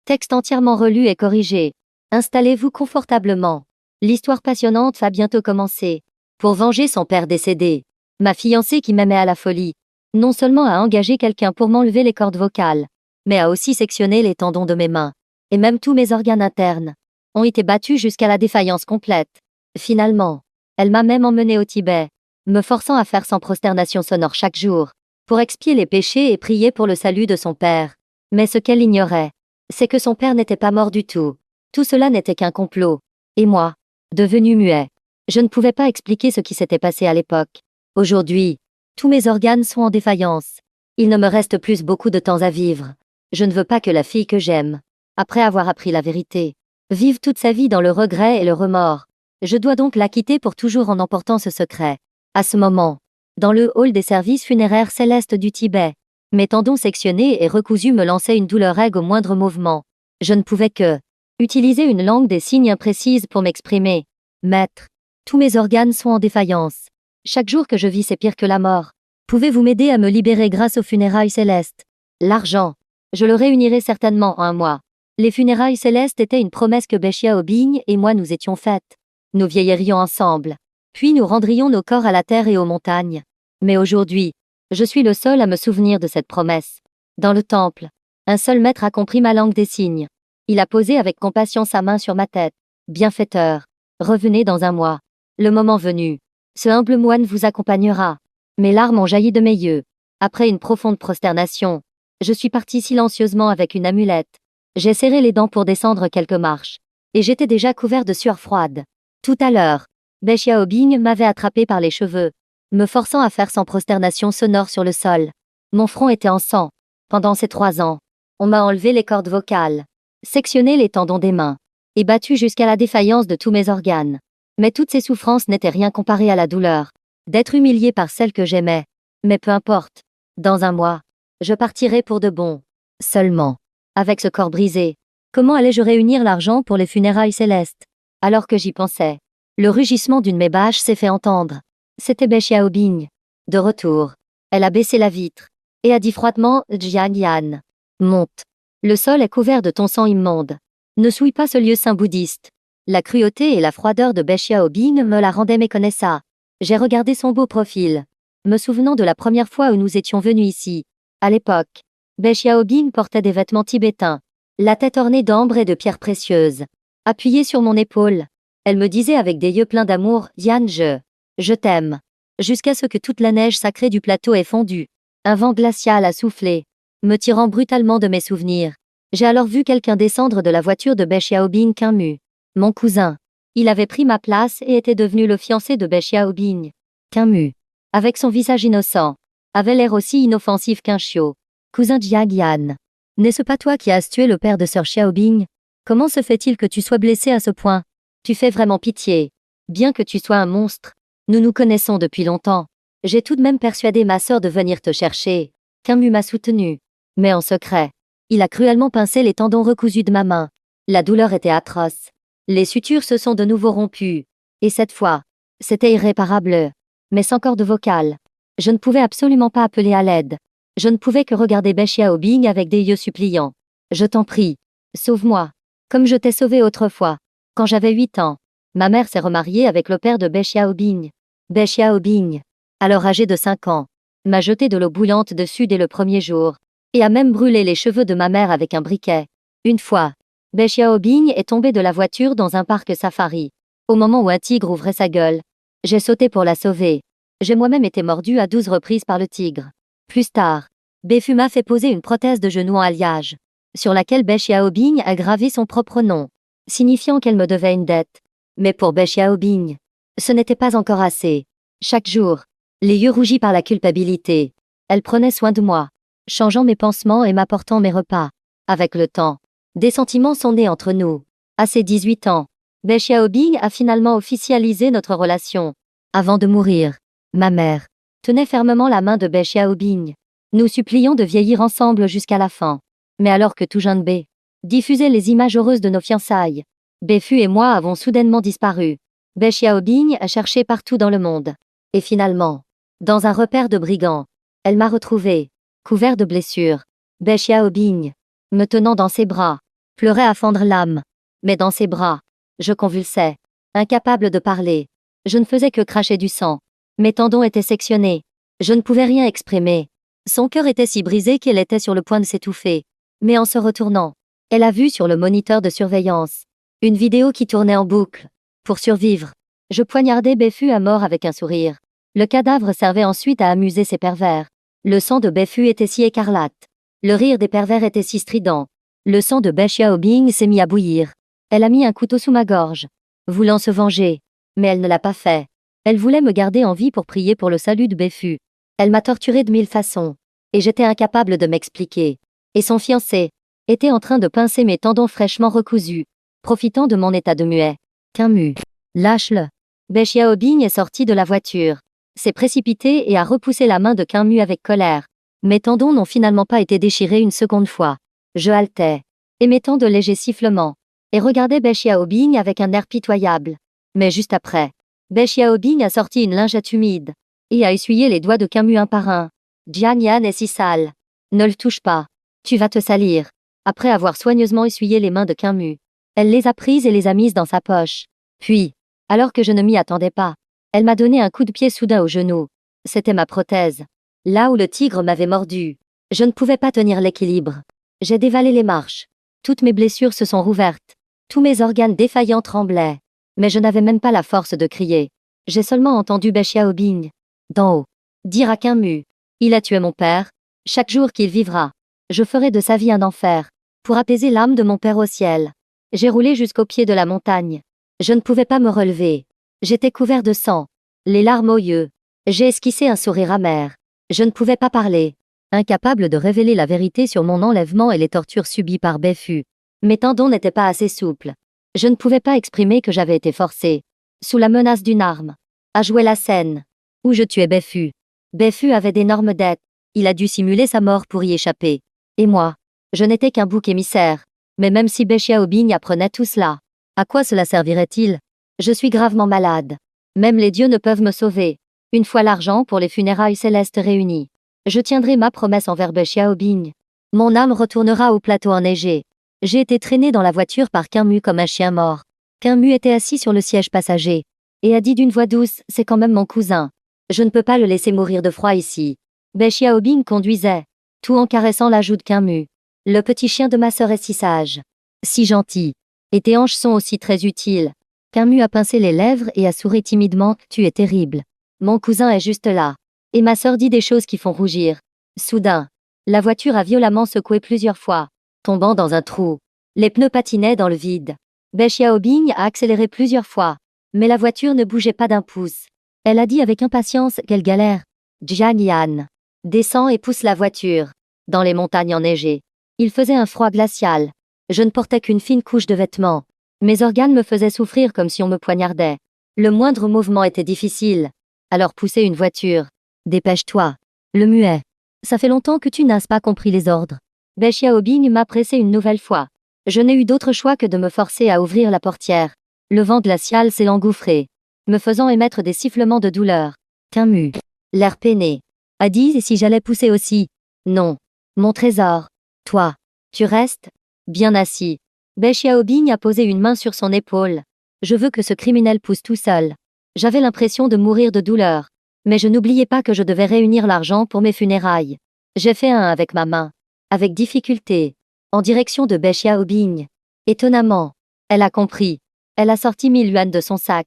Texte entièrement relu et corrigé. Installez-vous confortablement. L'histoire passionnante va bientôt commencer. Pour venger son père décédé, ma fiancée qui m'aimait à la folie, non seulement a engagé quelqu'un pour m'enlever les cordes vocales, mais a aussi sectionné les tendons de mes mains. Et même tous mes organes internes ont été battus jusqu'à la défaillance complète. Finalement, elle m'a même emmené au Tibet, me forçant à faire 100 prosternations sonores chaque jour, pour expier les péchés et prier pour le salut de son père. Mais ce qu'elle ignorait, c'est que son père n'était pas mort du tout. Tout cela n'était qu'un complot. Et moi, devenu muet, je ne pouvais pas expliquer ce qui s'était passé à l'époque. Aujourd'hui, tous mes organes sont en défaillance. Il ne me reste plus beaucoup de temps à vivre. Je ne veux pas que la fille que j'aime, après avoir appris la vérité, vive toute sa vie dans le regret et le remords. Je dois donc la quitter pour toujours en emportant ce secret. À ce moment, dans le hall des services funéraires célestes du Tibet, mes tendons sectionnés et recousus me lançaient une douleur aiguë au moindre mouvement. Je ne pouvais que utiliser une langue des signes imprécise pour m'exprimer. Maître, tous mes organes sont en défaillance. Chaque jour que je vis, c'est pire que la mort. Pouvez-vous m'aider à me libérer grâce aux funérailles célestes? L'argent, je le réunirai certainement en un mois. Les funérailles célestes étaient une promesse que Bechiaobing et moi nous étions faites. Nous vieillirions ensemble. Puis nous rendrions nos corps à la terre et aux montagnes. Mais aujourd'hui, je suis le seul à me souvenir de cette promesse. Dans le temple, un seul maître a compris ma langue des signes. Il a posé avec compassion sa main sur ma tête. Bienfaiteur, revenez dans un mois. Le moment venu, ce humble moine vous accompagnera. Mes larmes ont jailli de mes yeux. Après une profonde prosternation, je suis parti silencieusement avec une amulette. J'ai serré les dents pour descendre quelques marches. Et j'étais déjà couvert de sueur froide. Tout à l'heure, Bechiaobing m'avait attrapé par les cheveux, me forçant à faire 100 prosternations sonores sur le sol. Mon front était en sang. Pendant ces 3 ans, on m'a enlevé les cordes vocales, sectionné les tendons des mains, et battu jusqu'à la défaillance de tous mes organes. Mais toutes ces souffrances n'étaient rien comparées à la douleur d'être humilié par celle que j'aimais. Mais peu importe. Dans un mois, je partirai pour de bon. Seulement, avec ce corps brisé, comment allais-je réunir l'argent pour les funérailles célestes? Alors que j'y pensais, le rugissement d'une de mes bâches s'est fait entendre. C'était Bechiaobing. De retour, elle a baissé la vitre et a dit froidement: Jiang Yan, monte. Le sol est couvert de ton sang immonde. Ne souille pas ce lieu saint bouddhiste. La cruauté et la froideur de Bechiaobing me la rendaient méconnaissable. J'ai regardé son beau profil, me souvenant de la première fois où nous étions venus ici. À l'époque, Bechiaobing portait des vêtements tibétains, la tête ornée d'ambre et de pierres précieuses. Appuyée sur mon épaule, elle me disait avec des yeux pleins d'amour: Yan, je t'aime. Jusqu'à ce que toute la neige sacrée du plateau ait fondu. Un vent glacial a soufflé, me tirant brutalement de mes souvenirs. J'ai alors vu quelqu'un descendre de la voiture de Bechiaobing Kinmu. Mon cousin. Il avait pris ma place et était devenu le fiancé de Bechiaobing. Kinmu, avec son visage innocent, avait l'air aussi inoffensif qu'un chiot. Cousin Jiang Yan, n'est-ce pas toi qui as tué le père de Sir Xiaobing? Comment se fait-il que tu sois blessé à ce point? Tu fais vraiment pitié. Bien que tu sois un monstre, nous nous connaissons depuis longtemps. J'ai tout de même persuadé ma sœur de venir te chercher. Kinmu m'a soutenu. Mais en secret, il a cruellement pincé les tendons recousus de ma main. La douleur était atroce. Les sutures se sont de nouveau rompues. Et cette fois, c'était irréparable. Mais sans corde vocale. Je ne pouvais absolument pas appeler à l'aide. Je ne pouvais que regarder Bechiaobing avec des yeux suppliants. Je t'en prie, sauve-moi. Comme je t'ai sauvé autrefois. Quand j'avais 8 ans, ma mère s'est remariée avec le père de Bechiaobing. Bechiaobing, alors âgé de 5 ans, m'a jeté de l'eau bouillante dessus dès le premier jour. Et a même brûlé les cheveux de ma mère avec un briquet. Une fois, Bechiaobing est tombé de la voiture dans un parc safari. Au moment où un tigre ouvrait sa gueule, j'ai sauté pour la sauver. J'ai moi-même été mordu à 12 reprises par le tigre. Plus tard, Befu m'a fait poser une prothèse de genou en alliage, sur laquelle Bechiaobing a gravé son propre nom, signifiant qu'elle me devait une dette. Mais pour Bechiaobing, ce n'était pas encore assez. Chaque jour, les yeux rougis par la culpabilité, elle prenait soin de moi, changeant mes pansements et m'apportant mes repas. Avec le temps, des sentiments sont nés entre nous. À ses 18 ans, Bechiaobing a finalement officialisé notre relation. Avant de mourir, ma mère tenait fermement la main de Bechiaobing. Nous supplions de vieillir ensemble jusqu'à la fin. Mais alors que tout jeune B diffusait les images heureuses de nos fiançailles, Befu et moi avons soudainement disparu. Bechiaobing a cherché partout dans le monde. Et finalement, dans un repère de brigands, elle m'a retrouvé, couvert de blessures. Bechiaobing, me tenant dans ses bras, pleurait à fendre l'âme. Mais dans ses bras, je convulsais, incapable de parler. Je ne faisais que cracher du sang. Mes tendons étaient sectionnés. Je ne pouvais rien exprimer. Son cœur était si brisé qu'elle était sur le point de s'étouffer. Mais en se retournant, elle a vu sur le moniteur de surveillance une vidéo qui tournait en boucle. Pour survivre, je poignardai Beffu à mort avec un sourire. Le cadavre servait ensuite à amuser ces pervers. Le sang de Beffu était si écarlate. Le rire des pervers était si strident. Le sang de Bai Xiaobing s'est mis à bouillir. Elle a mis un couteau sous ma gorge, voulant se venger. Mais elle ne l'a pas fait. Elle voulait me garder en vie pour prier pour le salut de Beffu. Elle m'a torturé de 1000 façons. Et j'étais incapable de m'expliquer. Et son fiancé était en train de pincer mes tendons fraîchement recousus, profitant de mon état de muet. Camus. Lâche-le. Bai Xiaobing est sorti de la voiture, s'est précipité et a repoussé la main de Camus avec colère. Mes tendons n'ont finalement pas été déchirés une seconde fois. Je haletais, émettant de légers sifflements, et regardais Bai Xiaobing avec un air pitoyable. Mais juste après, Bai Xiaobing a sorti une lingette humide, et a essuyé les doigts de Camus un par un. Jian Yan est si sale. Ne le touche pas. Tu vas te salir. Après avoir soigneusement essuyé les mains de Camus, elle les a prises et les a mises dans sa poche. Puis, alors que je ne m'y attendais pas, elle m'a donné un coup de pied soudain au genou. C'était ma prothèse. Là où le tigre m'avait mordu. Je ne pouvais pas tenir l'équilibre. J'ai dévalé les marches. Toutes mes blessures se sont rouvertes. Tous mes organes défaillants tremblaient. Mais je n'avais même pas la force de crier. J'ai seulement entendu Bai Xiaobing, d'en haut, dire à Camus: il a tué mon père. Chaque jour qu'il vivra, je ferai de sa vie un enfer, pour apaiser l'âme de mon père au ciel. J'ai roulé jusqu'au pied de la montagne. Je ne pouvais pas me relever. J'étais couvert de sang, les larmes aux yeux. J'ai esquissé un sourire amer. Je ne pouvais pas parler, incapable de révéler la vérité sur mon enlèvement et les tortures subies par Beffu. Mes tendons n'étaient pas assez souples. Je ne pouvais pas exprimer que j'avais été forcé, sous la menace d'une arme, à jouer la scène où je tuais Beffu. Beffu avait d'énormes dettes. Il a dû simuler sa mort pour y échapper. Et moi, je n'étais qu'un bouc émissaire. Mais même si Bai Xiaobing apprenait tout cela, à quoi cela servirait-il? Je suis gravement malade. Même les dieux ne peuvent me sauver. Une fois l'argent pour les funérailles célestes réunies, je tiendrai ma promesse envers Bai Xiaobing. Mon âme retournera au plateau enneigé. J'ai été traîné dans la voiture par Camus comme un chien mort. Camus était assis sur le siège passager, et a dit d'une voix douce: c'est quand même mon cousin. Je ne peux pas le laisser mourir de froid ici. Bai Xiaobing conduisait, tout en caressant la joue de Camus. Le petit chien de ma sœur est si sage, si gentil. Et tes hanches sont aussi très utiles. Camus a pincé les lèvres et a souri timidement: tu es terrible. Mon cousin est juste là. Et ma sœur dit des choses qui font rougir. Soudain, la voiture a violemment secoué plusieurs fois, tombant dans un trou. Les pneus patinaient dans le vide. Bai Xiaobing a accéléré plusieurs fois, mais la voiture ne bougeait pas d'un pouce. Elle a dit avec impatience: quelle galère. Jian Yan descend et pousse la voiture dans les montagnes enneigées. Il faisait un froid glacial. Je ne portais qu'une fine couche de vêtements. Mes organes me faisaient souffrir comme si on me poignardait. Le moindre mouvement était difficile. Alors poussez une voiture. Dépêche-toi. Le muet. Ça fait longtemps que tu n'as pas compris les ordres. Bai Xiaobing m'a pressé une nouvelle fois. Je n'ai eu d'autre choix que de me forcer à ouvrir la portière. Le vent glacial s'est engouffré, me faisant émettre des sifflements de douleur. Camus, l'air peiné, a dit: et si j'allais pousser aussi? Non. Mon trésor. Toi, tu restes bien assis. Bai Xiaobing a posé une main sur son épaule. Je veux que ce criminel pousse tout seul. J'avais l'impression de mourir de douleur. Mais je n'oubliais pas que je devais réunir l'argent pour mes funérailles. J'ai fait un avec ma main, avec difficulté, en direction de Bai Xiaobing. Étonnamment, elle a compris. Elle a sorti 1000 yuans de son sac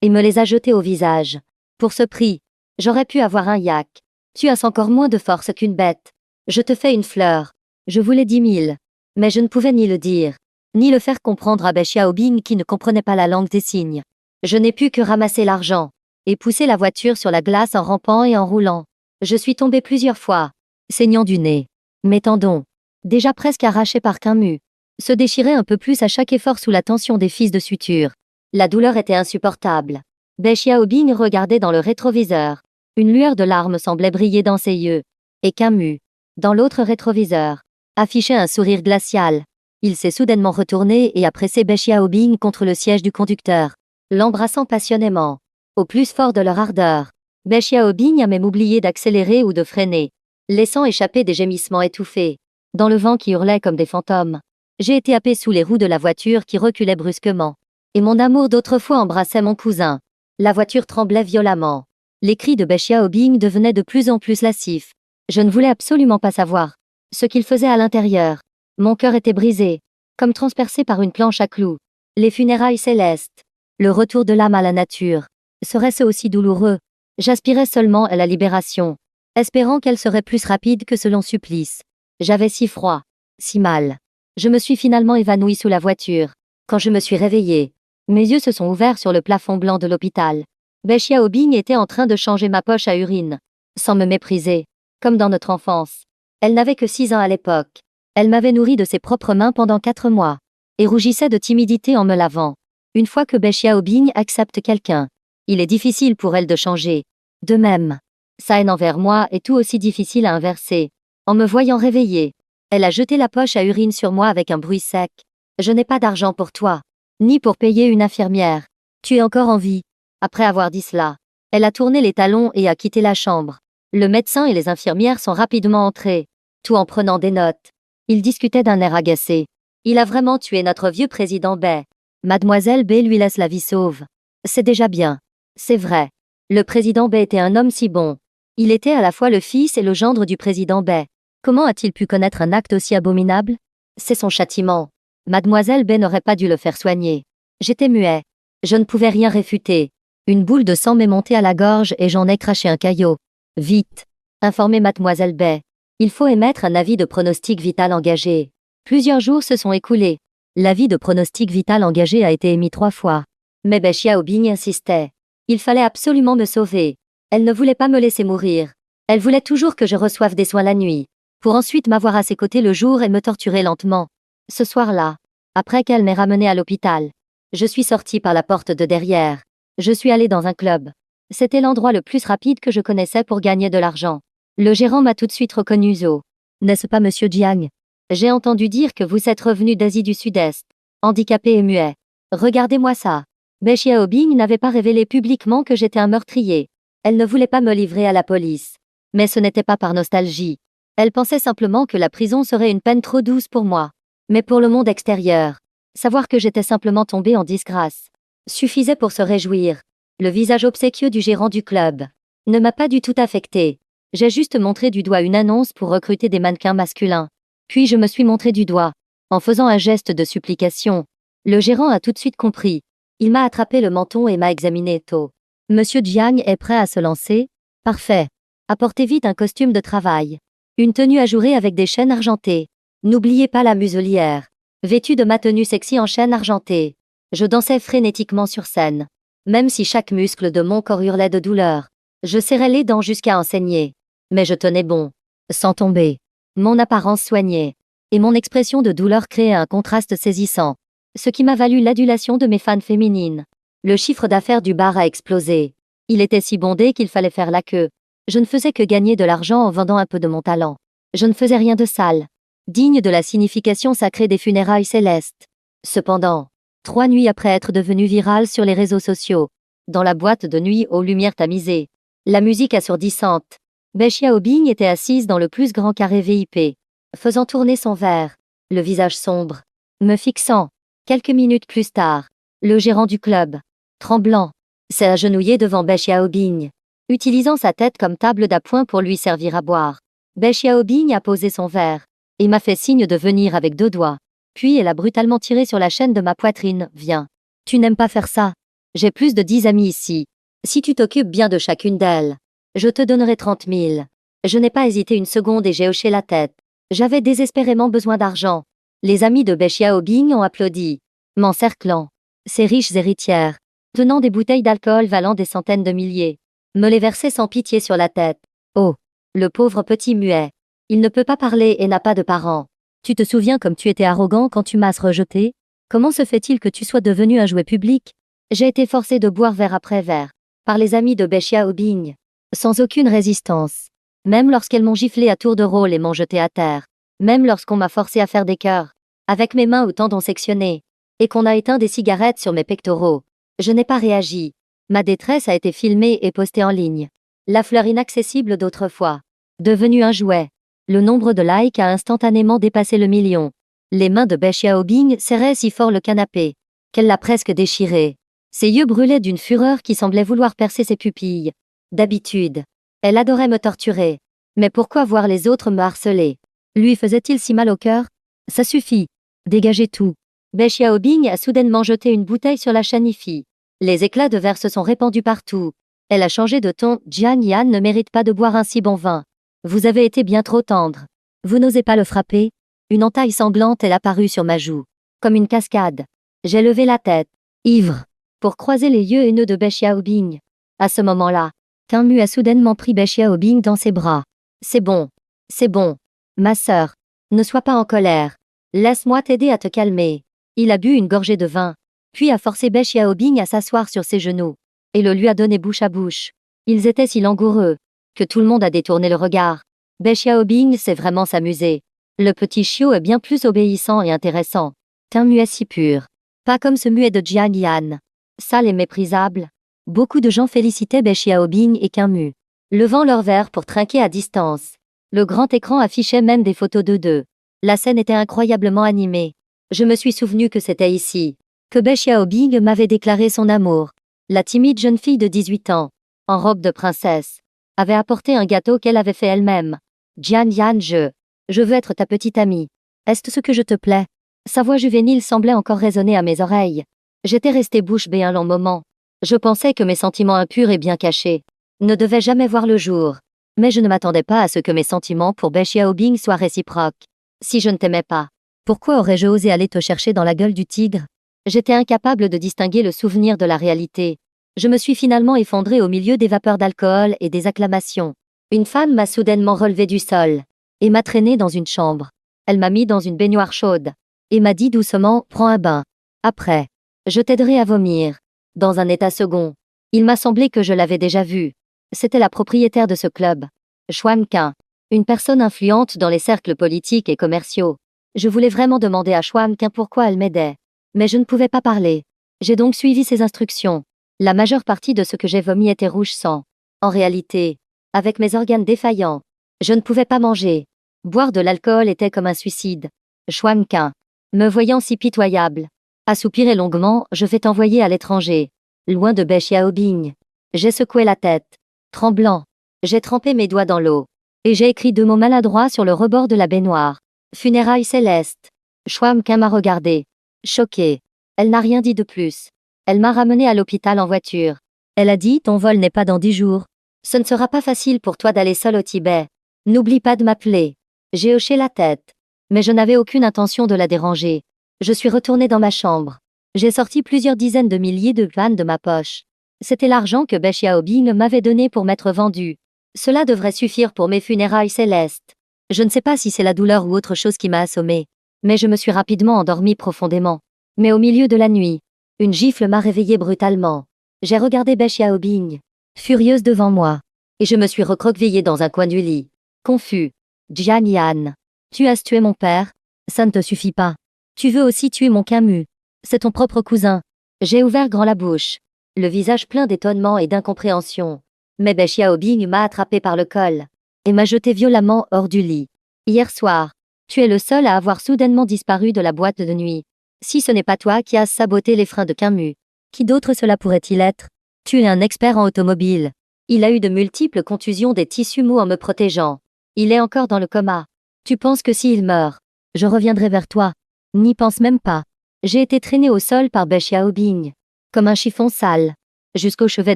et me les a jetés au visage. Pour ce prix, j'aurais pu avoir un yak. Tu as encore moins de force qu'une bête. Je te fais une fleur. Je voulais 10 000. Mais je ne pouvais ni le dire, ni le faire comprendre à Bai Xiaobing qui ne comprenait pas la langue des signes. Je n'ai pu que ramasser l'argent et pousser la voiture sur la glace en rampant et en roulant. Je suis tombé plusieurs fois, saignant du nez. Mes tendons, déjà presque arrachés par Camus, se déchiraient un peu plus à chaque effort sous la tension des fils de suture. La douleur était insupportable. Bai Xiaobing regardait dans le rétroviseur. Une lueur de larmes semblait briller dans ses yeux. Et Camus, dans l'autre rétroviseur, affichait un sourire glacial. Il s'est soudainement retourné et a pressé Bai Xiaobing contre le siège du conducteur, l'embrassant passionnément, au plus fort de leur ardeur. Bai Xiaobing a même oublié d'accélérer ou de freiner, laissant échapper des gémissements étouffés, dans le vent qui hurlait comme des fantômes. J'ai été happée sous les roues de la voiture qui reculait brusquement. Et mon amour d'autrefois embrassait mon cousin. La voiture tremblait violemment. Les cris de Xiaobing devenaient de plus en plus lascifs. Je ne voulais absolument pas savoir ce qu'il faisait à l'intérieur. Mon cœur était brisé, comme transpercé par une planche à clous. Les funérailles célestes, le retour de l'âme à la nature, serait-ce aussi douloureux? J'aspirais seulement à la libération, espérant qu'elle serait plus rapide que ce long supplice. J'avais si froid, si mal. Je me suis finalement évanouie sous la voiture. Quand je me suis réveillée, mes yeux se sont ouverts sur le plafond blanc de l'hôpital. Xiaobing était en train de changer ma poche à urine, sans me mépriser, comme dans notre enfance. Elle n'avait que 6 ans à l'époque. Elle m'avait nourri de ses propres mains pendant 4 mois, et rougissait de timidité en me lavant. Une fois que Xiaobing accepte quelqu'un, il est difficile pour elle de changer. De même, sa haine envers moi est tout aussi difficile à inverser. En me voyant réveillée, elle a jeté la poche à urine sur moi avec un bruit sec. Je n'ai pas d'argent pour toi, ni pour payer une infirmière. Tu es encore en vie. Après avoir dit cela, elle a tourné les talons et a quitté la chambre. Le médecin et les infirmières sont rapidement entrés, tout en prenant des notes. Ils discutaient d'un air agacé. Il a vraiment tué notre vieux président Bay. Mademoiselle B lui laisse la vie sauve. C'est déjà bien. C'est vrai. Le président Bay était un homme si bon. Il était à la fois le fils et le gendre du président Bay. Comment a-t-il pu connaître un acte aussi abominable? C'est son châtiment. Mademoiselle B n'aurait pas dû le faire soigner. J'étais muet. Je ne pouvais rien réfuter. Une boule de sang m'est montée à la gorge et j'en ai craché un caillot. Vite. Informez Mademoiselle B. Il faut émettre un avis de pronostic vital engagé. Plusieurs jours se sont écoulés. L'avis de pronostic vital engagé a été émis 3 fois. Mais Xiaobing insistait. Il fallait absolument me sauver. Elle ne voulait pas me laisser mourir. Elle voulait toujours que je reçoive des soins la nuit, pour ensuite m'avoir à ses côtés le jour et me torturer lentement. Ce soir-là, après qu'elle m'ait ramené à l'hôpital, je suis sortie par la porte de derrière. Je suis allée dans un club. C'était l'endroit le plus rapide que je connaissais pour gagner de l'argent. Le gérant m'a tout de suite reconnu. Zo. N'est-ce pas monsieur Jiang? J'ai entendu dire que vous êtes revenu d'Asie du Sud-Est, handicapé et muet. Regardez-moi ça. Xiaobing n'avait pas révélé publiquement que j'étais un meurtrier. Elle ne voulait pas me livrer à la police. Mais ce n'était pas par nostalgie. Elle pensait simplement que la prison serait une peine trop douce pour moi. Mais pour le monde extérieur, savoir que j'étais simplement tombée en disgrâce suffisait pour se réjouir. Le visage obséquieux du gérant du club ne m'a pas du tout affecté. J'ai juste montré du doigt une annonce pour recruter des mannequins masculins. Puis je me suis montré du doigt, en faisant un geste de supplication. Le gérant a tout de suite compris. Il m'a attrapé le menton et m'a examiné tôt. Monsieur Jiang est prêt à se lancer? Parfait. Apportez vite un costume de travail. Une tenue ajourée avec des chaînes argentées. N'oubliez pas la muselière. Vêtue de ma tenue sexy en chaînes argentées. Je dansais frénétiquement sur scène. Même si chaque muscle de mon corps hurlait de douleur. Je serrais les dents jusqu'à en saigner. Mais je tenais bon. Sans tomber. Mon apparence soignée. Et mon expression de douleur créait un contraste saisissant. Ce qui m'a valu l'adulation de mes fans féminines. Le chiffre d'affaires du bar a explosé. Il était si bondé qu'il fallait faire la queue. Je ne faisais que gagner de l'argent en vendant un peu de mon talent. Je ne faisais rien de sale. Digne de la signification sacrée des funérailles célestes. Cependant, 3 nuits après être devenu viral sur les réseaux sociaux, dans la boîte de nuit aux lumières tamisées, la musique assourdissante, Xiaobing était assise dans le plus grand carré VIP, faisant tourner son verre, le visage sombre, me fixant. Quelques minutes plus tard, le gérant du club, tremblant, s'est agenouillé devant Xiaobing, utilisant sa tête comme table d'appoint pour lui servir à boire. Xiaobing a posé son verre et m'a fait signe de venir avec 2 doigts. Puis elle a brutalement tiré sur la chaîne de ma poitrine. Viens. Tu n'aimes pas faire ça. J'ai plus de 10 amies ici. Si tu t'occupes bien de chacune d'elles, je te donnerai 30 000. Je n'ai pas hésité une seconde et j'ai hoché la tête. J'avais désespérément besoin d'argent. Les amis de Xiaobing ont applaudi, m'encerclant. Ces riches héritières, tenant des bouteilles d'alcool valant des centaines de milliers, me les versaient sans pitié sur la tête. Oh, le pauvre petit muet. Il ne peut pas parler et n'a pas de parents. Tu te souviens comme tu étais arrogant quand tu m'as rejeté? Comment se fait-il que tu sois devenu un jouet public? J'ai été forcé de boire verre après verre, par les amis de Xiaobing, sans aucune résistance. Même lorsqu'elles m'ont giflé à tour de rôle et m'ont jeté à terre. Même lorsqu'on m'a forcé à faire des cœurs, avec mes mains au tendon sectionné, et qu'on a éteint des cigarettes sur mes pectoraux. Je n'ai pas réagi. Ma détresse a été filmée et postée en ligne. La fleur inaccessible d'autrefois, devenue un jouet. Le nombre de likes a instantanément dépassé le million. Les mains de Bai Xiaobing serraient si fort le canapé qu'elle l'a presque déchiré. Ses yeux brûlaient d'une fureur qui semblait vouloir percer ses pupilles. D'habitude, elle adorait me torturer. Mais pourquoi voir les autres me harceler? Lui faisait-il si mal au cœur? Ça suffit. Dégagez tout. Bai Xiaobing a soudainement jeté une bouteille sur la Shanifi. Les éclats de verre se sont répandus partout. Elle a changé de ton. Jian Yan ne mérite pas de boire un si bon vin. Vous avez été bien trop tendre. Vous n'osez pas le frapper? Une entaille sanglante est apparue sur ma joue. Comme une cascade. J'ai levé la tête, ivre, pour croiser les yeux haineux de Bai Xiaobing. À ce moment-là, Qingmu a soudainement pris Bai Xiaobing dans ses bras. C'est bon. C'est bon. Ma sœur. Ne sois pas en colère. Laisse-moi t'aider à te calmer. Il a bu une gorgée de vin, puis a forcé Bai Xiaobing à s'asseoir sur ses genoux, et le lui a donné bouche à bouche. Ils étaient si langoureux, que tout le monde a détourné le regard. Bai Xiaobing sait vraiment s'amuser. Le petit chiot est bien plus obéissant et intéressant. Qingmu est si pur. Pas comme ce muet de Jian Yan. Sale et méprisable. Beaucoup de gens félicitaient Bai Xiaobing et Qingmu, levant leurs verres pour trinquer à distance. Le grand écran affichait même des photos d'eux deux. La scène était incroyablement animée. Je me suis souvenu que c'était ici que Bai Xiaobing m'avait déclaré son amour. La timide jeune fille de 18 ans, en robe de princesse, avait apporté un gâteau qu'elle avait fait elle-même. Jian Yan, je veux être ta petite amie. Est-ce ce que je te plais? Sa voix juvénile semblait encore résonner à mes oreilles. J'étais resté bouche bée un long moment. Je pensais que mes sentiments impurs et bien cachés ne devaient jamais voir le jour. Mais je ne m'attendais pas à ce que mes sentiments pour Bai Xiaobing soient réciproques. Si je ne t'aimais pas, pourquoi aurais-je osé aller te chercher dans la gueule du tigre? J'étais incapable de distinguer le souvenir de la réalité. Je me suis finalement effondré au milieu des vapeurs d'alcool et des acclamations. Une femme m'a soudainement relevé du sol et m'a traîné dans une chambre. Elle m'a mis dans une baignoire chaude et m'a dit doucement « Prends un bain. Après, je t'aiderai à vomir. » Dans un état second, il m'a semblé que je l'avais déjà vue. C'était la propriétaire de ce club, Xuan Qin, une personne influente dans les cercles politiques et commerciaux. Je voulais vraiment demander à Xuan Qin pourquoi elle m'aidait. Mais je ne pouvais pas parler. J'ai donc suivi ses instructions. La majeure partie de ce que j'ai vomi était rouge sang. En réalité, avec mes organes défaillants, je ne pouvais pas manger. Boire de l'alcool était comme un suicide. Xuan Qin, me voyant si pitoyable, a soupiré longuement. Je vais t'envoyer à l'étranger, loin de Bai Xiaobing. J'ai secoué la tête. Tremblant, j'ai trempé mes doigts dans l'eau. Et j'ai écrit 2 mots maladroits sur le rebord de la baignoire. Funérailles célestes. Xuan Qin m'a regardé. Choquée. Elle n'a rien dit de plus. Elle m'a ramené à l'hôpital en voiture. Elle a dit « Ton vol n'est pas dans 10 jours. Ce ne sera pas facile pour toi d'aller seul au Tibet. N'oublie pas de m'appeler. » J'ai hoché la tête. Mais je n'avais aucune intention de la déranger. Je suis retournée dans ma chambre. J'ai sorti plusieurs dizaines de milliers de yuan de ma poche. C'était l'argent que Bai Xiaobing m'avait donné pour m'être vendu. Cela devrait suffire pour mes funérailles célestes. Je ne sais pas si c'est la douleur ou autre chose qui m'a assommée, mais je me suis rapidement endormie profondément. Mais au milieu de la nuit, une gifle m'a réveillée brutalement. J'ai regardé Bai Xiaobing, furieuse devant moi, et je me suis recroquevillée dans un coin du lit. Confus. Jian Yan, tu as tué mon père? Ça ne te suffit pas. Tu veux aussi tuer mon Qingmu. C'est ton propre cousin. J'ai ouvert grand la bouche, le visage plein d'étonnement et d'incompréhension. Mais Bai Xiaobing m'a attrapé par le col et m'a jeté violemment hors du lit. Hier soir, tu es le seul à avoir soudainement disparu de la boîte de nuit. Si ce n'est pas toi qui as saboté les freins de Qingmu, qui d'autre cela pourrait-il être? Tu es un expert en automobile. Il a eu de multiples contusions des tissus mous en me protégeant. Il est encore dans le coma. Tu penses que s'il meurt, je reviendrai vers toi? N'y pense même pas. J'ai été traîné au sol par Bai Xiaobing, comme un chiffon sale, jusqu'au chevet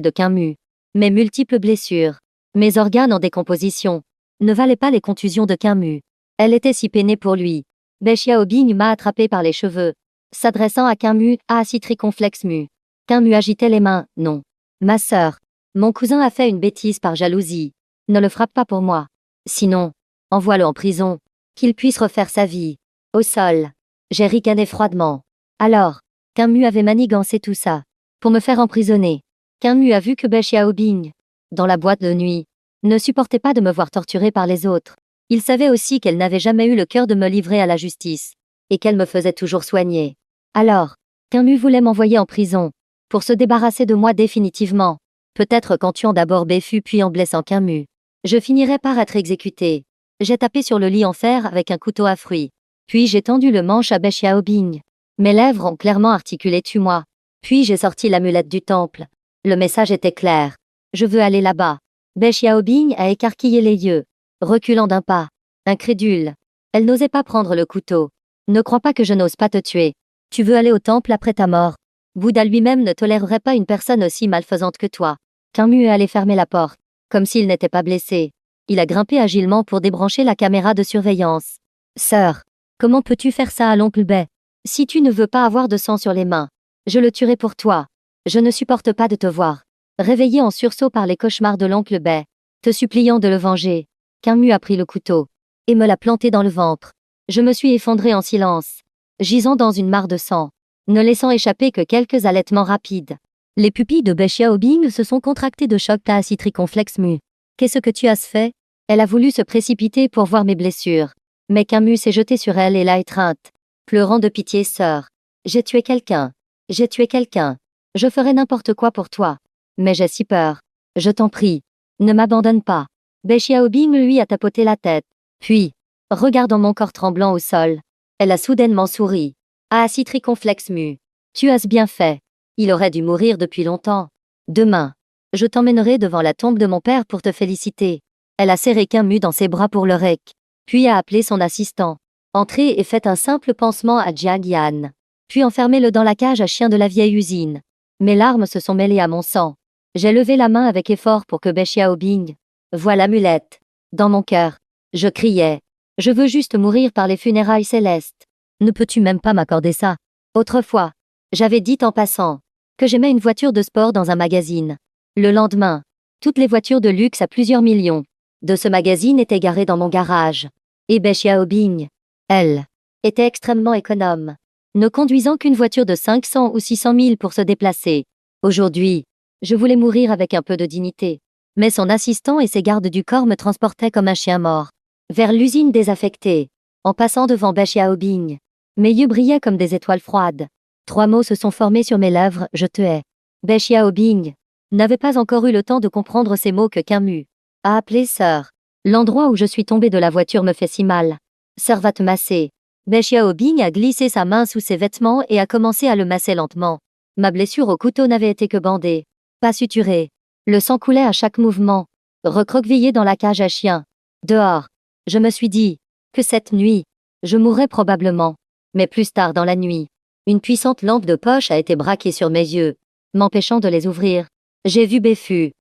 de Qingmu. Mes multiples blessures, mes organes en décomposition, ne valaient pas les contusions de Qingmu. Elle était si peinée pour lui. Bai Xiaobing m'a attrapé par les cheveux, s'adressant à Qingmu, à Citriconflex mu. Qingmu agitait les mains. Non. Ma sœur, mon cousin a fait une bêtise par jalousie. Ne le frappe pas pour moi. Sinon, envoie-le en prison, qu'il puisse refaire sa vie. Au sol. J'ai ricané froidement. Alors, Qingmu avait manigancé tout ça pour me faire emprisonner. Qingmu a vu que Bai Xiaobing, dans la boîte de nuit, ne supportait pas de me voir torturée par les autres. Il savait aussi qu'elle n'avait jamais eu le cœur de me livrer à la justice, et qu'elle me faisait toujours soigner. Alors, Qingmu voulait m'envoyer en prison, pour se débarrasser de moi définitivement. Peut-être qu'en tuant d'abord Beifu puis en blessant Qingmu, je finirais par être exécutée. J'ai tapé sur le lit en fer avec un couteau à fruits. Puis j'ai tendu le manche à Be Xiaobing. Mes lèvres ont clairement articulé tue-moi. Puis j'ai sorti l'amulette du temple. Le message était clair. Je veux aller là-bas. Be Xiaobing a écarquillé les yeux, reculant d'un pas. Incrédule. Elle n'osait pas prendre le couteau. Ne crois pas que je n'ose pas te tuer. Tu veux aller au temple après ta mort. Bouddha lui-même ne tolérerait pas une personne aussi malfaisante que toi. Kinmu est allé fermer la porte, comme s'il n'était pas blessé. Il a grimpé agilement pour débrancher la caméra de surveillance. Sœur, comment peux-tu faire ça à l'oncle Bai? Si tu ne veux pas avoir de sang sur les mains, je le tuerai pour toi. Je ne supporte pas de te voir réveillé en sursaut par les cauchemars de l'oncle Bai, te suppliant de le venger. Kinmu a pris le couteau et me l'a planté dans le ventre. Je me suis effondré en silence, gisant dans une mare de sang, ne laissant échapper que quelques halètements rapides. Les pupilles de Be Xiaobing se sont contractées de choc citriconflexe mu. Qu'est-ce que tu as fait? Elle a voulu se précipiter pour voir mes blessures. Mais Kinmu s'est jeté sur elle et l'a étreinte, pleurant de pitié. Sœur, j'ai tué quelqu'un. J'ai tué quelqu'un. Je ferai n'importe quoi pour toi. Mais j'ai si peur. Je t'en prie, ne m'abandonne pas. Be Xiaobing lui a tapoté la tête. Puis, regardant mon corps tremblant au sol, elle a soudainement souri. Ah, citriconflexe mu. Tu as bien fait. Il aurait dû mourir depuis longtemps. Demain, je t'emmènerai devant la tombe de mon père pour te féliciter. Elle a serré Kinmu dans ses bras pour le rec, puis a appelé son assistant. Entrez et faites un simple pansement à Jiang Yan. Puis enfermez-le dans la cage à chien de la vieille usine. Mes larmes se sont mêlées à mon sang. J'ai levé la main avec effort pour que Be Xiaobing voie l'amulette. Dans mon cœur, je criais. Je veux juste mourir par les funérailles célestes. Ne peux-tu même pas m'accorder ça? Autrefois, j'avais dit en passant que j'aimais une voiture de sport dans un magazine. Le lendemain, toutes les voitures de luxe à plusieurs millions de ce magazine étaient garées dans mon garage. Et Be Xiaobing, elle, était extrêmement économe, ne conduisant qu'une voiture de 500 ou 600 000 pour se déplacer. Aujourd'hui, je voulais mourir avec un peu de dignité. Mais son assistant et ses gardes du corps me transportaient comme un chien mort vers l'usine désaffectée. En passant devant Be Xiaobing, mes yeux brillaient comme des étoiles froides. 3 mots se sont formés sur mes lèvres, je te hais. Be Xiaobing n'avait pas encore eu le temps de comprendre ces mots que Kinmu a appelés sœur. L'endroit où je suis tombée de la voiture me fait si mal. Sœur va te masser. Be Xiaobing a glissé sa main sous ses vêtements et a commencé à le masser lentement. Ma blessure au couteau n'avait été que bandée, pas suturée. Le sang coulait à chaque mouvement, recroquevillé dans la cage à chien. Dehors, je me suis dit que cette nuit, je mourrais probablement. Mais plus tard dans la nuit, une puissante lampe de poche a été braquée sur mes yeux, m'empêchant de les ouvrir. J'ai vu Befu,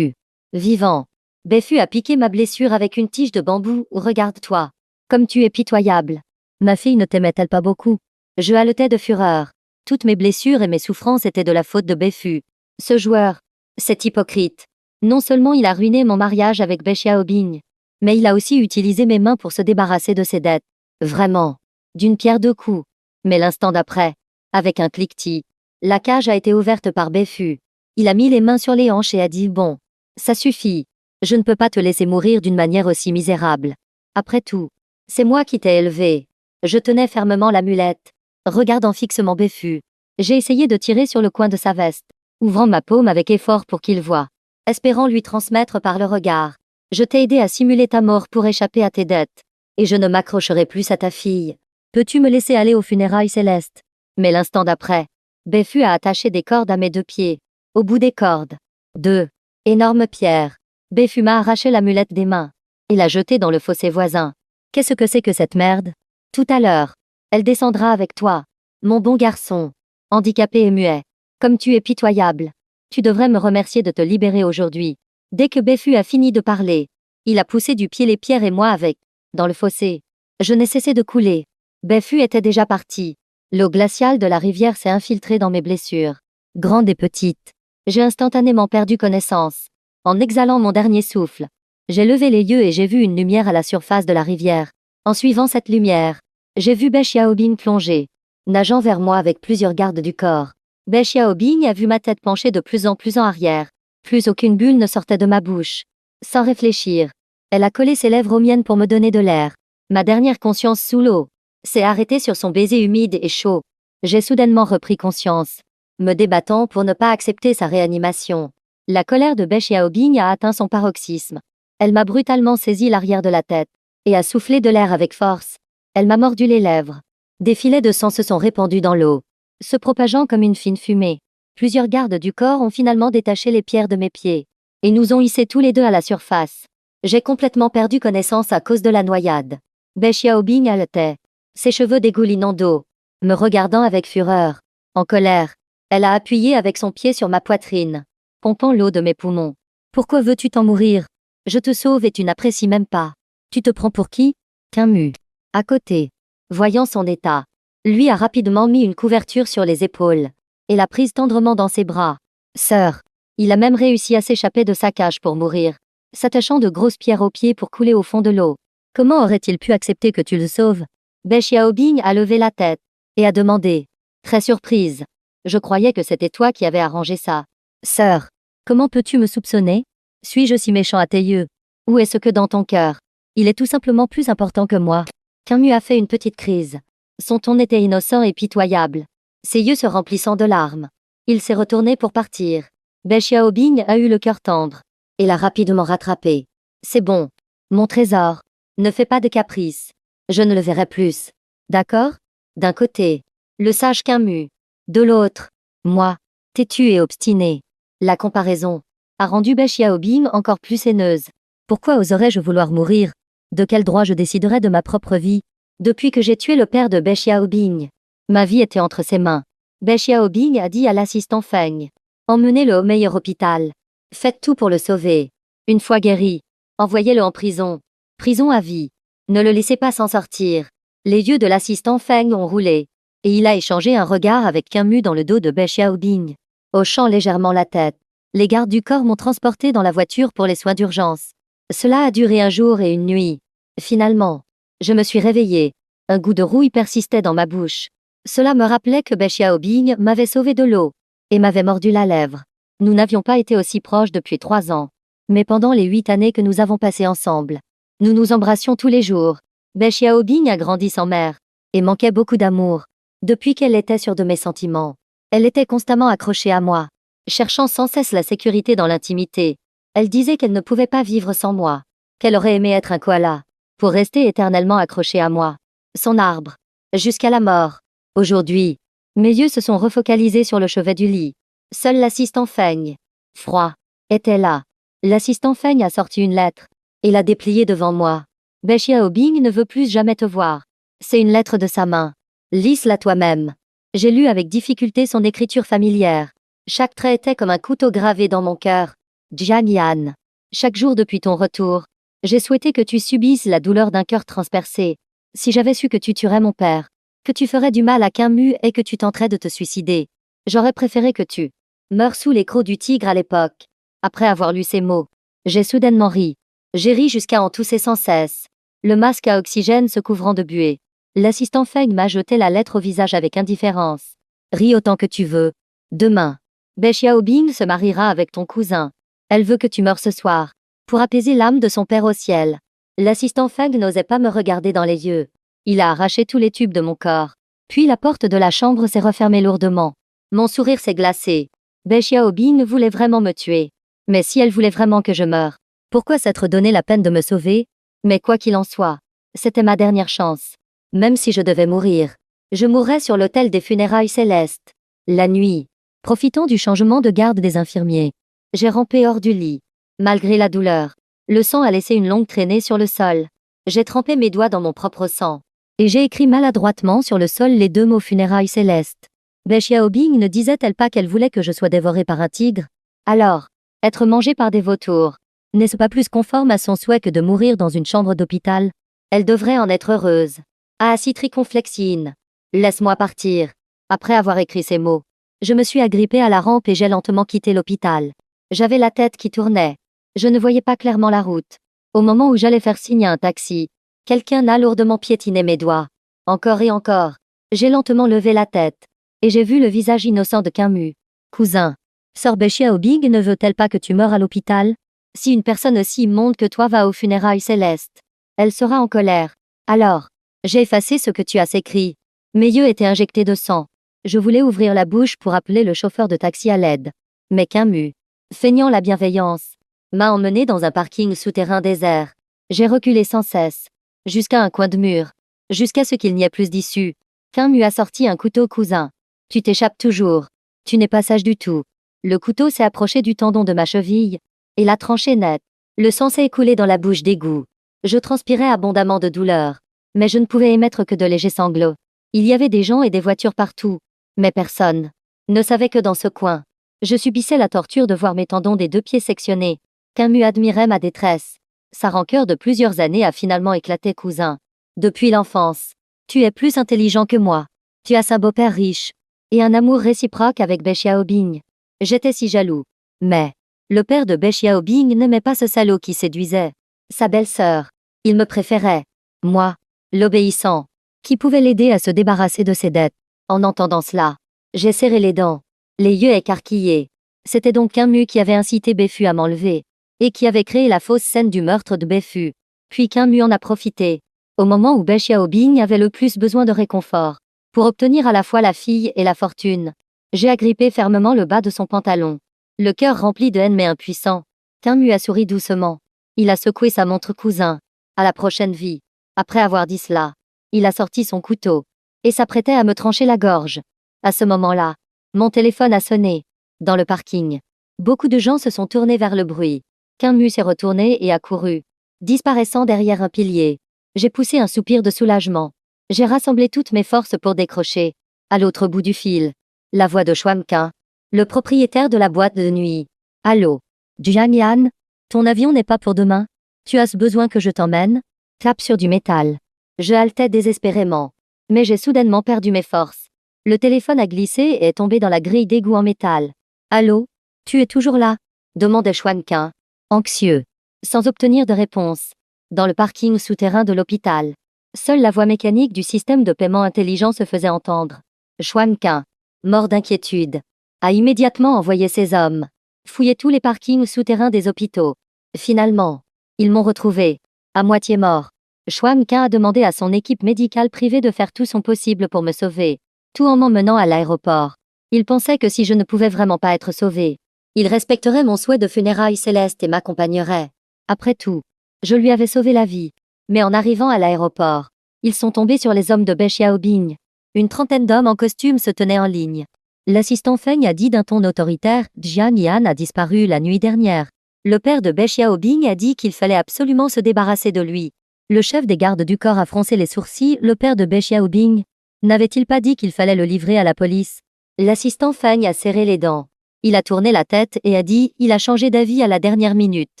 vivant. Befu a piqué ma blessure avec une tige de bambou. Regarde-toi, comme tu es pitoyable. Ma fille ne t'aimait-elle pas beaucoup? Je haletais de fureur. Toutes mes blessures et mes souffrances étaient de la faute de Befu. Ce joueur, cet hypocrite. Non seulement il a ruiné mon mariage avec Be Xiaobing, mais il a aussi utilisé mes mains pour se débarrasser de ses dettes. Vraiment. D'une pierre deux coups. Mais l'instant d'après, avec un cliquetis, la cage a été ouverte par Befu. Il a mis les mains sur les hanches et a dit bon, ça suffit. Je ne peux pas te laisser mourir d'une manière aussi misérable. Après tout, c'est moi qui t'ai élevé. Je tenais fermement l'amulette, regardant fixement Befu. J'ai essayé de tirer sur le coin de sa veste, ouvrant ma paume avec effort pour qu'il voie, espérant lui transmettre par le regard. Je t'ai aidé à simuler ta mort pour échapper à tes dettes, et je ne m'accrocherai plus à ta fille. Peux-tu me laisser aller aux funérailles célestes? Mais l'instant d'après, Befu a attaché des cordes à mes 2 pieds. Au bout des cordes, 2 énormes pierres. Befu m'a arraché l'amulette des mains et l'a jetée dans le fossé voisin. Qu'est-ce que c'est que cette merde? Tout à l'heure, elle descendra avec toi, mon bon garçon, handicapé et muet. Comme tu es pitoyable. Tu devrais me remercier de te libérer aujourd'hui. Dès que Befu a fini de parler, il a poussé du pied les pierres et moi avec, dans le fossé. Je n'ai cessé de couler. Befu était déjà parti. L'eau glaciale de la rivière s'est infiltrée dans mes blessures, grandes et petites. J'ai instantanément perdu connaissance. En exhalant mon dernier souffle, j'ai levé les yeux et j'ai vu une lumière à la surface de la rivière. En suivant cette lumière, j'ai vu Be Xiaobing plonger, nageant vers moi avec plusieurs gardes du corps. Be Xiaobing a vu ma tête pencher de plus en plus en arrière. Plus aucune bulle ne sortait de ma bouche. Sans réfléchir, elle a collé ses lèvres aux miennes pour me donner de l'air. Ma dernière conscience sous l'eau s'est arrêtée sur son baiser humide et chaud. J'ai soudainement repris conscience, me débattant pour ne pas accepter sa réanimation. La colère de Be Xiaobing a atteint son paroxysme. Elle m'a brutalement saisi l'arrière de la tête et a soufflé de l'air avec force. Elle m'a mordu les lèvres. Des filets de sang se sont répandus dans l'eau, se propageant comme une fine fumée. Plusieurs gardes du corps ont finalement détaché les pierres de mes pieds et nous ont hissés tous les deux à la surface. J'ai complètement perdu connaissance à cause de la noyade. Bai Xiaobing haletait, ses cheveux dégoulinant d'eau, me regardant avec fureur. En colère, elle a appuyé avec son pied sur ma poitrine, pompant l'eau de mes poumons. Pourquoi veux-tu t'en mourir? Je te sauve et tu n'apprécies même pas. Tu te prends pour qui? Camus. À côté, voyant son état, lui a rapidement mis une couverture sur les épaules et l'a prise tendrement dans ses bras. Sœur, il a même réussi à s'échapper de sa cage pour mourir, s'attachant de grosses pierres aux pieds pour couler au fond de l'eau. Comment aurait-il pu accepter que tu le sauves? Bai Xiaobing a levé la tête et a demandé, très surprise. Je croyais que c'était toi qui avais arrangé ça. Sœur, comment peux-tu me soupçonner? Suis-je si méchant à tes yeux? Ou est-ce que dans ton cœur, il est tout simplement plus important que moi? Camus a fait une petite crise. Son ton était innocent et pitoyable, ses yeux se remplissant de larmes. Il s'est retourné pour partir. Bai Xiaobing a eu le cœur tendre et l'a rapidement rattrapé. C'est bon, mon trésor. Ne fais pas de caprices. Je ne le verrai plus. D'accord? D'un côté, le sage Camus. De l'autre, moi, têtu et obstiné. La comparaison a rendu Bai Xiaobing encore plus haineuse. Pourquoi oserais-je vouloir mourir? De quel droit je déciderais de ma propre vie? Depuis que j'ai tué le père de Bai Xiaobing, ma vie était entre ses mains. Bai Xiaobing a dit à l'assistant Feng, emmenez-le au meilleur hôpital. Faites tout pour le sauver. Une fois guéri, envoyez-le en prison. Prison à vie. Ne le laissez pas s'en sortir. Les yeux de l'assistant Feng ont roulé, et il a échangé un regard avec Camus dans le dos de Bai Xiaobing. Hochant légèrement la tête, les gardes du corps m'ont transporté dans la voiture pour les soins d'urgence. Cela a duré un jour et une nuit. Finalement, je me suis réveillée. Un goût de rouille persistait dans ma bouche. Cela me rappelait que Bai Xiaobing m'avait sauvé de l'eau et m'avait mordu la lèvre. Nous n'avions pas été aussi proches depuis 3 ans. Mais pendant les 8 années que nous avons passées ensemble, nous nous embrassions tous les jours. Bai Xiaobing a grandi sans mère et manquait beaucoup d'amour. Depuis qu'elle était sûre de mes sentiments, elle était constamment accrochée à moi, cherchant sans cesse la sécurité dans l'intimité. Elle disait qu'elle ne pouvait pas vivre sans moi, qu'elle aurait aimé être un koala, pour rester éternellement accrochée à moi, son arbre, jusqu'à la mort. Aujourd'hui, mes yeux se sont refocalisés sur le chevet du lit. Seul l'assistant Feng, froid, était là. L'assistant Feng a sorti une lettre et l'a dépliée devant moi. Bai Xiaobing ne veut plus jamais te voir. C'est une lettre de sa main. Lis-la toi-même. J'ai lu avec difficulté son écriture familière. Chaque trait était comme un couteau gravé dans mon cœur. Jian Yan. Chaque jour depuis ton retour, j'ai souhaité que tu subisses la douleur d'un cœur transpercé. Si j'avais su que tu tuerais mon père, que tu ferais du mal à Camus et que tu tenterais de te suicider, j'aurais préféré que tu meurs sous les crocs du tigre à l'époque. Après avoir lu ces mots, j'ai soudainement ri. J'ai ri jusqu'à en tousser sans cesse, le masque à oxygène se couvrant de buée. L'assistant Feng m'a jeté la lettre au visage avec indifférence. Ris autant que tu veux. Demain, Bai Xiaobing se mariera avec ton cousin. Elle veut que tu meures ce soir, pour apaiser l'âme de son père au ciel. L'assistant Feng n'osait pas me regarder dans les yeux. Il a arraché tous les tubes de mon corps. Puis la porte de la chambre s'est refermée lourdement. Mon sourire s'est glacé. Bai Xiaobing voulait vraiment me tuer. Mais si elle voulait vraiment que je meure, pourquoi s'être donné la peine de me sauver? Mais quoi qu'il en soit, c'était ma dernière chance. Même si je devais mourir, je mourrais sur l'autel des funérailles célestes. La nuit, profitant du changement de garde des infirmiers, j'ai rampé hors du lit. Malgré la douleur, le sang a laissé une longue traînée sur le sol. J'ai trempé mes doigts dans mon propre sang, et j'ai écrit maladroitement sur le sol les 2 mots funérailles célestes. Bai Xiaobing ne disait-elle pas qu'elle voulait que je sois dévoré par un tigre? Alors, être mangé par des vautours, n'est-ce pas plus conforme à son souhait que de mourir dans une chambre d'hôpital? Elle devrait en être heureuse. Ah, citriconflexine. Laisse-moi partir. Après avoir écrit ces mots, je me suis agrippée à la rampe et j'ai lentement quitté l'hôpital. J'avais la tête qui tournait. Je ne voyais pas clairement la route. Au moment où j'allais faire signe à un taxi, quelqu'un a lourdement piétiné mes doigts. Encore et encore. J'ai lentement levé la tête. Et j'ai vu le visage innocent de Camus. Cousin, sœur Bai Xiaobing ne veut-elle pas que tu meures à l'hôpital? Si une personne aussi immonde que toi va aux funérailles célestes, elle sera en colère. Alors, j'ai effacé ce que tu as écrit. Mes yeux étaient injectés de sang. Je voulais ouvrir la bouche pour appeler le chauffeur de taxi à l'aide. Mais Camus, feignant la bienveillance, m'a emmené dans un parking souterrain désert. J'ai reculé sans cesse, jusqu'à un coin de mur, jusqu'à ce qu'il n'y ait plus d'issue. Mu a sorti un couteau cousin. Tu t'échappes toujours. Tu n'es pas sage du tout. Le couteau s'est approché du tendon de ma cheville et l'a tranché net. Le sang s'est écoulé dans la bouche d'égout. Je transpirais abondamment de douleur, mais je ne pouvais émettre que de légers sanglots. Il y avait des gens et des voitures partout, mais personne ne savait que dans ce coin. Je subissais la torture de voir mes tendons des 2 pieds sectionnés. Mu admirait ma détresse. Sa rancœur de plusieurs années a finalement éclaté, cousin. Depuis l'enfance, tu es plus intelligent que moi. Tu as un beau-père riche et un amour réciproque avec Be Xiaobing. J'étais si jaloux. Mais le père de Be Xiaobing n'aimait pas ce salaud qui séduisait sa belle-sœur. Il me préférait. Moi, l'obéissant, qui pouvait l'aider à se débarrasser de ses dettes. En entendant cela, j'ai serré les dents, les yeux écarquillés. C'était donc Mu qui avait incité Befu à m'enlever, et qui avait créé la fausse scène du meurtre de Befu. Puis Mu en a profité, au moment où Be Xiaobing avait le plus besoin de réconfort, pour obtenir à la fois la fille et la fortune. J'ai agrippé fermement le bas de son pantalon, le cœur rempli de haine mais impuissant. Mu a souri doucement. Il a secoué sa montre, cousin. À la prochaine vie. Après avoir dit cela, il a sorti son couteau et s'apprêtait à me trancher la gorge. À ce moment-là, mon téléphone a sonné. Dans le parking, beaucoup de gens se sont tournés vers le bruit. Mu s'est retourné et a couru, disparaissant derrière un pilier. J'ai poussé un soupir de soulagement. J'ai rassemblé toutes mes forces pour décrocher. À l'autre bout du fil, la voix de Xuanqin, le propriétaire de la boîte de nuit. Allô, Jiang Yan? Ton avion n'est pas pour demain? Tu as besoin que je t'emmène? Clap sur du métal. Je haletais désespérément. Mais j'ai soudainement perdu mes forces. Le téléphone a glissé et est tombé dans la grille d'égout en métal. Allô? Tu es toujours là? Demandait Xuanqin, anxieux, sans obtenir de réponse. Dans le parking souterrain de l'hôpital, seule la voix mécanique du système de paiement intelligent se faisait entendre. Xuanqin, mort d'inquiétude, a immédiatement envoyé ses hommes fouiller tous les parkings souterrains des hôpitaux. Finalement, ils m'ont retrouvé, à moitié mort. Xuanqin a demandé à son équipe médicale privée de faire tout son possible pour me sauver, tout en m'emmenant à l'aéroport. Il pensait que si je ne pouvais vraiment pas être sauvé, il respecterait mon souhait de funérailles célestes et m'accompagnerait. Après tout, je lui avais sauvé la vie. Mais en arrivant à l'aéroport, ils sont tombés sur les hommes de Be Xiaobing. Une trentaine d'hommes en costume se tenaient en ligne. L'assistant Feng a dit d'un ton autoritaire, Jiang Yan a disparu la nuit dernière. Le père de Be Xiaobing a dit qu'il fallait absolument se débarrasser de lui. Le chef des gardes du corps a froncé les sourcils. Le père de Be Xiaobing n'avait-il pas dit qu'il fallait le livrer à la police? L'assistant Feng a serré les dents. Il a tourné la tête et a dit, il a changé d'avis à la dernière minute.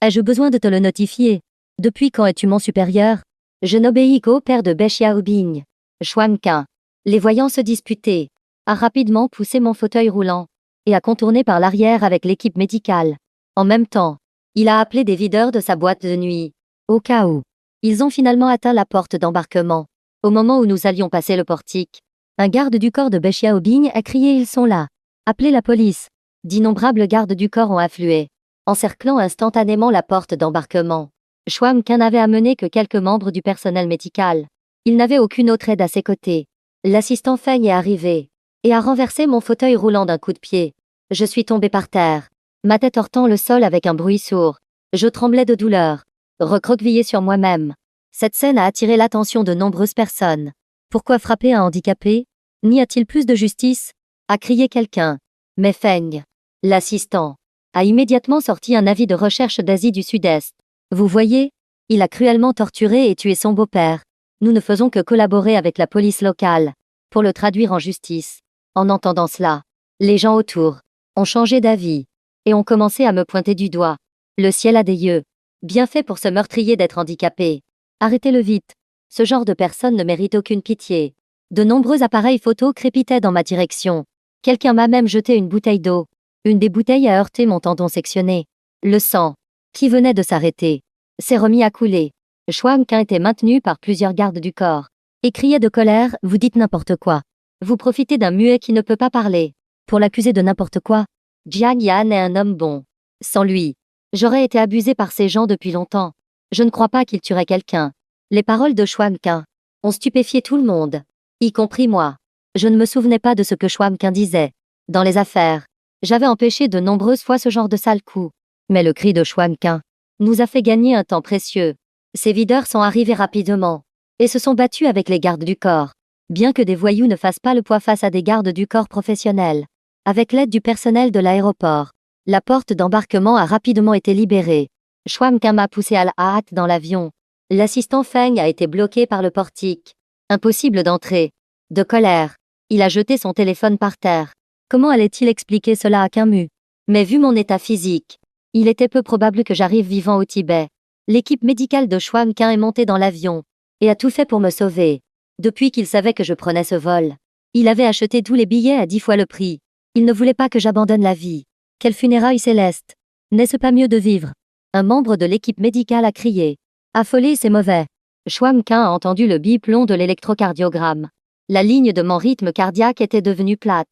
Ai-je besoin de te le notifier? Depuis quand es-tu mon supérieur? Je n'obéis qu'au père de Be Xiaobing. Xuanqin, les voyant se disputer, a rapidement poussé mon fauteuil roulant et a contourné par l'arrière avec l'équipe médicale. En même temps, il a appelé des videurs de sa boîte de nuit. Au cas où, ils ont finalement atteint la porte d'embarquement. Au moment où nous allions passer le portique, un garde du corps de Be Xiaobing a crié, ils sont là. Appelez la police. D'innombrables gardes du corps ont afflué, encerclant instantanément la porte d'embarquement. Xuanqin n'avait amené que quelques membres du personnel médical. Il n'avait aucune autre aide à ses côtés. L'assistant Feng est arrivé et a renversé mon fauteuil roulant d'un coup de pied. Je suis tombé par terre, ma tête heurtant le sol avec un bruit sourd. Je tremblais de douleur, recroquevillé sur moi-même. Cette scène a attiré l'attention de nombreuses personnes. Pourquoi frapper un handicapé? N'y a-t-il plus de justice? A crié quelqu'un. Mais Feng, l'assistant, a immédiatement sorti un avis de recherche d'Asie du Sud-Est. Vous voyez, il a cruellement torturé et tué son beau-père. Nous ne faisons que collaborer avec la police locale pour le traduire en justice. En entendant cela, les gens autour ont changé d'avis et ont commencé à me pointer du doigt. Le ciel a des yeux. Bien fait pour ce meurtrier d'être handicapé. Arrêtez-le vite. Ce genre de personne ne mérite aucune pitié. De nombreux appareils photo crépitaient dans ma direction. Quelqu'un m'a même jeté une bouteille d'eau. Une des bouteilles a heurté mon tendon sectionné. Le sang, qui venait de s'arrêter, s'est remis à couler. Xuanqin était maintenu par plusieurs gardes du corps et criait de colère, vous dites n'importe quoi. Vous profitez d'un muet qui ne peut pas parler pour l'accuser de n'importe quoi. Jiang Yan est un homme bon. Sans lui, j'aurais été abusé par ces gens depuis longtemps. Je ne crois pas qu'il tuerait quelqu'un. Les paroles de Xuanqin ont stupéfié tout le monde, y compris moi. Je ne me souvenais pas de ce que Xuanqin disait. Dans les affaires, j'avais empêché de nombreuses fois ce genre de sale coup. Mais le cri de Xuanqin nous a fait gagner un temps précieux. Ces videurs sont arrivés rapidement. et se sont battus avec les gardes du corps. Bien que des voyous ne fassent pas le poids face à des gardes du corps professionnels. Avec l'aide du personnel de l'aéroport, la porte d'embarquement a rapidement été libérée. Schwam Kim a poussé à la hâte dans l'avion. L'assistant Feng a été bloqué par le portique. Impossible d'entrer. De colère, il a jeté son téléphone par terre. Comment allait-il expliquer cela à Camus? Mais vu mon état physique, il était peu probable que j'arrive vivant au Tibet. L'équipe médicale de Schwam Kim est montée dans l'avion et a tout fait pour me sauver. Depuis qu'il savait que je prenais ce vol, il avait acheté tous les billets à 10 fois le prix. Il ne voulait pas que j'abandonne la vie. Quelle funérailles céleste! N'est-ce pas mieux de vivre? Un membre de l'équipe médicale a crié. Affolé, c'est mauvais. Schwam Kim a entendu le bip long de l'électrocardiogramme. La ligne de mon rythme cardiaque était devenue plate.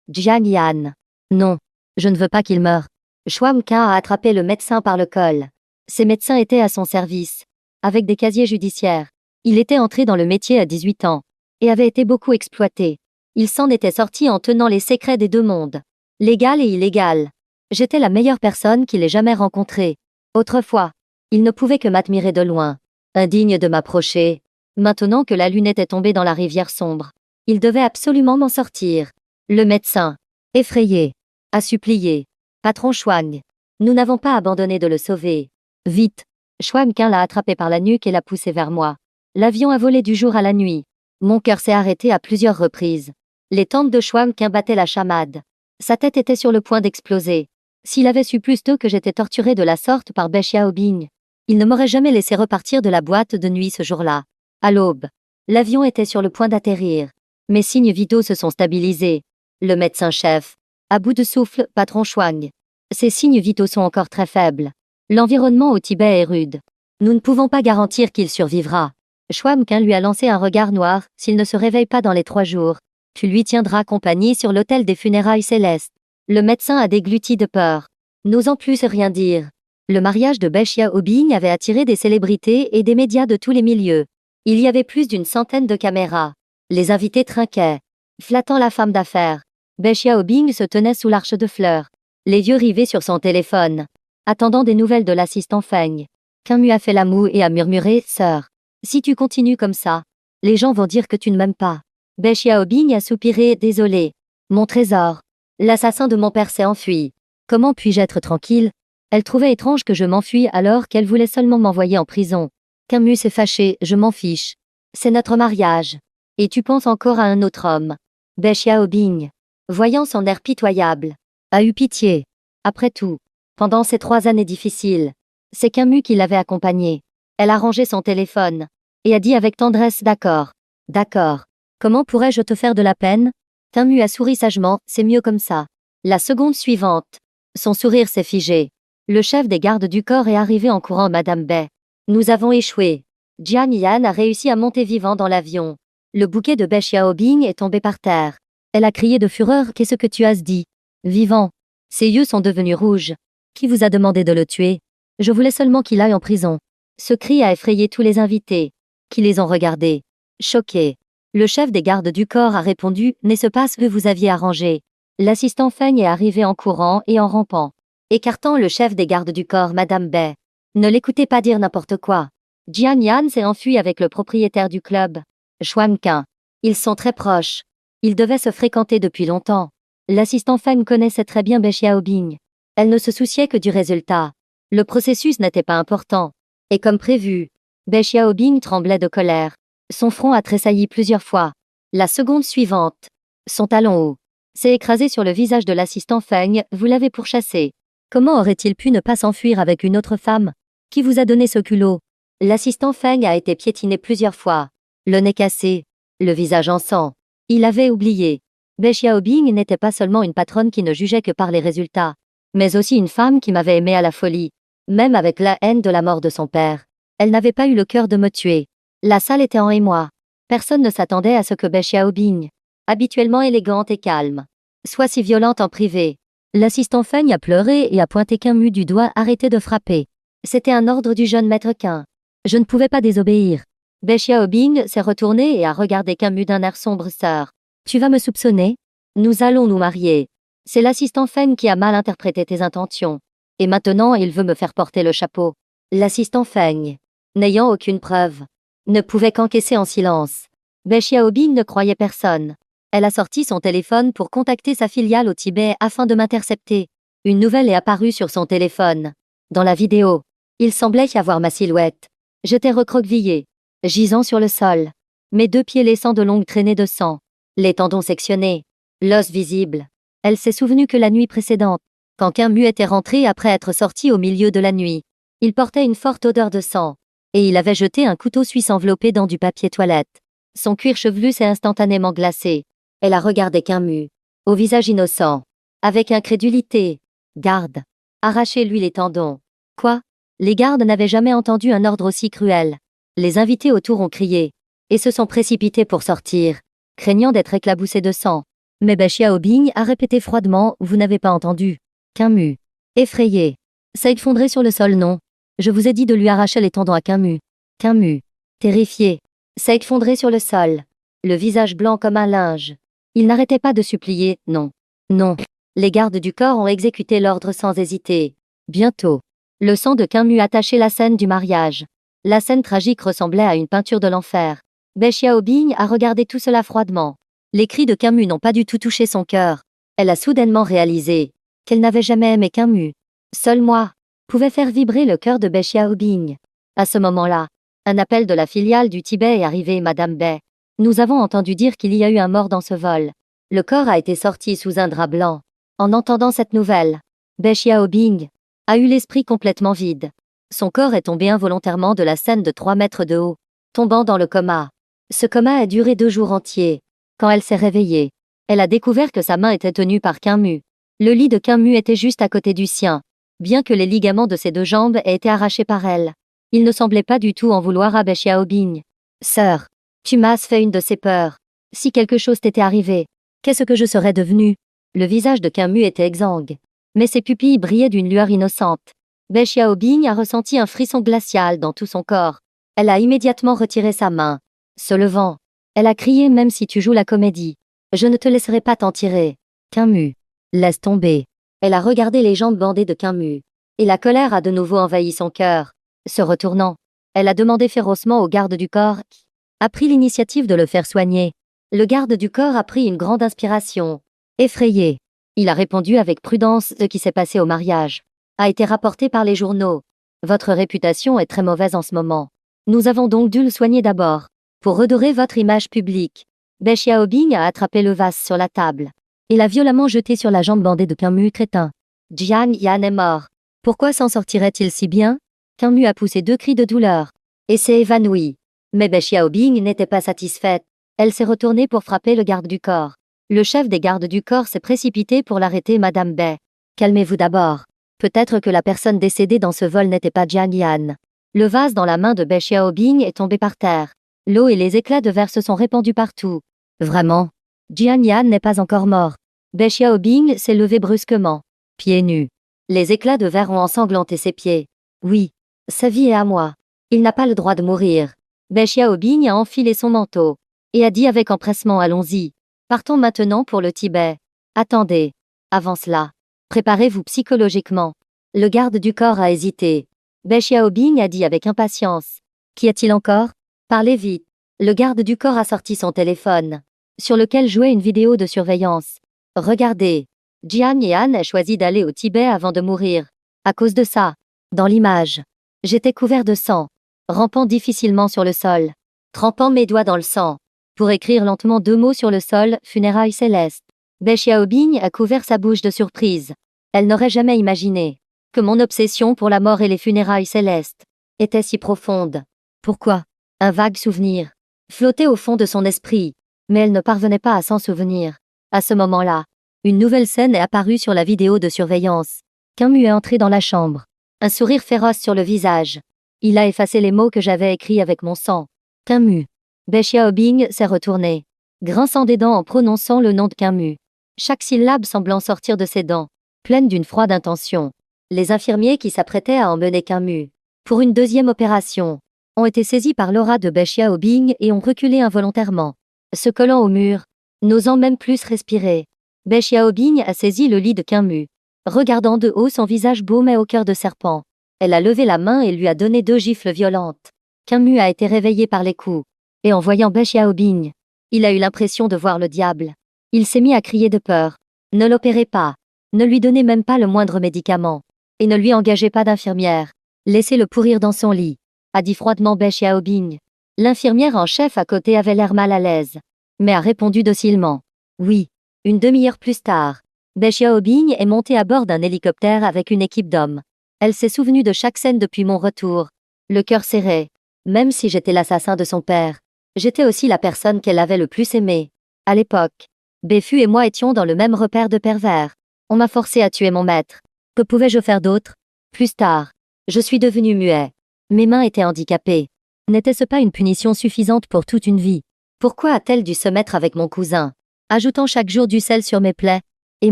Jiang Yan. Non. Je ne veux pas qu'il meure. Schwam Kim a attrapé le médecin par le col. Ces médecins étaient à son service. Avec des casiers judiciaires. Il était entré dans le métier à 18 ans. Et avait été beaucoup exploité. Il s'en était sorti en tenant les secrets des deux mondes. Légal et illégal. J'étais la meilleure personne qu'il ait jamais rencontrée. Autrefois, il ne pouvait que m'admirer de loin. Indigne de m'approcher. Maintenant que la lune était tombée dans la rivière sombre, il devait absolument m'en sortir. Le médecin, effrayé, a supplié. Patron Schwang, nous n'avons pas abandonné de le sauver. Vite. Schwam Kim l'a attrapé par la nuque et l'a poussé vers moi. L'avion a volé du jour à la nuit. Mon cœur s'est arrêté à plusieurs reprises. Les tempes de Schwam Kim battaient la chamade. Sa tête était sur le point d'exploser. S'il avait su plus tôt que j'étais torturé de la sorte par Be Xiaobing, il ne m'aurait jamais laissé repartir de la boîte de nuit ce jour-là. À l'aube, l'avion était sur le point d'atterrir. Mes signes vitaux se sont stabilisés. Le médecin-chef, à bout de souffle, patron Schwang. Ses signes vitaux sont encore très faibles. L'environnement au Tibet est rude. Nous ne pouvons pas garantir qu'il survivra. Schwam Kim lui a lancé un regard noir. S'il ne se réveille pas dans les 3 jours, tu lui tiendras compagnie sur l'autel des funérailles célestes. Le médecin a dégluti de peur, n'osant plus rien dire. Le mariage de Be Xiaobing avait attiré des célébrités et des médias de tous les milieux. Il y avait plus d'une centaine de caméras. Les invités trinquaient, flattant la femme d'affaires. Be Xiaobing se tenait sous l'arche de fleurs, les yeux rivés sur son téléphone, attendant des nouvelles de l'assistant Feng. Camus a fait la moue et a murmuré, sœur, si tu continues comme ça, les gens vont dire que tu ne m'aimes pas. Be Xiaobing a soupiré, désolé. Mon trésor. L'assassin de mon père s'est enfui. Comment puis-je être tranquille? Elle trouvait étrange que je m'enfuis alors qu'elle voulait seulement m'envoyer en prison. Camus s'est fâché, je m'en fiche. C'est notre mariage. Et tu penses encore à un autre homme. Be Xiaobing, voyant son air pitoyable, a eu pitié. Après tout, pendant ces 3 années difficiles, c'est Camus qui l'avait accompagnée. Elle a rangé son téléphone et a dit avec tendresse, d'accord. D'accord. Comment pourrais-je te faire de la peine? Camus a souri sagement, c'est mieux comme ça. La seconde suivante, son sourire s'est figé. Le chef des gardes du corps est arrivé en courant, Madame Be. Nous avons échoué. Jiang Yan a réussi à monter vivant dans l'avion. Le bouquet de Be Xiaobing est tombé par terre. Elle a crié de fureur, qu'est-ce que tu as dit? Vivant. Ses yeux sont devenus rouges. Qui vous a demandé de le tuer? Je voulais seulement qu'il aille en prison. Ce cri a effrayé tous les invités, qui les ont regardés, choqués. Le chef des gardes du corps a répondu, n'est-ce pas ce que vous aviez arrangé? L'assistant Feng est arrivé en courant et en rampant, écartant le chef des gardes du corps, Madame Be. Ne l'écoutez pas dire n'importe quoi. Jiang Yan s'est enfui avec le propriétaire du club, Schwam Kim. Ils sont très proches. Ils devaient se fréquenter depuis longtemps. L'assistant Feng connaissait très bien Be Xiaobing. Elle ne se souciait que du résultat. Le processus n'était pas important. Et comme prévu, Be Xiaobing tremblait de colère. Son front a tressailli plusieurs fois. La seconde suivante, son talon haut, s'est écrasé sur le visage de l'assistant Feng, vous l'avez pourchassé. Comment aurait-il pu ne pas s'enfuir avec une autre femme? Qui vous a donné ce culot? L'assistant Feng a été piétiné plusieurs fois. Le nez cassé, le visage en sang. Il avait oublié. Be Xiaobing n'était pas seulement une patronne qui ne jugeait que par les résultats, mais aussi une femme qui m'avait aimé à la folie. Même avec la haine de la mort de son père, elle n'avait pas eu le cœur de me tuer. La salle était en émoi. Personne ne s'attendait à ce que Be Xiaobing, habituellement élégante et calme, soit si violente en privé. L'assistant Feng a pleuré et a pointé Camus du doigt, arrêté de frapper. C'était un ordre du jeune maître Kim. Je ne pouvais pas désobéir. Be Xiaobing s'est retourné et a regardé Camus d'un air sombre, sœur. Tu vas me soupçonner? Nous allons nous marier. C'est l'assistant Feng qui a mal interprété tes intentions. Et maintenant il veut me faire porter le chapeau. L'assistant Feng, n'ayant aucune preuve, ne pouvait qu'encaisser en silence. Bai Xiaobing ne croyait personne. Elle a sorti son téléphone pour contacter sa filiale au Tibet afin de m'intercepter. Une nouvelle est apparue sur son téléphone. Dans la vidéo, il semblait y avoir ma silhouette. J'étais recroquevillé, gisant sur le sol. Mes 2 pieds laissant de longues traînées de sang. Les tendons sectionnés. L'os visible. Elle s'est souvenue que la nuit précédente, quand Camus était rentré après être sorti au milieu de la nuit, il portait une forte odeur de sang. Et il avait jeté un couteau suisse enveloppé dans du papier toilette. Son cuir chevelu s'est instantanément glacé. Elle a regardé Camus, au visage innocent, avec incrédulité. Garde. Arrachez-lui les tendons. Quoi? Les gardes n'avaient jamais entendu un ordre aussi cruel. Les invités autour ont crié, et se sont précipités pour sortir, craignant d'être éclaboussés de sang. Mais Bai Xiaobing a répété froidement, vous n'avez pas entendu. Camus. Effrayé. S'est effondré sur le sol, non. Je vous ai dit de lui arracher les tendons à Camus. Camus. Terrifié. S'est effondré sur le sol. Le visage blanc comme un linge. Il n'arrêtait pas de supplier, non. Non. Les gardes du corps ont exécuté l'ordre sans hésiter. Bientôt. Le sang de Camus attachait la scène du mariage. La scène tragique ressemblait à une peinture de l'enfer. Bai Xiaobing a regardé tout cela froidement. Les cris de Camus n'ont pas du tout touché son cœur. Elle a soudainement réalisé qu'elle n'avait jamais aimé Camus. Seul moi pouvait faire vibrer le cœur de Bai Xiaobing. À ce moment-là, un appel de la filiale du Tibet est arrivé, Madame Bai. Nous avons entendu dire qu'il y a eu un mort dans ce vol. Le corps a été sorti sous un drap blanc. En entendant cette nouvelle, Bai Xiaobing a eu l'esprit complètement vide. Son corps est tombé involontairement de la scène de 3 mètres de haut, tombant dans le coma. Ce coma a duré 2 jours entiers. Quand elle s'est réveillée, elle a découvert que sa main était tenue par Camus. Le lit de Camus était juste à côté du sien, bien que les ligaments de ses 2 jambes aient été arrachés par elle. Il ne semblait pas du tout en vouloir à Bai Xiaobing. Sœur, tu m'as fait une de ces peurs. Si quelque chose t'était arrivé, qu'est-ce que je serais devenue? Le visage de Camus était exsangue, mais ses pupilles brillaient d'une lueur innocente. Bai Xiaobing a ressenti un frisson glacial dans tout son corps. Elle a immédiatement retiré sa main. Se levant, elle a crié, même si tu joues la comédie, je ne te laisserai pas t'en tirer. Camus. Laisse tomber. Elle a regardé les jambes bandées de Camus. Et la colère a de nouveau envahi son cœur. Se retournant, elle a demandé férocement au garde du corps, qui a pris l'initiative de le faire soigner. Le garde du corps a pris une grande inspiration. Effrayé. Il a répondu avec prudence, ce qui s'est passé au mariage a été rapporté par les journaux. Votre réputation est très mauvaise en ce moment. Nous avons donc dû le soigner d'abord, pour redorer votre image publique. Bai Xiaobing a attrapé le vase sur la table et l'a violemment jeté sur la jambe bandée de Camus, crétin. Jian Yan est mort. Pourquoi s'en sortirait-il si bien? Camus a poussé 2 cris de douleur et s'est évanoui. Mais Bai Xiaobing n'était pas satisfaite. Elle s'est retournée pour frapper le garde du corps. Le chef des gardes du corps s'est précipité pour l'arrêter. Madame Bai. Calmez-vous d'abord. Peut-être que la personne décédée dans ce vol n'était pas Jian Yan. Le vase dans la main de Bai Xiaobing est tombé par terre. L'eau et les éclats de verre se sont répandus partout. Vraiment? Jian Yan n'est pas encore mort. Bai Xiaobing s'est levé brusquement, pieds nus. Les éclats de verre ont ensanglanté ses pieds. Oui, sa vie est à moi. Il n'a pas le droit de mourir. Bai Xiaobing a enfilé son manteau et a dit avec empressement, allons-y. Partons maintenant pour le Tibet. Attendez. Avant cela, préparez-vous psychologiquement. Le garde du corps a hésité. Bai Xiaobing a dit avec impatience. Qu'y a-t-il encore? Parlez vite. Le garde du corps a sorti son téléphone, sur lequel jouait une vidéo de surveillance. Regardez. Jian Yan a choisi d'aller au Tibet avant de mourir. À cause de ça, dans l'image, j'étais couvert de sang, rampant difficilement sur le sol, trempant mes doigts dans le sang, pour écrire lentement 2 mots sur le sol, funérailles célestes. Bai Xiaobing a couvert sa bouche de surprise. Elle n'aurait jamais imaginé que mon obsession pour la mort et les funérailles célestes était si profonde. Pourquoi? Un vague souvenir flottait au fond de son esprit, mais elle ne parvenait pas à s'en souvenir. À ce moment-là, une nouvelle scène est apparue sur la vidéo de surveillance. Camus est entré dans la chambre, un sourire féroce sur le visage. Il a effacé les mots que j'avais écrits avec mon sang. Camus. Bai Xiaobing s'est retourné, grinçant des dents en prononçant le nom de Camus. Chaque syllabe semblant sortir de ses dents, pleine d'une froide intention. Les infirmiers qui s'apprêtaient à emmener Camus pour une 2e opération ont été saisis par l'aura de Bai Xiaobing et ont reculé involontairement, se collant au mur, n'osant même plus respirer. Bai Xiaobing a saisi le lit de Camus, regardant de haut son visage beau mais au cœur de serpent. Elle a levé la main et lui a donné 2 gifles violentes. Mu a été réveillé par les coups. Et en voyant Be Xiaobing, il a eu l'impression de voir le diable. Il s'est mis à crier de peur. Ne l'opérez pas. Ne lui donnez même pas le moindre médicament. Et ne lui engagez pas d'infirmière. Laissez-le pourrir dans son lit, a dit froidement Be Xiaobing. L'infirmière en chef à côté avait l'air mal à l'aise, mais a répondu docilement. Oui. Une demi-heure plus tard, Be Xiaobing est montée à bord d'un hélicoptère avec une équipe d'hommes. Elle s'est souvenue de chaque scène depuis mon retour. Le cœur serré. Même si j'étais l'assassin de son père, j'étais aussi la personne qu'elle avait le plus aimée. À l'époque, Befu et moi étions dans le même repère de pervers. On m'a forcé à tuer mon maître. Que pouvais-je faire d'autre? Plus tard, je suis devenu muet. Mes mains étaient handicapées. N'était-ce pas une punition suffisante pour toute une vie? Pourquoi a-t-elle dû se mettre avec mon cousin, ajoutant chaque jour du sel sur mes plaies? Et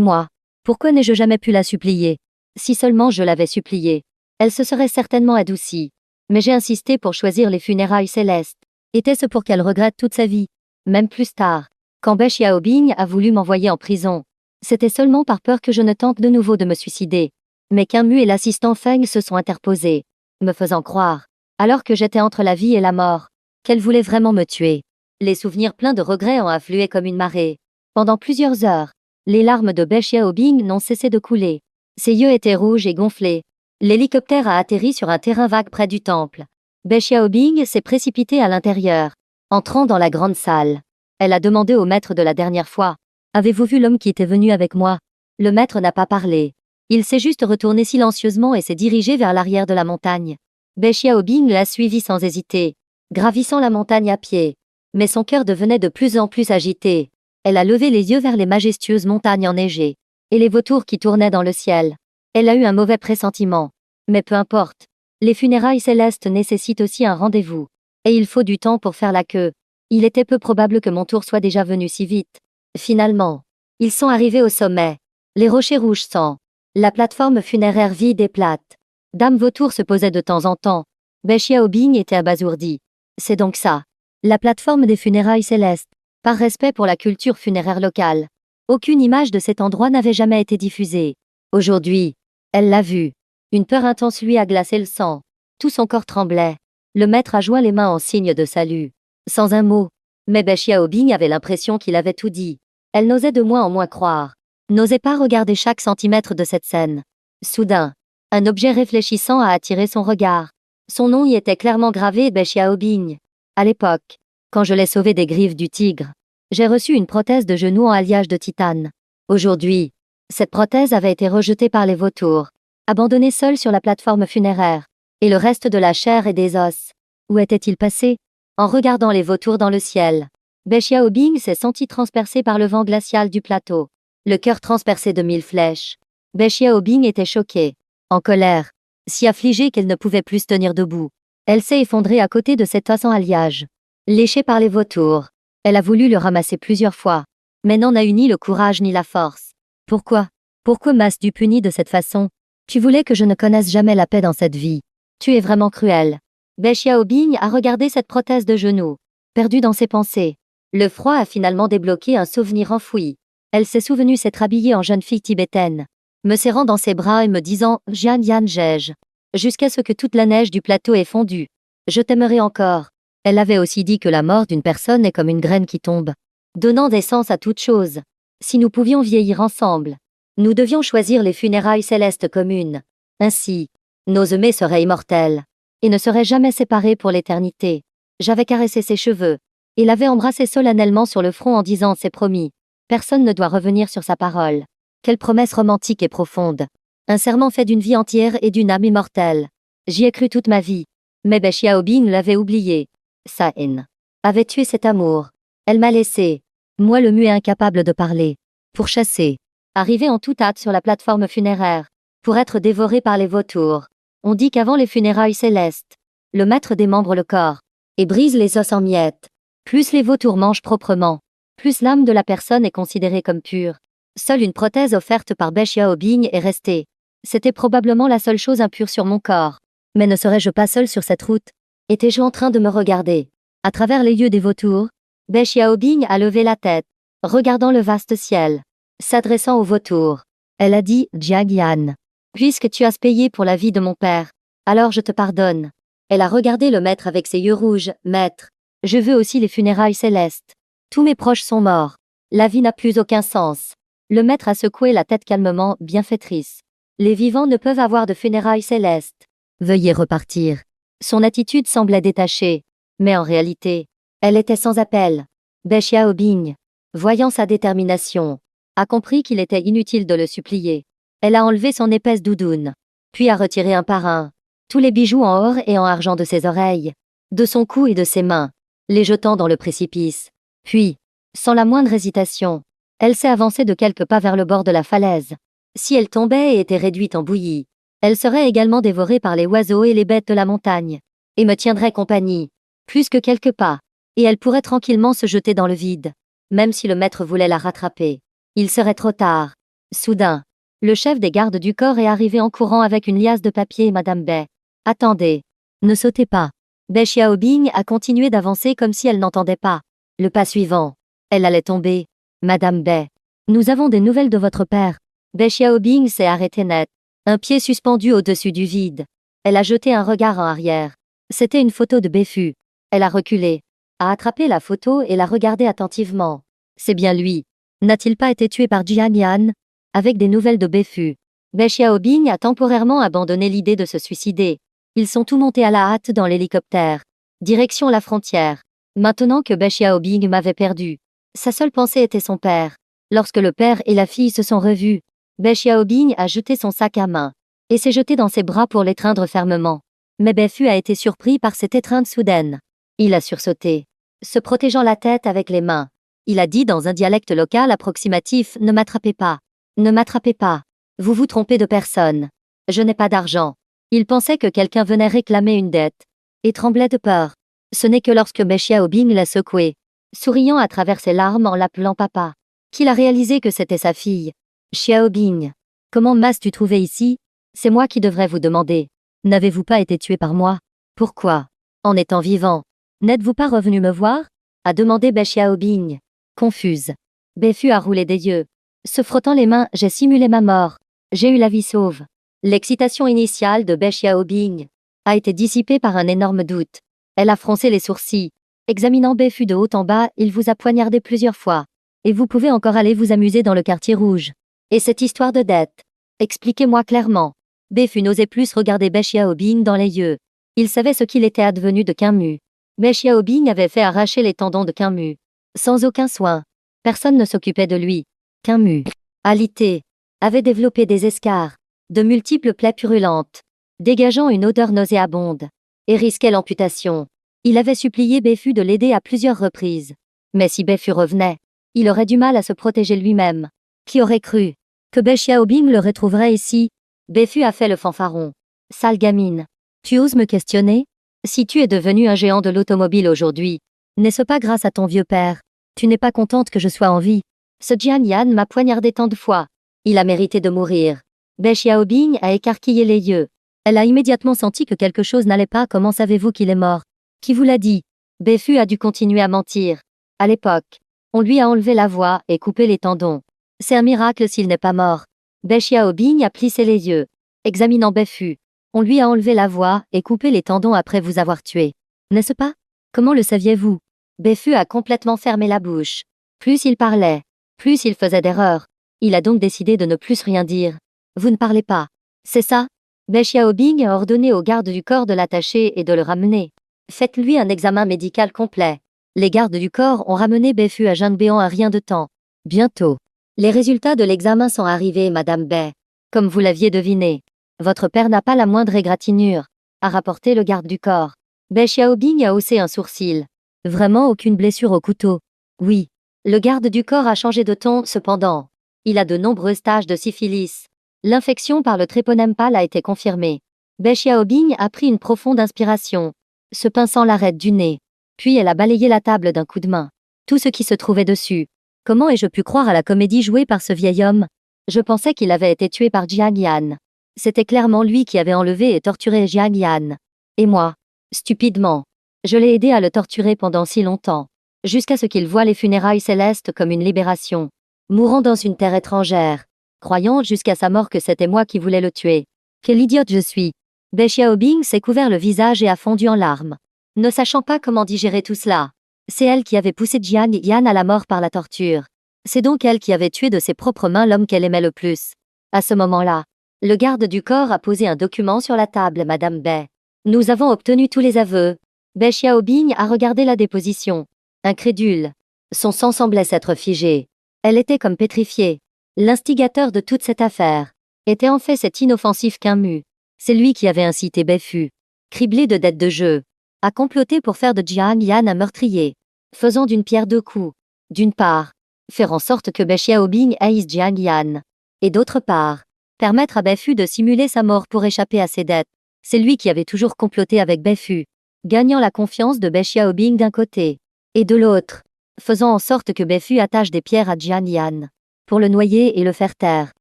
moi, pourquoi n'ai-je jamais pu la supplier? Si seulement je l'avais suppliée, elle se serait certainement adoucie. Mais j'ai insisté pour choisir les funérailles célestes. Était-ce pour qu'elle regrette toute sa vie? Même plus tard, quand Be Xiaobing a voulu m'envoyer en prison, c'était seulement par peur que je ne tente de nouveau de me suicider. Mais Mu et l'assistant Feng se sont interposés, me faisant croire, alors que j'étais entre la vie et la mort, qu'elle voulait vraiment me tuer. Les souvenirs pleins de regrets ont afflué comme une marée. Pendant plusieurs heures, les larmes de Be Xiaobing n'ont cessé de couler. Ses yeux étaient rouges et gonflés. L'hélicoptère a atterri sur un terrain vague près du temple. Be Xiaobing s'est précipitée à l'intérieur, entrant dans la grande salle. Elle a demandé au maître de la dernière fois. Avez-vous vu l'homme qui était venu avec moi? Le maître n'a pas parlé. Il s'est juste retourné silencieusement et s'est dirigé vers l'arrière de la montagne. Be Xiaobing l'a suivi sans hésiter, gravissant la montagne à pied. Mais son cœur devenait de plus en plus agité. Elle a levé les yeux vers les majestueuses montagnes enneigées et les vautours qui tournaient dans le ciel. Elle a eu un mauvais pressentiment. Mais peu importe. Les funérailles célestes nécessitent aussi un rendez-vous. Et il faut du temps pour faire la queue. Il était peu probable que mon tour soit déjà venu si vite. Finalement, ils sont arrivés au sommet. Les rochers rouges sans. La plateforme funéraire vide et plate. Dame Vautour se posait de temps en temps. Be Xiaobing était abasourdi. C'est donc ça. La plateforme des funérailles célestes. Par respect pour la culture funéraire locale. Aucune image de cet endroit n'avait jamais été diffusée. Aujourd'hui, elle l'a vue. Une peur intense lui a glacé le sang. Tout son corps tremblait. Le maître a joint les mains en signe de salut. Sans un mot. Mais Be Xiaobing avait l'impression qu'il avait tout dit. Elle n'osait de moins en moins croire. N'osait pas regarder chaque centimètre de cette scène. Soudain, un objet réfléchissant a attiré son regard. Son nom y était clairement gravé, Be Xiaobing. À l'époque, quand je l'ai sauvé des griffes du tigre, j'ai reçu une prothèse de genou en alliage de titane. Aujourd'hui, cette prothèse avait été rejetée par les vautours, abandonnée seule sur la plateforme funéraire. Et le reste de la chair et des os. Où était-il passé? En regardant les vautours dans le ciel, Be Xiaobing s'est senti transpercé par le vent glacial du plateau. Le cœur transpercé de 1000 flèches. Be Xiaobing était choquée, en colère, si affligée qu'elle ne pouvait plus se tenir debout. Elle s'est effondrée à côté de cet os en alliage. Léchée par les vautours, elle a voulu le ramasser plusieurs fois, mais n'en a eu ni le courage ni la force. Pourquoi? Pourquoi m'as-tu dû punir de cette façon? Tu voulais que je ne connaisse jamais la paix dans cette vie. Tu es vraiment cruel. Be Xiaobing a regardé cette prothèse de genou, perdue dans ses pensées. Le froid a finalement débloqué un souvenir enfoui. Elle s'est souvenue s'être habillée en jeune fille tibétaine, me serrant dans ses bras et me disant « Jian Yan Jej » jusqu'à ce que toute la neige du plateau ait fondu. Je t'aimerai encore. Elle avait aussi dit que la mort d'une personne est comme une graine qui tombe, donnant naissance à toute chose. Si nous pouvions vieillir ensemble, nous devions choisir les funérailles célestes communes. Ainsi, nos aimés seraient immortels et ne seraient jamais séparés pour l'éternité. J'avais caressé ses cheveux et l'avais embrassé solennellement sur le front en disant « C'est promis. Personne ne doit revenir sur sa parole. » Quelle promesse romantique et profonde. Un serment fait d'une vie entière et d'une âme immortelle. J'y ai cru toute ma vie. Mais Be Xiaobing l'avait oublié. Sa haine avait tué cet amour. Elle m'a laissé, moi le muet incapable de parler, pourchassé, arrivé en toute hâte sur la plateforme funéraire, pour être dévoré par les vautours. On dit qu'avant les funérailles célestes, le maître démembre le corps et brise les os en miettes. Plus les vautours mangent proprement, plus l'âme de la personne est considérée comme pure. Seule une prothèse offerte par Be Xiaobing est restée. C'était probablement la seule chose impure sur mon corps. Mais ne serais-je pas seule sur cette route? Étais-je en train de me regarder à travers les yeux des vautours? Be Xiaobing a levé la tête, regardant le vaste ciel. S'adressant aux vautours, elle a dit « Jiang Yan, puisque tu as payé pour la vie de mon père, alors je te pardonne. Elle a regardé le maître avec ses yeux rouges. Maître, je veux aussi les funérailles célestes. Tous mes proches sont morts. La vie n'a plus aucun sens. Le maître a secoué la tête calmement, bienfaitrice. Les vivants ne peuvent avoir de funérailles célestes. Veuillez repartir. Son attitude semblait détachée. Mais en réalité, elle était sans appel. Bai Xiaobing, voyant sa détermination, a compris qu'il était inutile de le supplier. Elle a enlevé son épaisse doudoune, puis a retiré un par un tous les bijoux en or et en argent de ses oreilles, de son cou et de ses mains, les jetant dans le précipice. Puis, sans la moindre hésitation, elle s'est avancée de quelques pas vers le bord de la falaise. Si elle tombait et était réduite en bouillie, elle serait également dévorée par les oiseaux et les bêtes de la montagne, et me tiendrait compagnie, plus que quelques pas, et elle pourrait tranquillement se jeter dans le vide, même si le maître voulait la rattraper. Il serait trop tard. Soudain, le chef des gardes du corps est arrivé en courant avec une liasse de papier et Madame Bai. Attendez. Ne sautez pas. Bai Xiaobing a continué d'avancer comme si elle n'entendait pas. Le pas suivant. Elle allait tomber. Madame Bai. Nous avons des nouvelles de votre père. Bai Xiaobing s'est arrêtée net. Un pied suspendu au-dessus du vide. Elle a jeté un regard en arrière. C'était une photo de Beifu. Elle a reculé. A attrapé la photo et l'a regardée attentivement. C'est bien lui. N'a-t-il pas été tué par Jiang Yan? Avec des nouvelles de Beifu. Bai Xiaobing a temporairement abandonné l'idée de se suicider. Ils sont tous montés à la hâte dans l'hélicoptère. Direction la frontière. Maintenant que Bai Xiaobing m'avait perdu. Sa seule pensée était son père. Lorsque le père et la fille se sont revus, Bai Xiaobing a jeté son sac à main et s'est jeté dans ses bras pour l'étreindre fermement. Mais Beifu a été surpris par cette étreinte soudaine. Il a sursauté, se protégeant la tête avec les mains. Il a dit dans un dialecte local approximatif: Ne m'attrapez pas. Ne m'attrapez pas. Vous vous trompez de personne. Je n'ai pas d'argent. Il pensait que quelqu'un venait réclamer une dette, et tremblait de peur. Ce n'est que lorsque Bai Xiaobing l'a secoué, souriant à travers ses larmes en l'appelant papa, qu'il a réalisé que c'était sa fille. Xiaobing, comment m'as-tu trouvé ici? C'est moi qui devrais vous demander. N'avez-vous pas été tué par moi? Pourquoi? En étant vivant, n'êtes-vous pas revenu me voir? A demandé Bai Xiaobing, confuse. Beifu a roulé des yeux. Se frottant les mains, j'ai simulé ma mort. J'ai eu la vie sauve. L'excitation initiale de Bai Xiaobing a été dissipée par un énorme doute. Elle a froncé les sourcils. Examinant Beifu de haut en bas, il vous a poignardé plusieurs fois. Et vous pouvez encore aller vous amuser dans le quartier rouge. Et cette histoire de dette? Expliquez-moi clairement. Beifu n'osait plus regarder Bai Xiaobing dans les yeux. Il savait ce qu'il était advenu de Qingmu. Bai Xiaobing avait fait arracher les tendons de Qingmu. Sans aucun soin. Personne ne s'occupait de lui. Qingmu, alité, avait développé des escarres, de multiples plaies purulentes, dégageant une odeur nauséabonde, et risquait l'amputation. Il avait supplié Beifu de l'aider à plusieurs reprises. Mais si Beifu revenait, il aurait du mal à se protéger lui-même. Qui aurait cru que Bai Xiaobing le retrouverait ici? Beifu a fait le fanfaron. Sale gamine. Tu oses me questionner? Si tu es devenu un géant de l'automobile aujourd'hui, n'est-ce pas grâce à ton vieux père? Tu n'es pas contente que je sois en vie? Ce Jiang Yan m'a poignardé tant de fois. Il a mérité de mourir. Bai Xiaobing a écarquillé les yeux. Elle a immédiatement senti que quelque chose n'allait pas. Comment savez-vous qu'il est mort? Qui vous l'a dit? Beifu a dû continuer à mentir. À l'époque, on lui a enlevé la voix et coupé les tendons. C'est un miracle s'il n'est pas mort. Bai Xiaobing a plissé les yeux. Examinant Beifu, on lui a enlevé la voix et coupé les tendons après vous avoir tué. N'est-ce pas? Comment le saviez-vous? Beifu a complètement fermé la bouche. Plus il parlait, plus il faisait d'erreurs. Il a donc décidé de ne plus rien dire. Vous ne parlez pas. C'est ça? Bai Xiaobing a ordonné aux gardes du corps de l'attacher et de le ramener. Faites-lui un examen médical complet. Les gardes du corps ont ramené Beifu à Zhangbéan à rien de temps. Bientôt. Les résultats de l'examen sont arrivés, Madame Bai. Comme vous l'aviez deviné, votre père n'a pas la moindre égratignure, a rapporté le garde du corps. Bai Xiaobing a haussé un sourcil. Vraiment aucune blessure au couteau? Oui. Le garde du corps a changé de ton, cependant. Il a de nombreuses taches de syphilis. L'infection par le tréponème pâle a été confirmée. Bai Xiaobing a pris une profonde inspiration, se pinçant l'arête du nez. Puis elle a balayé la table d'un coup de main. Tout ce qui se trouvait dessus. Comment ai-je pu croire à la comédie jouée par ce vieil homme? Je pensais qu'il avait été tué par Jiang Yan. C'était clairement lui qui avait enlevé et torturé Jiang Yan. Et moi, stupidement, je l'ai aidé à le torturer pendant si longtemps, jusqu'à ce qu'il voie les funérailles célestes comme une libération. Mourant dans une terre étrangère, croyant jusqu'à sa mort que c'était moi qui voulais le tuer. Quelle idiote je suis! Bai Xiaobing s'est couvert le visage et a fondu en larmes. Ne sachant pas comment digérer tout cela. C'est elle qui avait poussé Jiang Yan à la mort par la torture. C'est donc elle qui avait tué de ses propres mains l'homme qu'elle aimait le plus. À ce moment-là, le garde du corps a posé un document sur la table, Madame Bai. Nous avons obtenu tous les aveux. Bai Xiaobing a regardé la déposition. Incrédule. Son sang semblait s'être figé. Elle était comme pétrifiée. L'instigateur de toute cette affaire était en fait cet inoffensif Qin. C'est lui qui avait incité Bai Fu, criblé de dettes de jeu, à comploter pour faire de Jiang Yan un meurtrier, faisant d'une pierre deux coups. D'une part, faire en sorte que Bai Xiaobing haïsse Jiang Yan. Et d'autre part, permettre à Bai Fu de simuler sa mort pour échapper à ses dettes. C'est lui qui avait toujours comploté avec Bai Fu, gagnant la confiance de Bai Xiaobing d'un côté, et de l'autre, faisant en sorte que Bai Fu attache des pierres à Jiang Yan, pour le noyer et le faire taire.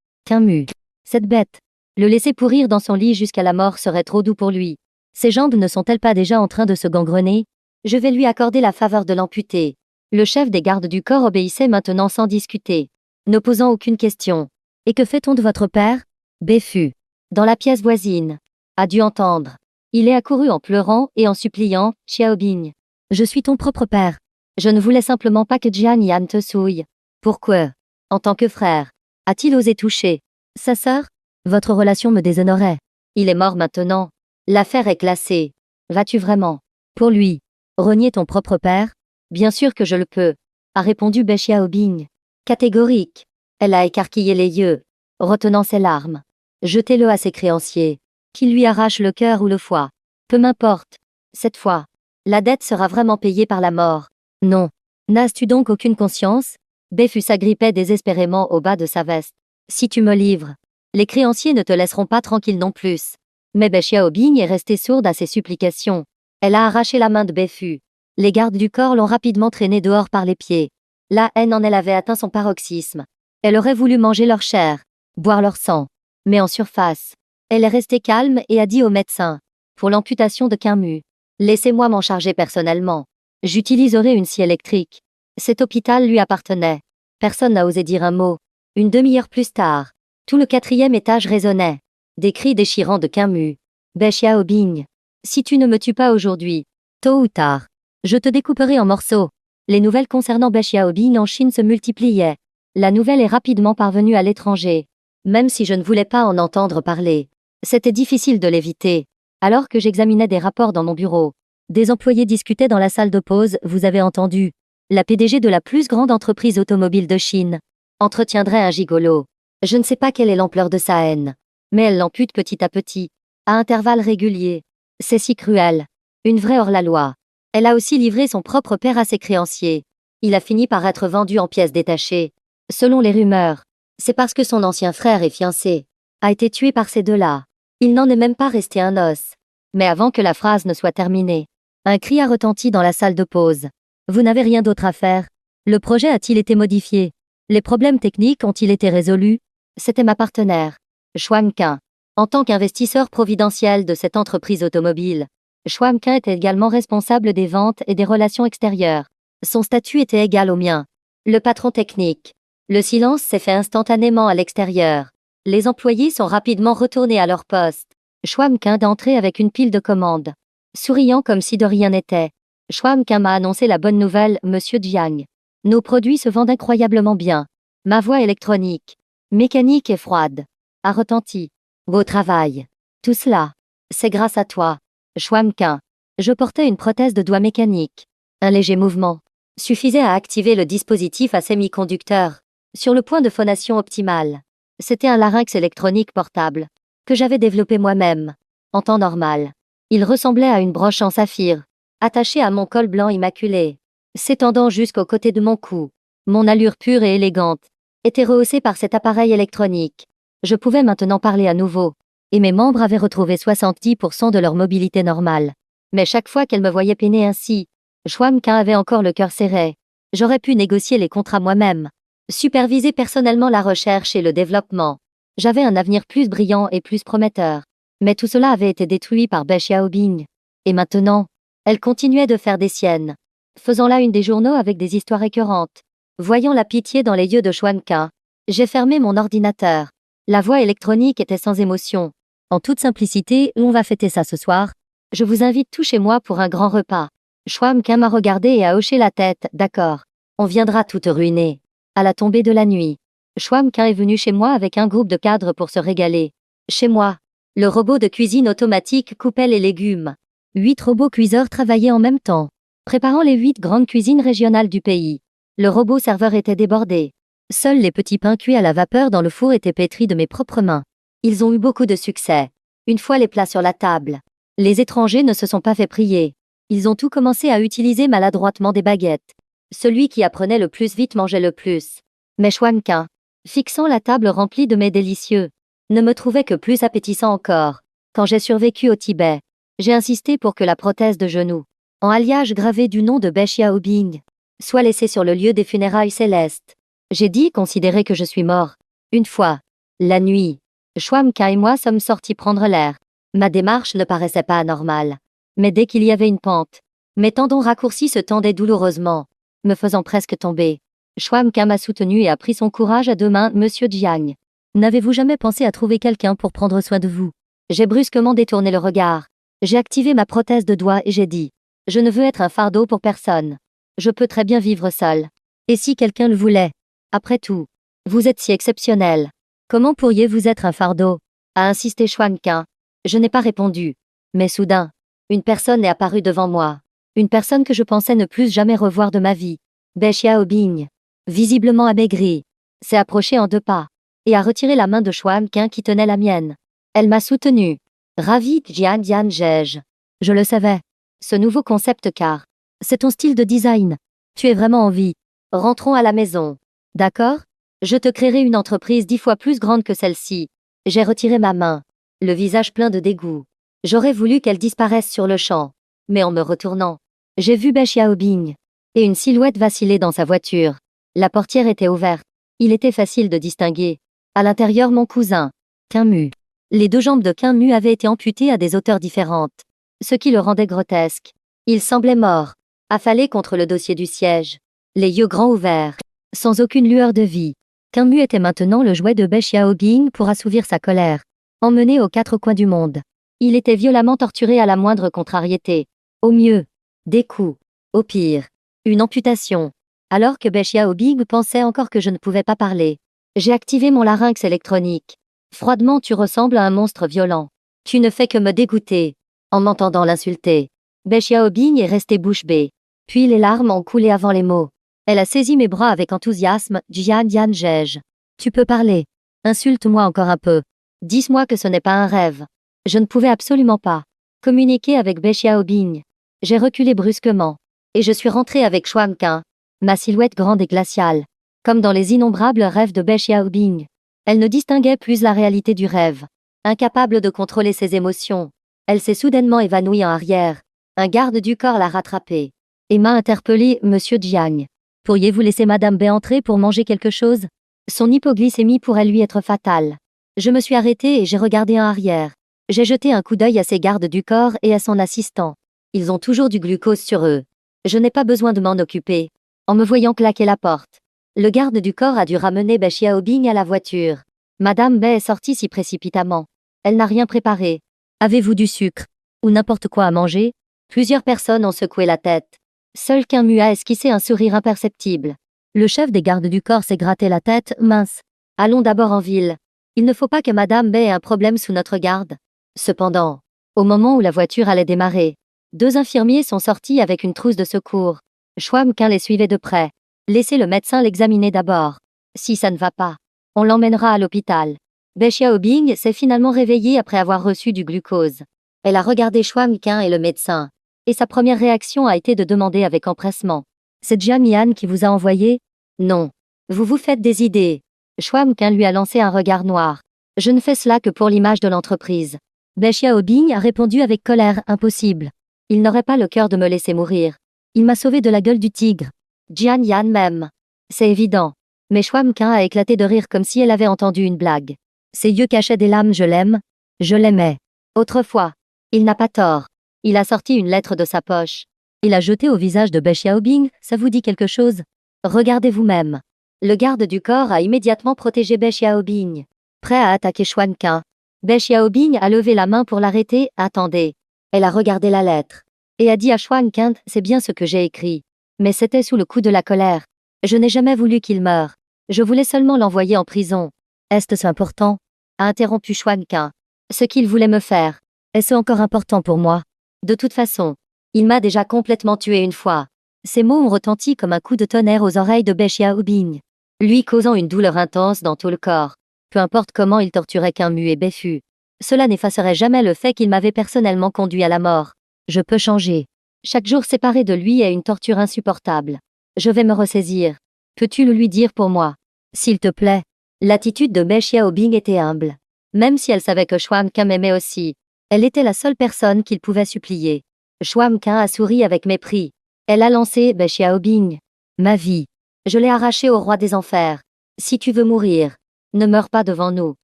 Qin. Cette bête. Le laisser pourrir dans son lit jusqu'à la mort serait trop doux pour lui. Ses jambes ne sont-elles pas déjà en train de se gangrener? Je vais lui accorder la faveur de l'amputer. Le chef des gardes du corps obéissait maintenant sans discuter, ne posant aucune question. Et que fait-on de votre père? Bai Fu, dans la pièce voisine, a dû entendre. Il est accouru en pleurant et en suppliant, Xiaobing. Je suis ton propre père. Je ne voulais simplement pas que Jiang Yan te souille. Pourquoi? En tant que frère, a-t-il osé toucher sa sœur? Votre relation me déshonorait. Il est mort maintenant. L'affaire est classée. Vas-tu vraiment, pour lui, renier ton propre père? Bien sûr que je le peux, a répondu Bai Xiaobing. Catégorique. Elle a écarquillé les yeux, retenant ses larmes. Jetez-le à ses créanciers, qu'il lui arrache le cœur ou le foie. Peu m'importe. Cette fois, la dette sera vraiment payée par la mort. Non. N'as-tu donc aucune conscience? Bai Fu s'agrippait désespérément au bas de sa veste. Si tu me livres, les créanciers ne te laisseront pas tranquille non plus. Mais Bai Xiaobing est restée sourde à ses supplications. Elle a arraché la main de Bai Fu. Les gardes du corps l'ont rapidement traîné dehors par les pieds. La haine en elle avait atteint son paroxysme. Elle aurait voulu manger leur chair, boire leur sang. Mais en surface, elle est restée calme et a dit au médecin, pour l'amputation de Qin, laissez-moi m'en charger personnellement. J'utiliserai une scie électrique. Cet hôpital lui appartenait. Personne n'a osé dire un mot. Une demi-heure plus tard, tout le 4e étage résonnait. Des cris déchirants de Qin. Bai Xiaobing, si tu ne me tues pas aujourd'hui, tôt ou tard, je te découperai en morceaux. Les nouvelles concernant Bai Xiaobing en Chine se multipliaient. La nouvelle est rapidement parvenue à l'étranger. Même si je ne voulais pas en entendre parler, c'était difficile de l'éviter. Alors que j'examinais des rapports dans mon bureau, des employés discutaient dans la salle de pause, vous avez entendu. La PDG de la plus grande entreprise automobile de Chine entretiendrait un gigolo. Je ne sais pas quelle est l'ampleur de sa haine, mais elle l'ampute petit à petit, à intervalles réguliers. C'est si cruel. Une vraie hors-la-loi. Elle a aussi livré son propre père à ses créanciers. Il a fini par être vendu en pièces détachées. Selon les rumeurs, c'est parce que son ancien frère et fiancé a été tué par ces deux-là. Il n'en est même pas resté un os. Mais avant que la phrase ne soit terminée, un cri a retenti dans la salle de pause. Vous n'avez rien d'autre à faire? Le projet a-t-il été modifié? Les problèmes techniques ont-ils été résolus? C'était ma partenaire, Xuan Qin. En tant qu'investisseur providentiel de cette entreprise automobile, Xuan Qin était également responsable des ventes et des relations extérieures. Son statut était égal au mien. Le patron technique. Le silence s'est fait instantanément à l'extérieur. Les employés sont rapidement retournés à leur poste. Xuan Qin d'entrer avec une pile de commandes. Souriant comme si de rien n'était. Xuan Qin m'a annoncé la bonne nouvelle, Monsieur Jiang. Nos produits se vendent incroyablement bien. Ma voix électronique, mécanique et froide, a retenti. Beau travail. Tout cela, c'est grâce à toi, Xuan Qin. Je portais une prothèse de doigt mécanique. Un léger mouvement suffisait à activer le dispositif à semi-conducteur, sur le point de phonation optimale. C'était un larynx électronique portable, que j'avais développé moi-même, en temps normal. Il ressemblait à une broche en saphir, attachée à mon col blanc immaculé, s'étendant jusqu'au côté de mon cou. Mon allure pure et élégante était rehaussée par cet appareil électronique. Je pouvais maintenant parler à nouveau, et mes membres avaient retrouvé 70% de leur mobilité normale. Mais chaque fois qu'elle me voyait peiner ainsi, Xuan Qin avait encore le cœur serré. J'aurais pu négocier les contrats moi-même, superviser personnellement la recherche et le développement. J'avais un avenir plus brillant et plus prometteur. Mais tout cela avait été détruit par Bai Xiaobing. Et maintenant, elle continuait de faire des siennes, faisant là une des journaux avec des histoires écœurantes. Voyant la pitié dans les yeux de Xuan Qin, j'ai fermé mon ordinateur. La voix électronique était sans émotion. En toute simplicité, on va fêter ça ce soir. Je vous invite tous chez moi pour un grand repas. Shwam Khan m'a regardé et a hoché la tête. D'accord. On viendra tout ruiner. À la tombée de la nuit, Shwam Khan est venu chez moi avec un groupe de cadres pour se régaler. Chez moi, le robot de cuisine automatique coupait les légumes. 8 robots cuiseurs travaillaient en même temps, préparant les 8 grandes cuisines régionales du pays. Le robot serveur était débordé. Seuls les petits pains cuits à la vapeur dans le four étaient pétris de mes propres mains. Ils ont eu beaucoup de succès. Une fois les plats sur la table, les étrangers ne se sont pas fait prier. Ils ont tout commencé à utiliser maladroitement des baguettes. Celui qui apprenait le plus vite mangeait le plus. Mais Shwam Khan, fixant la table remplie de mets délicieux, ne me trouvait que plus appétissant encore. Quand j'ai survécu au Tibet, j'ai insisté pour que la prothèse de genou, en alliage gravé du nom de Be Xiaobing, soit laissée sur le lieu des funérailles célestes. J'ai dit considérer que je suis mort. Une fois, la nuit, Shwam Khan et moi sommes sortis prendre l'air. Ma démarche ne paraissait pas anormale. Mais dès qu'il y avait une pente, mes tendons raccourcis se tendaient douloureusement, me faisant presque tomber. Shwam Khan m'a soutenu et a pris son courage à deux mains. Monsieur Jiang, n'avez-vous jamais pensé à trouver quelqu'un pour prendre soin de vous? J'ai brusquement détourné le regard. J'ai activé ma prothèse de doigt et j'ai dit: je ne veux être un fardeau pour personne. Je peux très bien vivre seul. Et si quelqu'un le voulait? Après tout, vous êtes si exceptionnel. Comment pourriez-vous être un fardeau? A insisté Shwam Khan. Je n'ai pas répondu. Mais soudain, une personne est apparue devant moi. Une personne que je pensais ne plus jamais revoir de ma vie. Be Xiaobing, visiblement amaigrie, s'est approchée en 2 pas et a retiré la main de Shwam Khan qui tenait la mienne. Elle m'a soutenu. Ravi, Jian Jian Jej. Je le savais. Ce nouveau concept car c'est ton style de design. Tu es vraiment en vie. Rentrons à la maison. D'accord? Je te créerai une entreprise 10 fois plus grande que celle-ci. J'ai retiré ma main, le visage plein de dégoût. J'aurais voulu qu'elle disparaisse sur le champ. Mais en me retournant, j'ai vu Be Xiaobing et une silhouette vaciller dans sa voiture. La portière était ouverte. Il était facile de distinguer. À l'intérieur, mon cousin, Qin Mu. Les 2 jambes de Qin Mu avaient été amputées à des hauteurs différentes, ce qui le rendait grotesque. Il semblait mort, affalé contre le dossier du siège, les yeux grands ouverts, sans aucune lueur de vie. Qin Mu était maintenant le jouet de Be Xiaobing pour assouvir sa colère, emmené aux 4 coins du monde. Il était violemment torturé à la moindre contrariété. Au mieux, des coups. Au pire, une amputation. Alors que Be Xiaobing pensait encore que je ne pouvais pas parler. J'ai activé mon larynx électronique. Froidement, tu ressembles à un monstre violent. Tu ne fais que me dégoûter. En m'entendant l'insulter, Be Xiaobing est resté bouche bée. Puis les larmes ont coulé avant les mots. Elle a saisi mes bras avec enthousiasme. Jian Jian Jej. Tu peux parler. Insulte-moi encore un peu. Dis-moi que ce n'est pas un rêve. Je ne pouvais absolument pas communiquer avec Be Xiaobing. J'ai reculé brusquement. Et je suis rentré avec Shwam Khan, ma silhouette grande et glaciale. Comme dans les innombrables rêves de Be Xiaobing. Elle ne distinguait plus la réalité du rêve. Incapable de contrôler ses émotions, elle s'est soudainement évanouie en arrière. Un garde du corps l'a rattrapée et m'a interpellé. Monsieur Jiang, pourriez-vous laisser Madame B entrer pour manger quelque chose? Son hypoglycémie pourrait lui être fatale. Je me suis arrêté et j'ai regardé en arrière. J'ai jeté un coup d'œil à ses gardes du corps et à son assistant. Ils ont toujours du glucose sur eux. Je n'ai pas besoin de m'en occuper. En me voyant claquer la porte, le garde du corps a dû ramener Be Xiaobing à la voiture. Madame Be est sortie si précipitamment. Elle n'a rien préparé. Avez-vous du sucre? Ou n'importe quoi à manger? Plusieurs personnes ont secoué la tête. Seul Qin Mu a esquissé un sourire imperceptible. Le chef des gardes du corps s'est gratté la tête. Mince. Allons d'abord en ville. Il ne faut pas que Madame Be ait un problème sous notre garde. Cependant, au moment où la voiture allait démarrer, 2 infirmiers sont sortis avec une trousse de secours. Shwam Khan les suivait de près. Laissez le médecin l'examiner d'abord. Si ça ne va pas, on l'emmènera à l'hôpital. Be Xiaobing s'est finalement réveillée après avoir reçu du glucose. Elle a regardé Shwam Khan et le médecin. Et sa première réaction a été de demander avec empressement: c'est Jian Yan qui vous a envoyé? Non. Vous vous faites des idées. Shwam Khan lui a lancé un regard noir. Je ne fais cela que pour l'image de l'entreprise. Be Xiaobing a répondu avec colère: impossible. Il n'aurait pas le cœur de me laisser mourir. Il m'a sauvé de la gueule du tigre. Jian Yan même. C'est évident. Mais Shwam Khan a éclaté de rire comme si elle avait entendu une blague. Ses yeux cachaient des larmes. Je l'aime. Je l'aimais. Autrefois. Il n'a pas tort. Il a sorti une lettre de sa poche. Il a jeté au visage de Be Xiaobing. Ça vous dit quelque chose? Regardez vous-même. Le garde du corps a immédiatement protégé Be Xiaobing, prêt à attaquer Shwam Khan. Bei Xiaobing a levé la main pour l'arrêter. Attendez. Elle a regardé la lettre. Et a dit à Xuan Qin, c'est bien ce que j'ai écrit. Mais c'était sous le coup de la colère. Je n'ai jamais voulu qu'il meure. Je voulais seulement l'envoyer en prison. Est-ce important? A interrompu Xuan Qin. Ce qu'il voulait me faire. Est-ce encore important pour moi? De toute façon, il m'a déjà complètement tué une fois. Ces mots ont retenti comme un coup de tonnerre aux oreilles de Bei Xiaobing, lui causant une douleur intense dans tout le corps. Peu importe comment il torturait Qin Mu et Beifu, cela n'effacerait jamais le fait qu'il m'avait personnellement conduit à la mort. Je peux changer. Chaque jour séparé de lui est une torture insupportable. Je vais me ressaisir. Peux-tu le lui dire pour moi? S'il te plaît. L'attitude de Bei Xiaobing était humble. Même si elle savait que Xuan Qin m'aimait aussi, elle était la seule personne qu'il pouvait supplier. Xuan Qin a souri avec mépris. Elle a lancé Bei Xiaobing. Ma vie. Je l'ai arrachée au roi des enfers. Si tu veux mourir, ne meurs pas devant nous.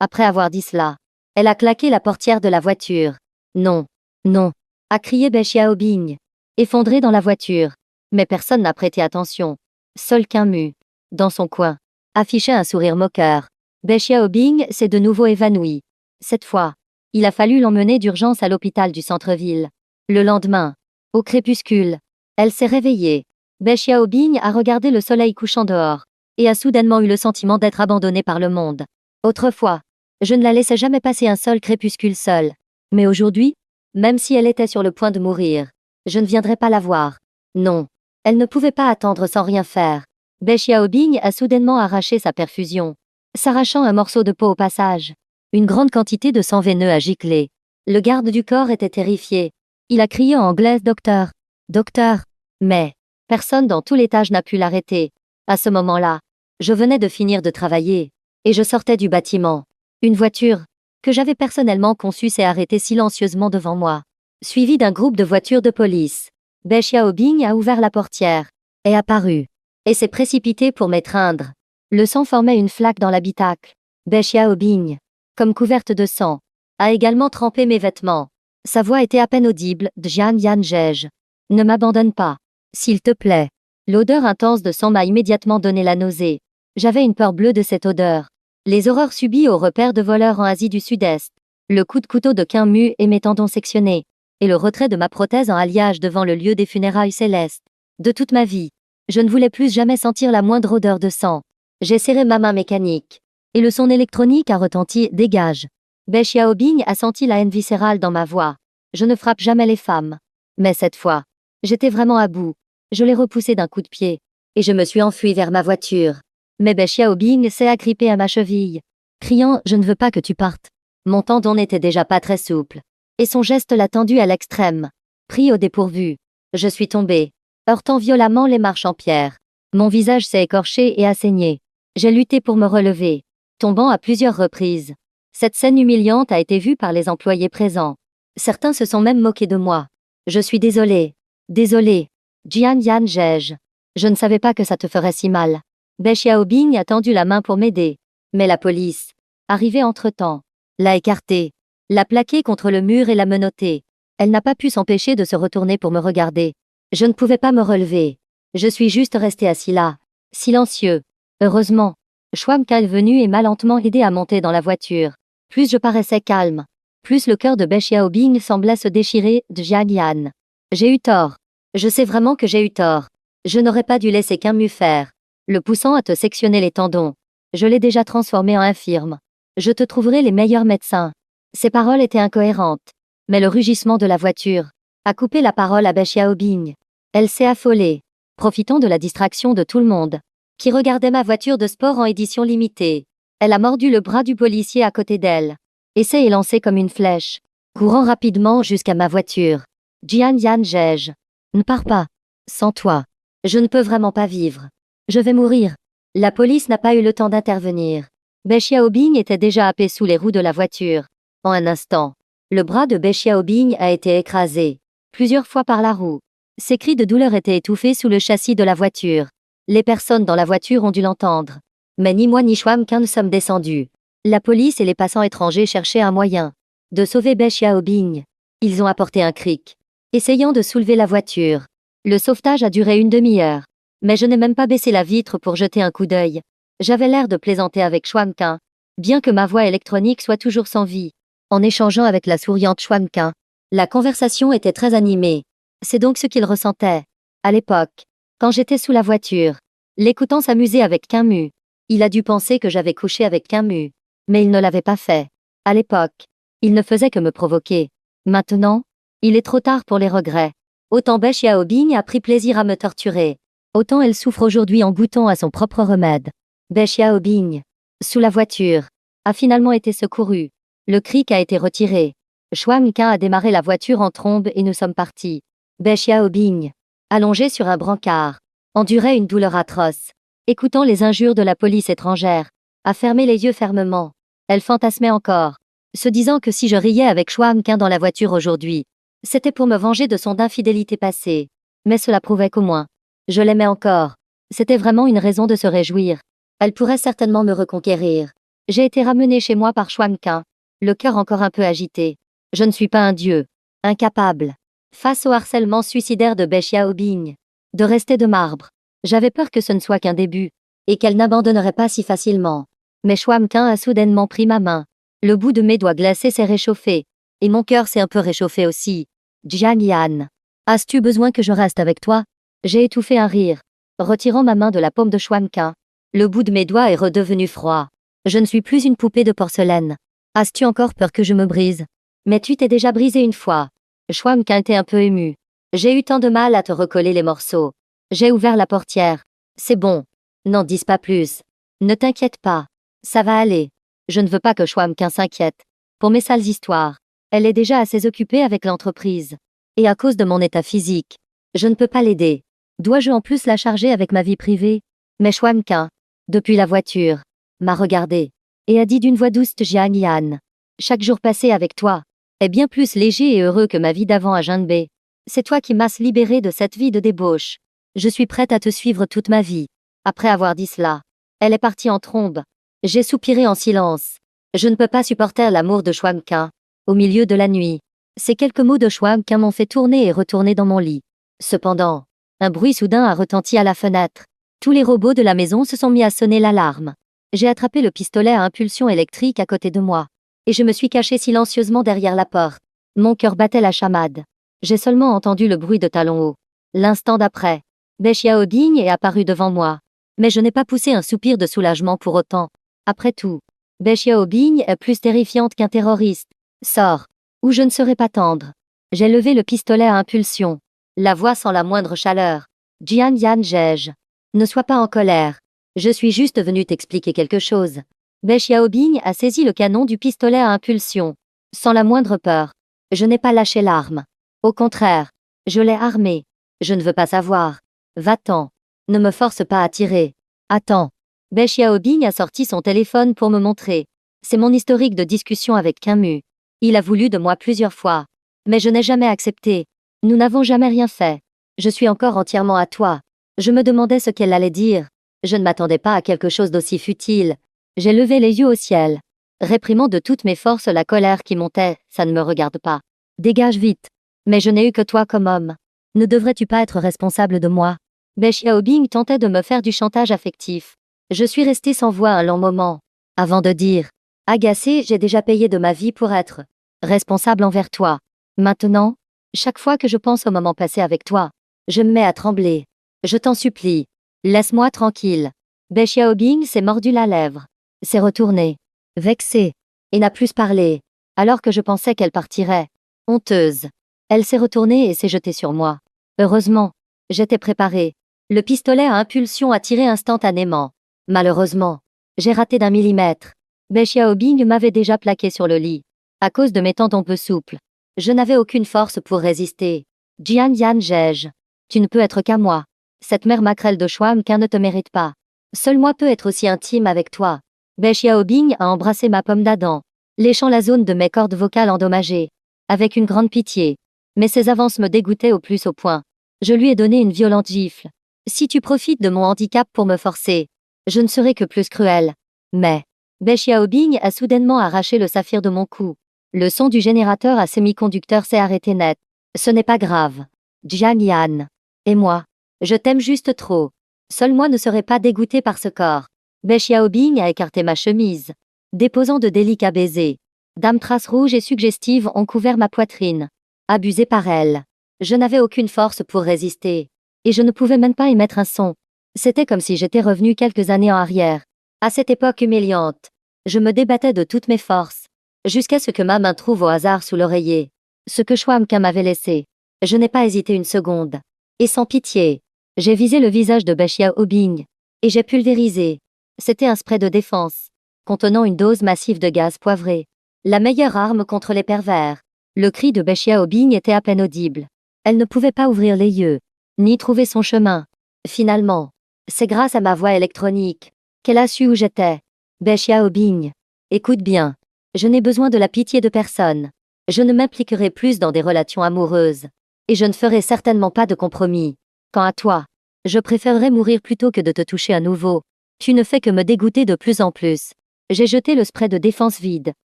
Après avoir dit cela, elle a claqué la portière de la voiture. Non. Non. A crié Bei Xiaobing. Effondré dans la voiture. Mais personne n'a prêté attention. Seul Qin Mu, dans son coin, affichait un sourire moqueur. Bei Xiaobing s'est de nouveau évanoui. Cette fois, il a fallu l'emmener d'urgence à l'hôpital du centre-ville. Le lendemain, au crépuscule, elle s'est réveillée. Bei Xiaobing a regardé le soleil couchant dehors, et a soudainement eu le sentiment d'être abandonnée par le monde. Autrefois, je ne la laissais jamais passer un seul crépuscule seule. Mais aujourd'hui, même si elle était sur le point de mourir, je ne viendrais pas la voir. Non. Elle ne pouvait pas attendre sans rien faire. Bei Xiaobing a soudainement arraché sa perfusion, s'arrachant un morceau de peau au passage. Une grande quantité de sang veineux a giclé. Le garde du corps était terrifié. Il a crié en anglais « Docteur! Docteur !» Mais personne dans tout l'étage n'a pu l'arrêter. À ce moment-là, je venais de finir de travailler, et je sortais du bâtiment. Une voiture, que j'avais personnellement conçue, s'est arrêtée silencieusement devant moi, suivie d'un groupe de voitures de police. Bei Xiaobing a ouvert la portière, est apparu, et s'est précipité pour m'étreindre. Le sang formait une flaque dans l'habitacle. Bei Xiaobing, comme couverte de sang, a également trempé mes vêtements. Sa voix était à peine audible. Jian Yanjej. Ne m'abandonne pas. S'il te plaît. L'odeur intense de sang m'a immédiatement donné la nausée. J'avais une peur bleue de cette odeur. Les horreurs subies au repère de voleurs en Asie du Sud-Est. Le coup de couteau de Qin Mu et mes tendons sectionnés. Et le retrait de ma prothèse en alliage devant le lieu des funérailles célestes. De toute ma vie, je ne voulais plus jamais sentir la moindre odeur de sang. J'ai serré ma main mécanique. Et le son électronique a retenti. Dégage. Bei Xiaobing a senti la haine viscérale dans ma voix. Je ne frappe jamais les femmes. Mais cette fois, j'étais vraiment à bout. Je l'ai repoussé d'un coup de pied. Et je me suis enfui vers ma voiture. Mais Bei Xiaobing s'est agrippé à ma cheville, criant « Je ne veux pas que tu partes ». Mon tendon n'était déjà pas très souple. Et son geste l'a tendu à l'extrême. Pris au dépourvu, je suis tombé, heurtant violemment les marches en pierre. Mon visage s'est écorché et a saigné. J'ai lutté pour me relever, tombant à plusieurs reprises. Cette scène humiliante a été vue par les employés présents. Certains se sont même moqués de moi. Je suis désolé. Désolé. Jian Yanjej. Je ne savais pas que ça te ferait si mal. Bei Xiaobing a tendu la main pour m'aider. Mais la police, arrivée entre-temps, l'a écartée, l'a plaquée contre le mur et l'a menottée. Elle n'a pas pu s'empêcher de se retourner pour me regarder. Je ne pouvais pas me relever. Je suis juste resté assis là, silencieux. Heureusement, Xuan Qin est venu et m'a lentement aidé à monter dans la voiture. Plus je paraissais calme, plus le cœur de Bei Xiaobing semblait se déchirer. Jian Yan. J'ai eu tort. Je sais vraiment que j'ai eu tort. Je n'aurais pas dû laisser Qin Mu faire, le poussant à te sectionner les tendons. Je l'ai déjà transformé en infirme. Je te trouverai les meilleurs médecins. Ces paroles étaient incohérentes. Mais le rugissement de la voiture a coupé la parole à Bei Xiaobing. Elle s'est affolée, profitant de la distraction de tout le monde, qui regardait ma voiture de sport en édition limitée. Elle a mordu le bras du policier à côté d'elle, et s'est élancée comme une flèche, courant rapidement jusqu'à ma voiture. Jian Yanjej. Ne pars pas. Sans toi, je ne peux vraiment pas vivre. Je vais mourir. La police n'a pas eu le temps d'intervenir. Bei Xiaobing était déjà happé sous les roues de la voiture. En un instant, le bras de Bei Xiaobing a été écrasé, plusieurs fois par la roue. Ses cris de douleur étaient étouffés sous le châssis de la voiture. Les personnes dans la voiture ont dû l'entendre. Mais ni moi ni Xuan Qin ne sommes descendus. La police et les passants étrangers cherchaient un moyen de sauver Bei Xiaobing. Ils ont apporté un cric, essayant de soulever la voiture. Le sauvetage a duré une demi-heure. Mais je n'ai même pas baissé la vitre pour jeter un coup d'œil. J'avais l'air de plaisanter avec Xuan Qin. bien que ma voix électronique soit toujours sans vie. En échangeant avec la souriante Chouamkin, la conversation était très animée. C'est donc ce qu'il ressentait. À l'époque, quand j'étais sous la voiture, l'écoutant s'amuser avec Camus, il a dû penser que j'avais couché avec Camus. Mais il ne l'avait pas fait. À l'époque, il ne faisait que me provoquer. Maintenant, il est trop tard pour les regrets. Autant Bai Xiaobing a pris plaisir à me torturer, autant elle souffre aujourd'hui en goûtant à son propre remède. Bai Xiaobing, sous la voiture, a finalement été secouru. Le cric a été retiré. Chouamkin a démarré la voiture en trombe et nous sommes partis. Bai Xiaobing, allongée sur un brancard, endurait une douleur atroce, écoutant les injures de la police étrangère, a fermé les yeux fermement. Elle fantasmait encore, se disant que si je riais avec Chouamkin dans la voiture aujourd'hui, c'était pour me venger de son infidélité passée. Mais cela prouvait qu'au moins, je l'aimais encore. C'était vraiment une raison de se réjouir. Elle pourrait certainement me reconquérir. J'ai été ramenée chez moi par Chouamkin, le cœur encore un peu agité. Je ne suis pas un dieu, incapable, face au harcèlement suicidaire de Bai Xiaobing, de rester de marbre. J'avais peur que ce ne soit qu'un début, et qu'elle n'abandonnerait pas si facilement. Mais Chouamkin a soudainement pris ma main. Le bout de mes doigts glacés s'est réchauffé, et mon cœur s'est un peu réchauffé aussi. Jiang Yan, as-tu besoin que je reste avec toi? J'ai étouffé un rire, retirant ma main de la paume de Chouamkin. Le bout de mes doigts est redevenu froid. Je ne suis plus une poupée de porcelaine. As-tu encore peur que je me brise? Mais tu t'es déjà brisé une fois. Chouamkin était un peu ému. J'ai eu tant de mal à te recoller les morceaux. J'ai ouvert la portière. C'est bon. N'en dis pas plus. Ne t'inquiète pas. Ça va aller. Je ne veux pas que Chouamkin s'inquiète. Pour mes sales histoires. Elle est déjà assez occupée avec l'entreprise. Et à cause de mon état physique, je ne peux pas l'aider. Dois-je en plus la charger avec ma vie privée? Mais Chouamkin, depuis la voiture, m'a regardé et a dit d'une voix douce: Jiang Yan, chaque jour passé avec toi est bien plus léger et heureux que ma vie d'avant à Janbei. C'est toi qui m'as libéré de cette vie de débauche. Je suis prête à te suivre toute ma vie. Après avoir dit cela, elle est partie en trombe. J'ai soupiré en silence. Je ne peux pas supporter l'amour de Chouamkin. Au milieu de la nuit, ces quelques mots de Chouamkin m'ont fait tourner et retourner dans mon lit. Cependant, un bruit soudain a retenti à la fenêtre. Tous les robots de la maison se sont mis à sonner l'alarme. J'ai attrapé le pistolet à impulsion électrique à côté de moi, et je me suis caché silencieusement derrière la porte. Mon cœur battait la chamade. J'ai seulement entendu le bruit de talons hauts. L'instant d'après, Bai Xiaobing est apparu devant moi. Mais je n'ai pas poussé un soupir de soulagement pour autant. Après tout, Bai Xiaobing est plus terrifiante qu'un terroriste. Sors, ou je ne serai pas tendre. J'ai levé le pistolet à impulsion, la voix sans la moindre chaleur. Jian Yan Jej, ne sois pas en colère. Je suis juste venu t'expliquer quelque chose. Bai Xiaobing a saisi le canon du pistolet à impulsion, sans la moindre peur. Je n'ai pas lâché l'arme. Au contraire, je l'ai armée. Je ne veux pas savoir. Va-t'en. Ne me force pas à tirer. Attends. Bai Xiaobing a sorti son téléphone pour me montrer. C'est mon historique de discussion avec Camus. Il a voulu de moi plusieurs fois. Mais je n'ai jamais accepté. Nous n'avons jamais rien fait. Je suis encore entièrement à toi. Je me demandais ce qu'elle allait dire. Je ne m'attendais pas à quelque chose d'aussi futile. J'ai levé les yeux au ciel, réprimant de toutes mes forces la colère qui montait. Ça ne me regarde pas. Dégage vite. Mais je n'ai eu que toi comme homme. Ne devrais-tu pas être responsable de moi? Bai Xiaobing tentait de me faire du chantage affectif. Je suis restée sans voix un long moment, avant de dire: agacée, j'ai déjà payé de ma vie pour être responsable envers toi. Maintenant, chaque fois que je pense au moment passé avec toi, je me mets à trembler. Je t'en supplie, laisse-moi tranquille. Bai Xiaobing s'est mordu la lèvre, s'est retournée, vexée, et n'a plus parlé, alors que je pensais qu'elle partirait. Honteuse. Elle s'est retournée et s'est jetée sur moi. Heureusement, j'étais préparée. Le pistolet à impulsion a tiré instantanément. Malheureusement, j'ai raté d'1 millimètre. Bai Xiaobing m'avait déjà plaqué sur le lit. À cause de mes tendons peu souples, je n'avais aucune force pour résister. Jian Yan Jej, tu ne peux être qu'à moi. Cette mère maquerelle de Chouamkin ne te mérite pas. Seul moi peux être aussi intime avec toi. Bai Xiaobing a embrassé ma pomme d'Adam, léchant la zone de mes cordes vocales endommagées, avec une grande pitié. Mais ses avances me dégoûtaient au plus haut point. Je lui ai donné une violente gifle. Si tu profites de mon handicap pour me forcer, je ne serai que plus cruel. Mais, Bai Xiaobing a soudainement arraché le saphir de mon cou. Le son du générateur à semi-conducteur s'est arrêté net. Ce n'est pas grave. Jiang Yan. Et moi, je t'aime juste trop. Seul moi ne serais pas dégoûté par ce corps. Bai Xiaobing a écarté ma chemise. déposant de délicats baisers. Dames traces rouges et suggestives ont couvert ma poitrine. Abusée par elle. Je n'avais aucune force pour résister. Et je ne pouvais même pas émettre un son. C'était comme si j'étais revenue quelques années en arrière. À cette époque humiliante. Je me débattais de toutes mes forces. Jusqu'à ce que ma main trouve au hasard sous l'oreiller ce que Chouamkin m'avait laissé. Je n'ai pas hésité une seconde. Et sans pitié, j'ai visé le visage de Bechia Obing. Et j'ai pulvérisé. C'était un spray de défense, contenant une dose massive de gaz poivré. La meilleure arme contre les pervers. Le cri de Bechia Obing était à peine audible. Elle ne pouvait pas ouvrir les yeux, ni trouver son chemin. Finalement, c'est grâce à ma voix électronique qu'elle a su où j'étais. Bechia Obing. Écoute bien. Je n'ai besoin de la pitié de personne. Je ne m'impliquerai plus dans des relations amoureuses. Et je ne ferai certainement pas de compromis. Quant à toi, je préférerais mourir plutôt que de te toucher à nouveau. Tu ne fais que me dégoûter de plus en plus. J'ai jeté le spray de défense vide.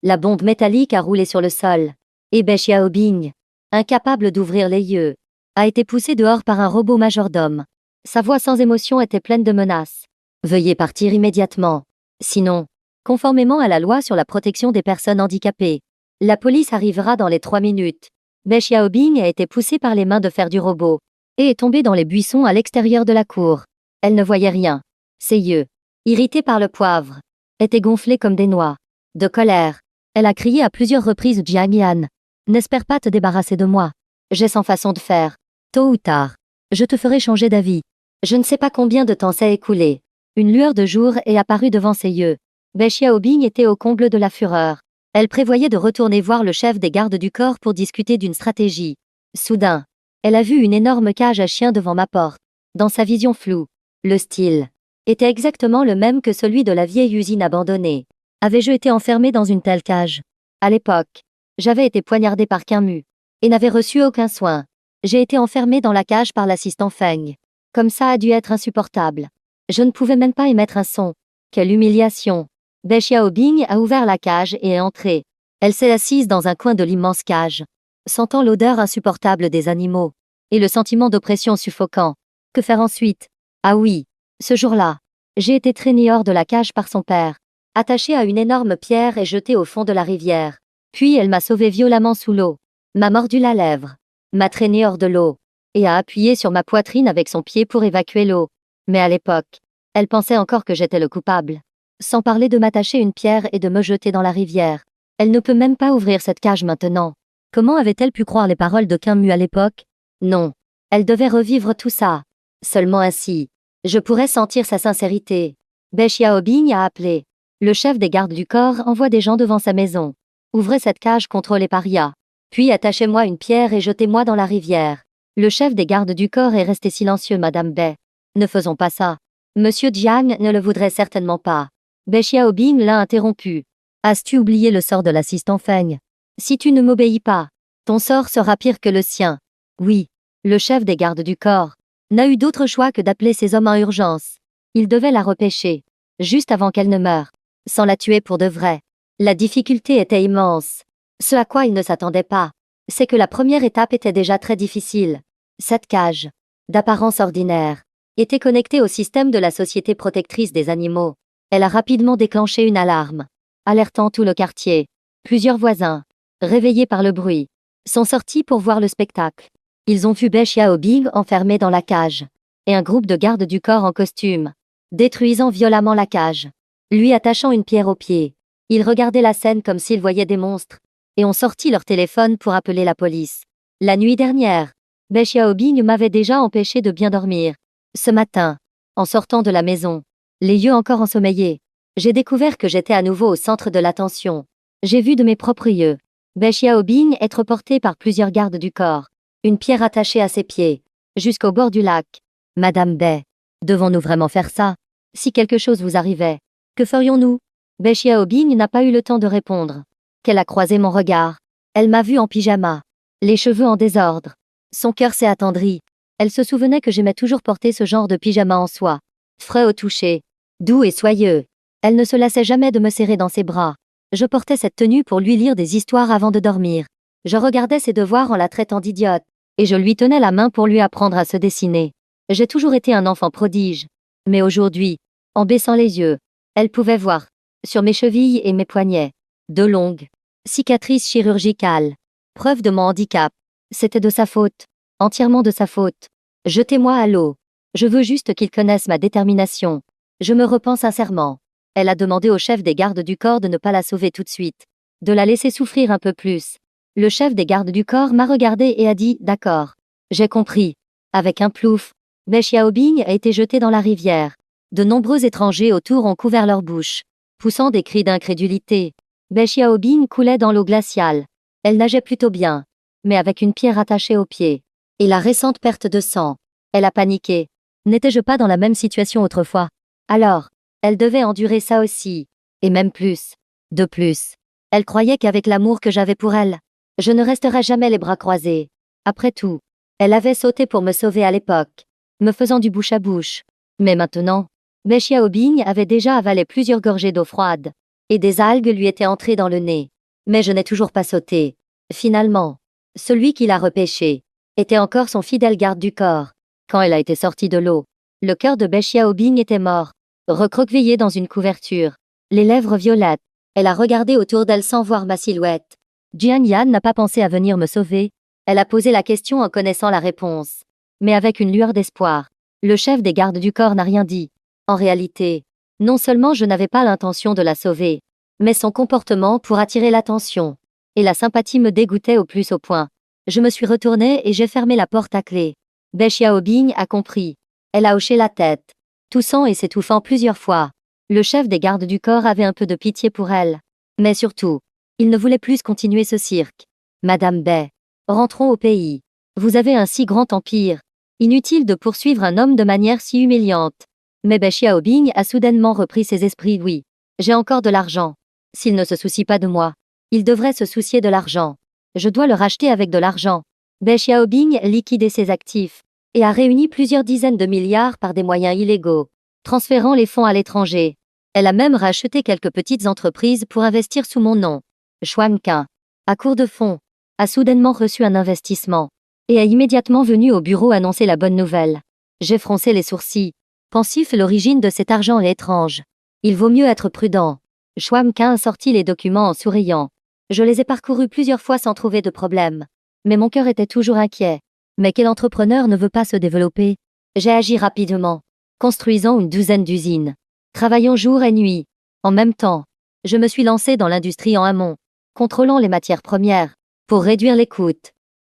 La bombe métallique a roulé sur le sol. Et Bechia Obing, incapable d'ouvrir les yeux, a été poussé dehors par un robot majordome. Sa voix sans émotion était pleine de menaces. Veuillez partir immédiatement. Sinon, conformément à la loi sur la protection des personnes handicapées, la police arrivera dans les 3 minutes. Bechia Obing a été poussée par les mains de fer du robot et est tombée dans les buissons à l'extérieur de la cour. Elle ne voyait rien. Ses yeux, irrités par le poivre, étaient gonflés comme des noix. De colère, elle a crié à plusieurs reprises Jiang Yan. N'espère pas te débarrasser de moi. J'ai 100 façons de faire. Tôt ou tard, je te ferai changer d'avis. Je ne sais pas combien de temps s'est écoulé. Une lueur de jour est apparue devant ses yeux. Bechia Obing était au comble de la fureur. Elle prévoyait de retourner voir le chef des gardes du corps pour discuter d'une stratégie. Soudain, elle a vu une énorme cage à chiens devant ma porte. Dans sa vision floue, le style était exactement le même que celui de la vieille usine abandonnée. Avais-je été enfermée dans une telle cage? À l'époque, j'avais été poignardée par Camus et n'avais reçu aucun soin. J'ai été enfermée dans la cage par l'assistant Feng. Comme ça a dû être insupportable. Je ne pouvais même pas émettre un son. Quelle humiliation! Bechia Obing a ouvert la cage et est entrée. Elle s'est assise dans un coin de l'immense cage, sentant l'odeur insupportable des animaux et le sentiment d'oppression suffocant. Que faire ensuite? Ah oui, ce jour-là, j'ai été traînée hors de la cage par son père, attachée à une énorme pierre et jetée au fond de la rivière. Puis elle m'a sauvée violemment sous l'eau, m'a mordu la lèvre, m'a traînée hors de l'eau et a appuyé sur ma poitrine avec son pied pour évacuer l'eau. Mais à l'époque, elle pensait encore que j'étais le coupable. Sans parler de m'attacher une pierre et de me jeter dans la rivière. Elle ne peut même pas ouvrir cette cage maintenant. Comment avait-elle pu croire les paroles de Camus à l'époque? Non. Elle devait revivre tout ça. Seulement ainsi, je pourrais sentir sa sincérité. Bechia Obing a appelé. Le chef des gardes du corps envoie des gens devant sa maison. Ouvrez cette cage contre les parias. Puis attachez-moi une pierre et jetez-moi dans la rivière. Le chef des gardes du corps est resté silencieux, Madame Bay. Ne faisons pas ça. Monsieur Jiang ne le voudrait certainement pas. Bechia Obing l'a interrompu. As-tu oublié le sort de l'assistant Feng? Si tu ne m'obéis pas, ton sort sera pire que le sien. Oui, le chef des gardes du corps n'a eu d'autre choix que d'appeler ses hommes en urgence. Il devait la repêcher, juste avant qu'elle ne meure, sans la tuer pour de vrai. La difficulté était immense. Ce à quoi il ne s'attendait pas, c'est que la première étape était déjà très difficile. Cette cage, d'apparence ordinaire, était connectée au système de la Société protectrice des animaux. Elle a rapidement déclenché une alarme, alertant tout le quartier. Plusieurs voisins, réveillés par le bruit, sont sortis pour voir le spectacle. Ils ont vu Bechia Obing enfermée dans la cage, et un groupe de gardes du corps en costume, détruisant violemment la cage, lui attachant une pierre au pied. Ils regardaient la scène comme s'ils voyaient des monstres, et ont sorti leur téléphone pour appeler la police. La nuit dernière, Bechia Obing m'avait déjà empêché de bien dormir. Ce matin, en sortant de la maison, les yeux encore ensommeillés, j'ai découvert que j'étais à nouveau au centre de l'attention. J'ai vu de mes propres yeux Bechia Obing être portée par plusieurs gardes du corps, une pierre attachée à ses pieds, jusqu'au bord du lac. Madame Bay, devons-nous vraiment faire ça? Si quelque chose vous arrivait, que ferions-nous? Bechia Obing n'a pas eu le temps de répondre. Qu'elle a croisé mon regard. Elle m'a vu en pyjama, les cheveux en désordre. Son cœur s'est attendri. Elle se souvenait que j'aimais toujours porter ce genre de pyjama en soie, frais au toucher, doux et soyeux. Elle ne se lassait jamais de me serrer dans ses bras. Je portais cette tenue pour lui lire des histoires avant de dormir. Je regardais ses devoirs en la traitant d'idiote, et je lui tenais la main pour lui apprendre à se dessiner. J'ai toujours été un enfant prodige. Mais aujourd'hui, en baissant les yeux, elle pouvait voir sur mes chevilles et mes poignets. De longues cicatrices chirurgicales. Preuve de mon handicap. C'était de sa faute. Entièrement de sa faute. Jetez-moi à l'eau. Je veux juste qu'il connaisse ma détermination. Je me repens sincèrement. Elle a demandé au chef des gardes du corps de ne pas la sauver tout de suite. De la laisser souffrir un peu plus. Le chef des gardes du corps m'a regardé et a dit « D'accord. J'ai compris ». Avec un plouf, Bei Xiaobing a été jeté dans la rivière. De nombreux étrangers autour ont couvert leur bouche, poussant des cris d'incrédulité. Bei Xiaobing coulait dans l'eau glaciale. Elle nageait plutôt bien, mais avec une pierre attachée au pied. Et la récente perte de sang. Elle a paniqué. N'étais-je pas dans la même situation autrefois? Alors, elle devait endurer ça aussi. Et même plus. De plus. Elle croyait qu'avec l'amour que j'avais pour elle, je ne resterais jamais les bras croisés. Après tout, elle avait sauté pour me sauver à l'époque, me faisant du bouche à bouche. Mais maintenant, Bei Xiaobing avait déjà avalé plusieurs gorgées d'eau froide, et des algues lui étaient entrées dans le nez. Mais je n'ai toujours pas sauté. Finalement, celui qui l'a repêché était encore son fidèle garde du corps. Quand elle a été sortie de l'eau, le cœur de Bei Xiaobing était mort, recroquevillé dans une couverture, les lèvres violettes. Elle a regardé autour d'elle sans voir ma silhouette. Jiang Yan n'a pas pensé à venir me sauver. Elle a posé la question en connaissant la réponse. Mais avec une lueur d'espoir. Le chef des gardes du corps n'a rien dit. En réalité, non seulement je n'avais pas l'intention de la sauver, mais son comportement pour attirer l'attention et la sympathie me dégoûtait au plus haut point. Je me suis retournée et j'ai fermé la porte à clé. Bei Xiaobing a compris. Elle a hoché la tête, toussant et s'étouffant plusieurs fois. Le chef des gardes du corps avait un peu de pitié pour elle. Mais surtout, il ne voulait plus continuer ce cirque. Madame Bei, rentrons au pays. Vous avez un si grand empire. Inutile de poursuivre un homme de manière si humiliante. Mais Bei Xiaobing a soudainement repris ses esprits. Oui, j'ai encore de l'argent. S'il ne se soucie pas de moi, il devrait se soucier de l'argent. Je dois le racheter avec de l'argent. Bei Xiaobing liquidait ses actifs et a réuni plusieurs dizaines de milliards par des moyens illégaux, transférant les fonds à l'étranger. Elle a même racheté quelques petites entreprises pour investir sous mon nom. Xuanqin, à court de fonds, a soudainement reçu un investissement et est immédiatement venu au bureau annoncer la bonne nouvelle. J'ai froncé les sourcils. Pensif, l'origine de cet argent est étrange. Il vaut mieux être prudent. Xuanqin a sorti les documents en souriant. Je les ai parcourus plusieurs fois sans trouver de problème. Mais mon cœur était toujours inquiet. Mais quel entrepreneur ne veut pas se développer? J'ai agi rapidement, construisant une douzaine d'usines, travaillant jour et nuit. En même temps, je me suis lancé dans l'industrie en amont, contrôlant les matières premières, pour réduire les coûts.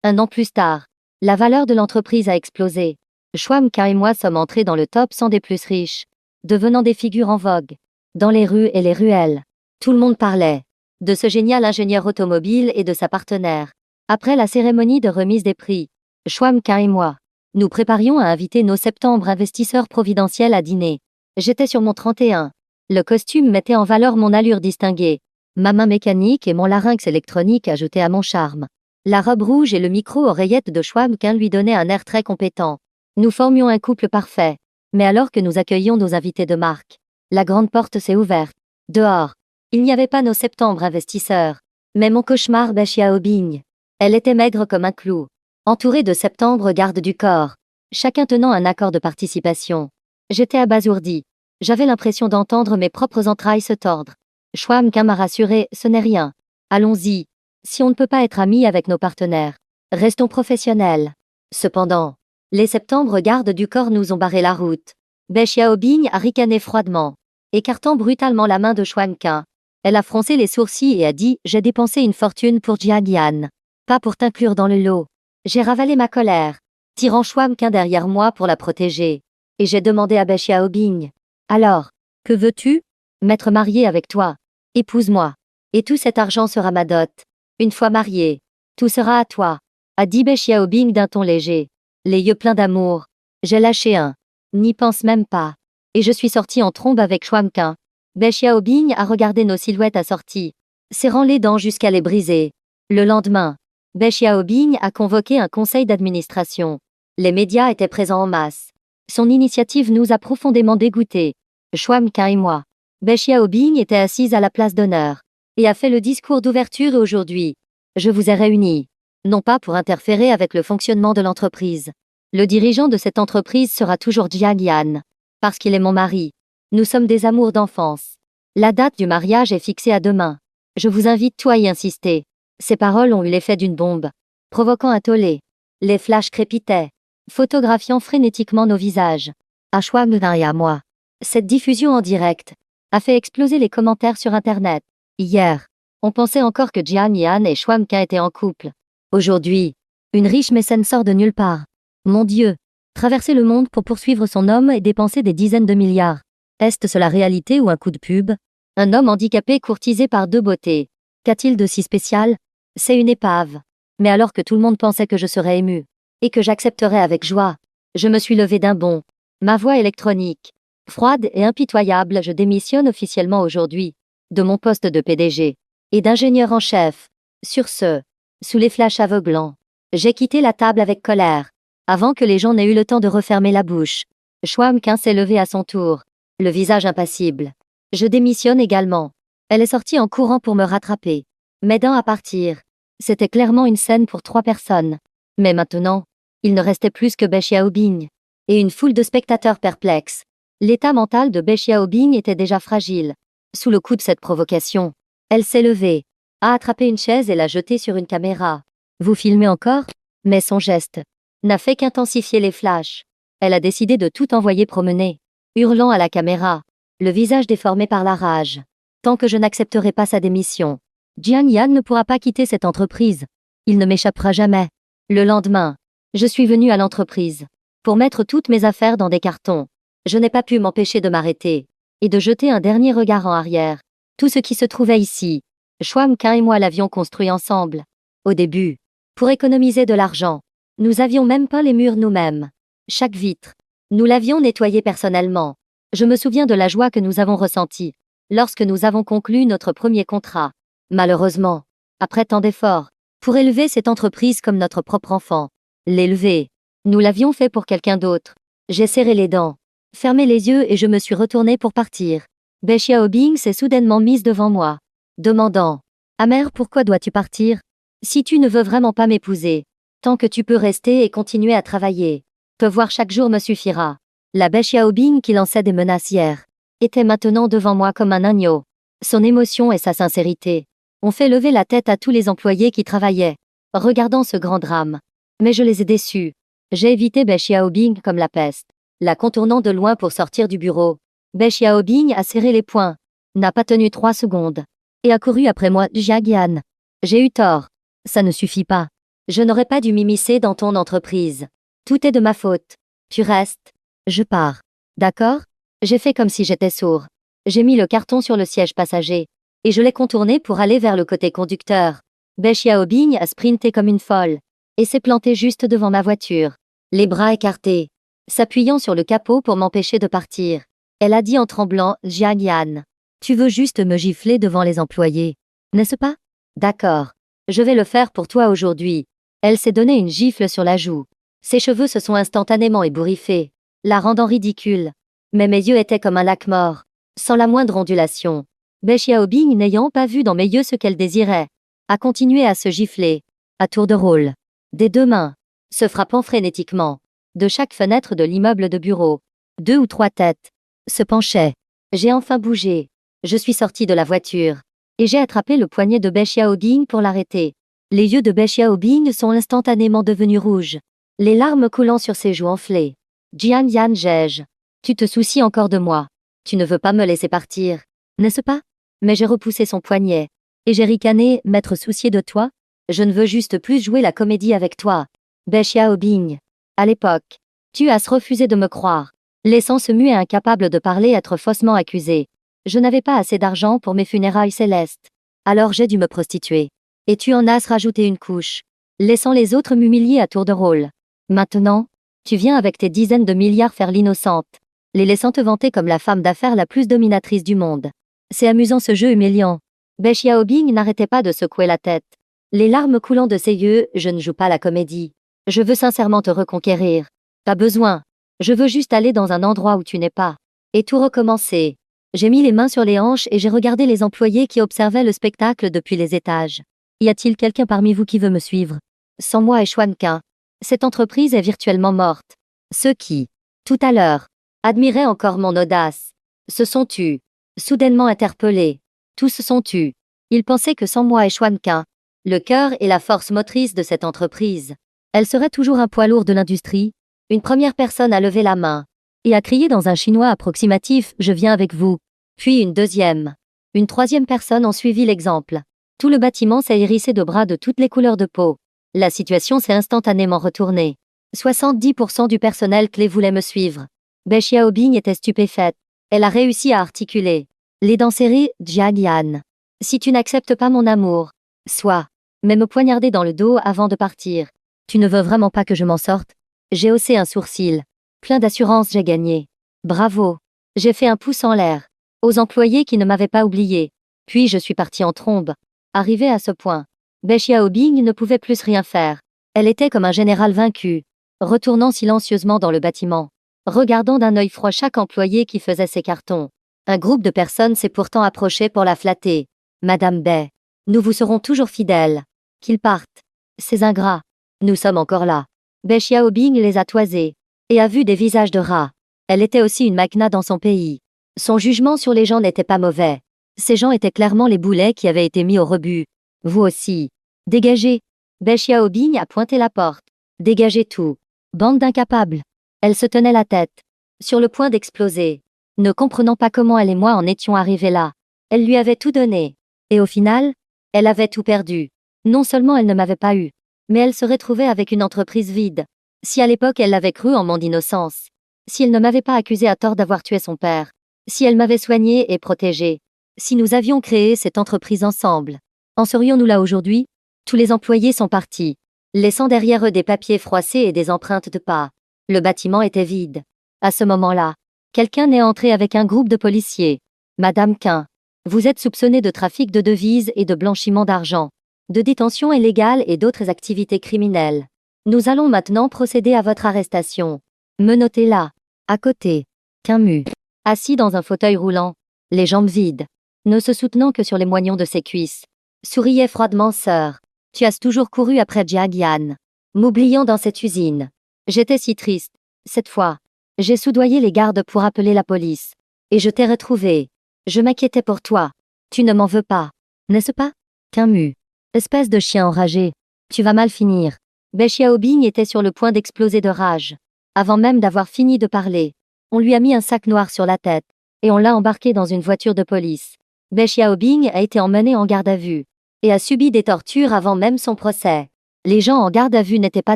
1 an plus tard, la valeur de l'entreprise a explosé. Xuanqin et moi sommes entrés dans le top 100 des plus riches, devenant des figures en vogue. Dans les rues et les ruelles, tout le monde parlait de ce génial ingénieur automobile et de sa partenaire. Après la cérémonie de remise des prix, Xuanqin et moi, nous préparions à inviter nos septembre investisseurs providentiels à dîner. J'étais sur mon 31. Le costume mettait en valeur mon allure distinguée, ma main mécanique et mon larynx électronique ajoutaient à mon charme. La robe rouge et le micro-oreillette de Xuanqin lui donnaient un air très compétent. Nous formions un couple parfait. Mais alors que nous accueillions nos invités de marque, la grande porte s'est ouverte. Dehors, il n'y avait pas nos septembre investisseurs, mais mon cauchemar Bei Xiaobing. Elle était maigre comme un clou, entourée de septembre gardes du corps, chacun tenant un accord de participation. J'étais abasourdi. J'avais l'impression d'entendre mes propres entrailles se tordre. Xuanqin m'a rassuré, ce n'est rien. Allons-y. Si on ne peut pas être amis avec nos partenaires, restons professionnels. Cependant, les septembre gardes du corps nous ont barré la route. Bei Xiaobing a ricané froidement, écartant brutalement la main de Xuanqin. Elle a froncé les sourcils et a dit « J'ai dépensé une fortune pour Jiang Yan. Pas pour t'inclure dans le lot. » J'ai ravalé ma colère, tirant Xuanqin derrière moi pour la protéger. Et j'ai demandé à Bei Xiaobing « Alors, que veux-tu? M'être mariée avec toi. Épouse-moi. Et tout cet argent sera ma dot. Une fois mariée, tout sera à toi. » a dit Bei Xiaobing d'un ton léger, les yeux pleins d'amour. J'ai lâché un « N'y pense même pas. » Et je suis sortie en trombe avec Xuanqin. Bei Xiaobing a regardé nos silhouettes assorties, serrant les dents jusqu'à les briser. Le lendemain, Bei Xiaobing a convoqué un conseil d'administration. Les médias étaient présents en masse. Son initiative nous a profondément dégoûtés. Xuanqin et moi. Bei Xiaobing était assise à la place d'honneur et a fait le discours d'ouverture et aujourd'hui, je vous ai réunis, non pas pour interférer avec le fonctionnement de l'entreprise. Le dirigeant de cette entreprise sera toujours Jiang Yan, parce qu'il est mon mari. Nous sommes des amours d'enfance. La date du mariage est fixée à demain. Je vous invite tout à y insister. Ces paroles ont eu l'effet d'une bombe, provoquant un tollé. Les flashs crépitaient, photographiant frénétiquement nos visages. À Schwab et à moi. Cette diffusion en direct a fait exploser les commentaires sur Internet. Hier, on pensait encore que Jian Yan et Schwamka étaient en couple. Aujourd'hui, une riche mécène sort de nulle part. Mon Dieu, traverser le monde pour poursuivre son homme et dépenser des dizaines de milliards. Est-ce la réalité ou un coup de pub? Un homme handicapé courtisé par deux beautés. Qu'a-t-il de si spécial? C'est une épave. Mais alors que tout le monde pensait que je serais émue, et que j'accepterais avec joie, je me suis levée d'un bond. Ma voix électronique, froide et impitoyable, je démissionne officiellement aujourd'hui de mon poste de PDG et d'ingénieur en chef. Sur ce, sous les flashs aveuglants, j'ai quitté la table avec colère, avant que les gens n'aient eu le temps de refermer la bouche. Schwamkin s'est levé à son tour, le visage impassible. Je démissionne également. Elle est sortie en courant pour me rattraper, m'aidant à partir. C'était clairement une scène pour 3 personnes. Mais maintenant, il ne restait plus que Bei Xiaobing et une foule de spectateurs perplexes. L'état mental de Bei Xiaobing était déjà fragile. Sous le coup de cette provocation, elle s'est levée, a attrapé une chaise et l'a jetée sur une caméra. Vous filmez encore? Mais son geste n'a fait qu'intensifier les flashs. Elle a décidé de tout envoyer promener, hurlant à la caméra, le visage déformé par la rage. Tant que je n'accepterai pas sa démission, Jian Yan ne pourra pas quitter cette entreprise. Il ne m'échappera jamais. Le lendemain, je suis venue à l'entreprise pour mettre toutes mes affaires dans des cartons. Je n'ai pas pu m'empêcher de m'arrêter et de jeter un dernier regard en arrière. Tout ce qui se trouvait ici, Schwamkin et moi l'avions construit ensemble. Au début, pour économiser de l'argent, nous avions même peint les murs nous-mêmes. Chaque vitre, nous l'avions nettoyée personnellement. Je me souviens de la joie que nous avons ressentie lorsque nous avons conclu notre premier contrat. Malheureusement, après tant d'efforts, pour élever cette entreprise comme notre propre enfant, l'élever, nous l'avions fait pour quelqu'un d'autre. J'ai serré les dents, fermé les yeux et je me suis retournée pour partir. Bei Xiaobing s'est soudainement mise devant moi, demandant: Amère, pourquoi dois-tu partir? Si tu ne veux vraiment pas m'épouser, tant que tu peux rester et continuer à travailler, te voir chaque jour me suffira. La Bei Xiaobing qui lançait des menaces hier était maintenant devant moi comme un agneau. Son émotion et sa sincérité ont fait lever la tête à tous les employés qui travaillaient, regardant ce grand drame. Mais je les ai déçus. J'ai évité Bei Xiaobing comme la peste, la contournant de loin pour sortir du bureau. Bei Xiaobing a serré les poings, n'a pas tenu 3 secondes, et a couru après moi. Jian Yan. J'ai eu tort. Ça ne suffit pas. Je n'aurais pas dû m'immiscer dans ton entreprise. Tout est de ma faute. Tu restes. Je pars. D'accord? J'ai fait comme si j'étais sourd. J'ai mis le carton sur le siège passager, et je l'ai contourné pour aller vers le côté conducteur. Bei Xiaobing a sprinté comme une folle, et s'est plantée juste devant ma voiture, les bras écartés, s'appuyant sur le capot pour m'empêcher de partir. Elle a dit en tremblant: Jian Yan, tu veux juste me gifler devant les employés, n'est-ce pas? D'accord. Je vais le faire pour toi aujourd'hui. Elle s'est donné une gifle sur la joue. Ses cheveux se sont instantanément ébouriffés, la rendant ridicule. Mais mes yeux étaient comme un lac mort, sans la moindre ondulation. Bei Xiaobing, n'ayant pas vu dans mes yeux ce qu'elle désirait, a continué à se gifler, à tour de rôle, des 2 mains, se frappant frénétiquement. De chaque fenêtre de l'immeuble de bureau, 2 ou 3 têtes se penchaient. J'ai enfin bougé. Je suis sortie de la voiture, et j'ai attrapé le poignet de Bei Xiaobing pour l'arrêter. Les yeux de Bei Xiaobing sont instantanément devenus rouges, les larmes coulant sur ses joues enflées. Jian Yan, j'ai-je. Tu te soucies encore de moi. Tu ne veux pas me laisser partir, n'est-ce pas? Mais j'ai repoussé son poignet, et j'ai ricané: m'être soucié de toi? Je ne veux juste plus jouer la comédie avec toi. Bei Xiaobing. À l'époque, tu as refusé de me croire, laissant ce muet incapable de parler être faussement accusé. Je n'avais pas assez d'argent pour mes funérailles célestes. Alors j'ai dû me prostituer. Et tu en as rajouté une couche, laissant les autres m'humilier à tour de rôle. Maintenant, tu viens avec tes dizaines de milliards faire l'innocente, les laissant te vanter comme la femme d'affaires la plus dominatrice du monde. C'est amusant ce jeu humiliant. Bei Xiaobing n'arrêtait pas de secouer la tête, les larmes coulant de ses yeux. Je ne joue pas la comédie. Je veux sincèrement te reconquérir. Pas besoin. Je veux juste aller dans un endroit où tu n'es pas. Et tout recommencer. J'ai mis les mains sur les hanches et j'ai regardé les employés qui observaient le spectacle depuis les étages. Y a-t-il quelqu'un parmi vous qui veut me suivre? Sans moi et Schwamkin, cette entreprise est virtuellement morte. Ceux qui, tout à l'heure, admiraient encore mon audace, se sont tus. soudainement interpellés. Tous se sont tus. Ils pensaient que sans moi et Xuanqin, le cœur et la force motrice de cette entreprise, elle serait toujours un poids lourd de l'industrie. Une première personne a levé la main et a crié dans un chinois approximatif « Je viens avec vous ». Puis une deuxième. Une troisième personne ont suivi l'exemple. Tout le bâtiment s'est hérissé de bras de toutes les couleurs de peau. La situation s'est instantanément retournée. 70% du personnel clé voulait me suivre. Bai Xiaobing était stupéfaite. Elle a réussi à articuler. Les dents serrées, Jiayan. Si tu n'acceptes pas mon amour, soit. Mais me poignarder dans le dos avant de partir. Tu ne veux vraiment pas que je m'en sorte? J'ai haussé un sourcil. Plein d'assurance, j'ai gagné. Bravo. J'ai fait un pouce en l'air. Aux employés qui ne m'avaient pas oublié. Puis je suis partie en trombe. Arrivée à ce point, Bai Xiaobing ne pouvait plus rien faire. Elle était comme un général vaincu, retournant silencieusement dans le bâtiment, regardant d'un œil froid chaque employé qui faisait ses cartons. Un groupe de personnes s'est pourtant approché pour la flatter. Madame Bai, nous vous serons toujours fidèles. Qu'ils partent. Ces ingrats. Nous sommes encore là. Bai Xiaobing les a toisés et a vu des visages de rats. Elle était aussi une magnat dans son pays. Son jugement sur les gens n'était pas mauvais. Ces gens étaient clairement les boulets qui avaient été mis au rebut. Vous aussi. Dégagez. Bai Xiaobing a pointé la porte. Dégagez tout. Bande d'incapables. Elle se tenait la tête, sur le point d'exploser, ne comprenant pas comment elle et moi en étions arrivés là. Elle lui avait tout donné. Et au final, elle avait tout perdu. Non seulement elle ne m'avait pas eu, mais elle se retrouvait avec une entreprise vide. Si à l'époque elle l'avait cru en mon innocence, si elle ne m'avait pas accusé à tort d'avoir tué son père, si elle m'avait soigné et protégé, si nous avions créé cette entreprise ensemble, en serions-nous là aujourd'hui? Tous les employés sont partis, laissant derrière eux des papiers froissés et des empreintes de pas. Le bâtiment était vide. À ce moment-là, quelqu'un est entré avec un groupe de policiers. Madame Qin, vous êtes soupçonnée de trafic de devises et de blanchiment d'argent, de détention illégale et d'autres activités criminelles. Nous allons maintenant procéder à votre arrestation. Menottez là, à côté. Camus, assis dans un fauteuil roulant, les jambes vides, ne se soutenant que sur les moignons de ses cuisses, souriait froidement. Sœur, tu as toujours couru après Jiayan, m'oubliant dans cette usine. J'étais si triste. Cette fois, j'ai soudoyé les gardes pour appeler la police. Et je t'ai retrouvé. Je m'inquiétais pour toi. Tu ne m'en veux pas, n'est-ce pas? Camus, espèce de chien enragé. Tu vas mal finir. Bai Xiaobing était sur le point d'exploser de rage. Avant même d'avoir fini de parler, on lui a mis un sac noir sur la tête, et on l'a embarqué dans une voiture de police. Bai Xiaobing a été emmené en garde à vue, et a subi des tortures avant même son procès. Les gens en garde à vue n'étaient pas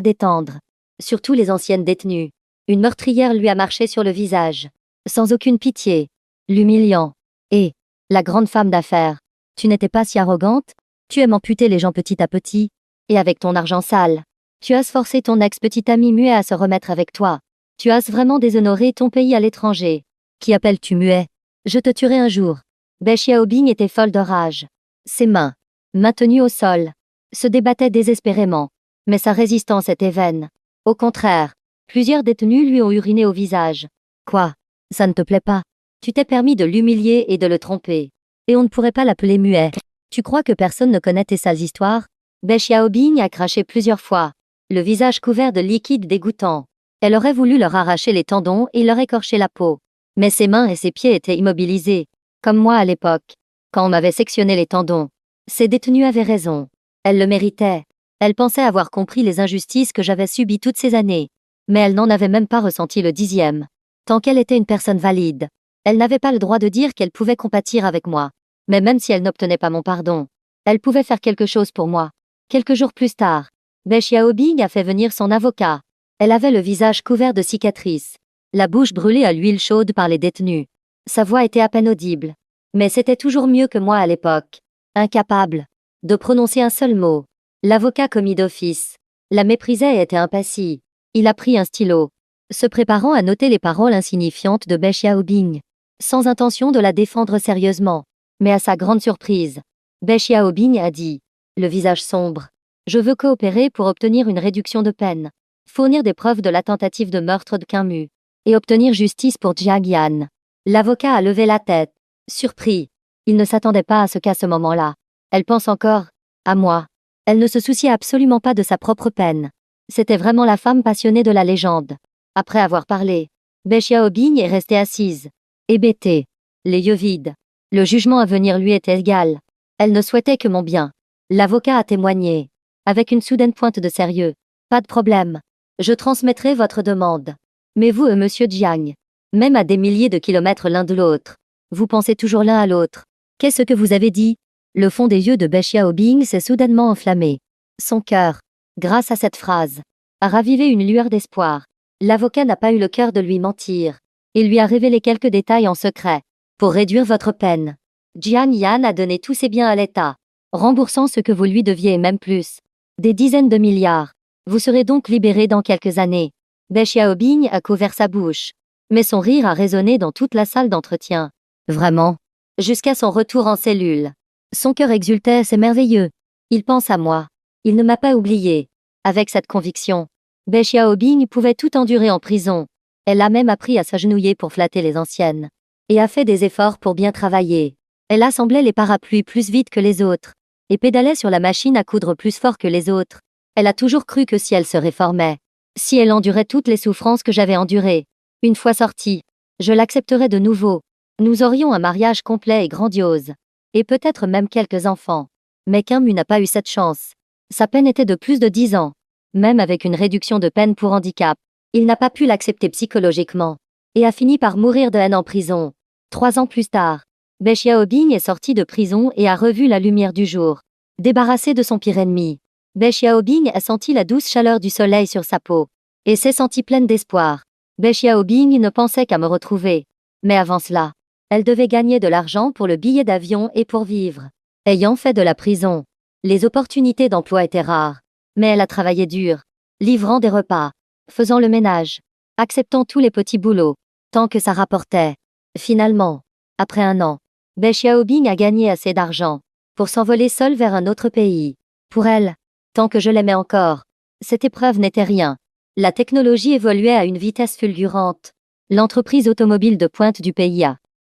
des tendres. Surtout les anciennes détenues. Une meurtrière lui a marché sur le visage, sans aucune pitié, l'humiliant. Et, la grande femme d'affaires, tu n'étais pas si arrogante? Tu aimes amputer les gens petit à petit, et avec ton argent sale. Tu as forcé ton ex-petit ami muet à se remettre avec toi. Tu as vraiment déshonoré ton pays à l'étranger. Qui appelles-tu muet? Je te tuerai un jour. Bai Xiaobing était folle de rage. Ses mains, maintenues au sol, se débattaient désespérément. Mais sa résistance était vaine. Au contraire, plusieurs détenus lui ont uriné au visage. Quoi? Ça ne te plaît pas? Tu t'es permis de l'humilier et de le tromper. Et on ne pourrait pas l'appeler muet. Tu crois que personne ne connaît tes sales histoires? Bai Xiaobing a craché plusieurs fois, le visage couvert de liquide dégoûtant. Elle aurait voulu leur arracher les tendons et leur écorcher la peau. Mais ses mains et ses pieds étaient immobilisés, comme moi à l'époque, quand on m'avait sectionné les tendons. Ces détenus avaient raison. Elle le méritait. Elle pensait avoir compris les injustices que j'avais subies toutes ces années. Mais elle n'en avait même pas ressenti le 10e. Tant qu'elle était une personne valide, elle n'avait pas le droit de dire qu'elle pouvait compatir avec moi. Mais même si elle n'obtenait pas mon pardon, elle pouvait faire quelque chose pour moi. Quelques jours plus tard, Bai Xiaobing a fait venir son avocat. Elle avait le visage couvert de cicatrices, la bouche brûlée à l'huile chaude par les détenus. Sa voix était à peine audible. Mais c'était toujours mieux que moi à l'époque. Incapable de prononcer un seul mot. L'avocat commis d'office la méprisait et était impassible. Il a pris un stylo, se préparant à noter les paroles insignifiantes de Bai Xiaobing, sans intention de la défendre sérieusement. Mais à sa grande surprise, Bai Xiaobing a dit, le visage sombre, je veux coopérer pour obtenir une réduction de peine, fournir des preuves de la tentative de meurtre de Camus, et obtenir justice pour Jiayan. L'avocat a levé la tête, surpris. Il ne s'attendait pas à ce qu'à ce moment-là. Elle pense encore à moi. Elle ne se souciait absolument pas de sa propre peine. C'était vraiment la femme passionnée de la légende. Après avoir parlé, Bai Xiaobing est restée assise, hébétée, les yeux vides. Le jugement à venir lui était égal. Elle ne souhaitait que mon bien. L'avocat a témoigné. Avec une soudaine pointe de sérieux. Pas de problème. Je transmettrai votre demande. Mais vous et monsieur Jiang, même à des milliers de kilomètres l'un de l'autre, vous pensez toujours l'un à l'autre. Qu'est-ce que vous avez dit? Le fond des yeux de Bei Xiaobing s'est soudainement enflammé. Son cœur, grâce à cette phrase, a ravivé une lueur d'espoir. L'avocat n'a pas eu le cœur de lui mentir. Il lui a révélé quelques détails en secret. Pour réduire votre peine, Jian Yan a donné tous ses biens à l'État, remboursant ce que vous lui deviez et même plus. Des dizaines de milliards. Vous serez donc libéré dans quelques années. Bei Xiaobing a couvert sa bouche. Mais son rire a résonné dans toute la salle d'entretien. Vraiment. Jusqu'à son retour en cellule. Son cœur exultait, c'est merveilleux. Il pense à moi. Il ne m'a pas oublié. Avec cette conviction, Bei Xiaobing pouvait tout endurer en prison. Elle a même appris à s'agenouiller pour flatter les anciennes. Et a fait des efforts pour bien travailler. Elle assemblait les parapluies plus vite que les autres. Et pédalait sur la machine à coudre plus fort que les autres. Elle a toujours cru que si elle se réformait, si elle endurait toutes les souffrances que j'avais endurées, une fois sortie, je l'accepterais de nouveau. Nous aurions un mariage complet et grandiose. Et peut-être même quelques enfants. Mais Kim n'a pas eu cette chance. Sa peine était de plus de 10 ans. Même avec une réduction de peine pour handicap, il n'a pas pu l'accepter psychologiquement. Et a fini par mourir de haine en prison. 3 ans plus tard, Bei Xiaobing est sorti de prison et a revu la lumière du jour. Débarrassé de son pire ennemi, Bei Xiaobing a senti la douce chaleur du soleil sur sa peau. Et s'est sentie pleine d'espoir. Bei Xiaobing ne pensait qu'à me retrouver. Mais avant cela, elle devait gagner de l'argent pour le billet d'avion et pour vivre. Ayant fait de la prison, les opportunités d'emploi étaient rares. Mais elle a travaillé dur, livrant des repas, faisant le ménage, acceptant tous les petits boulots, tant que ça rapportait. Finalement, après 1 an, Bei Xiaobing a gagné assez d'argent pour s'envoler seule vers un autre pays. Pour elle, tant que je l'aimais encore, cette épreuve n'était rien. La technologie évoluait à une vitesse fulgurante. L'entreprise automobile de pointe du pays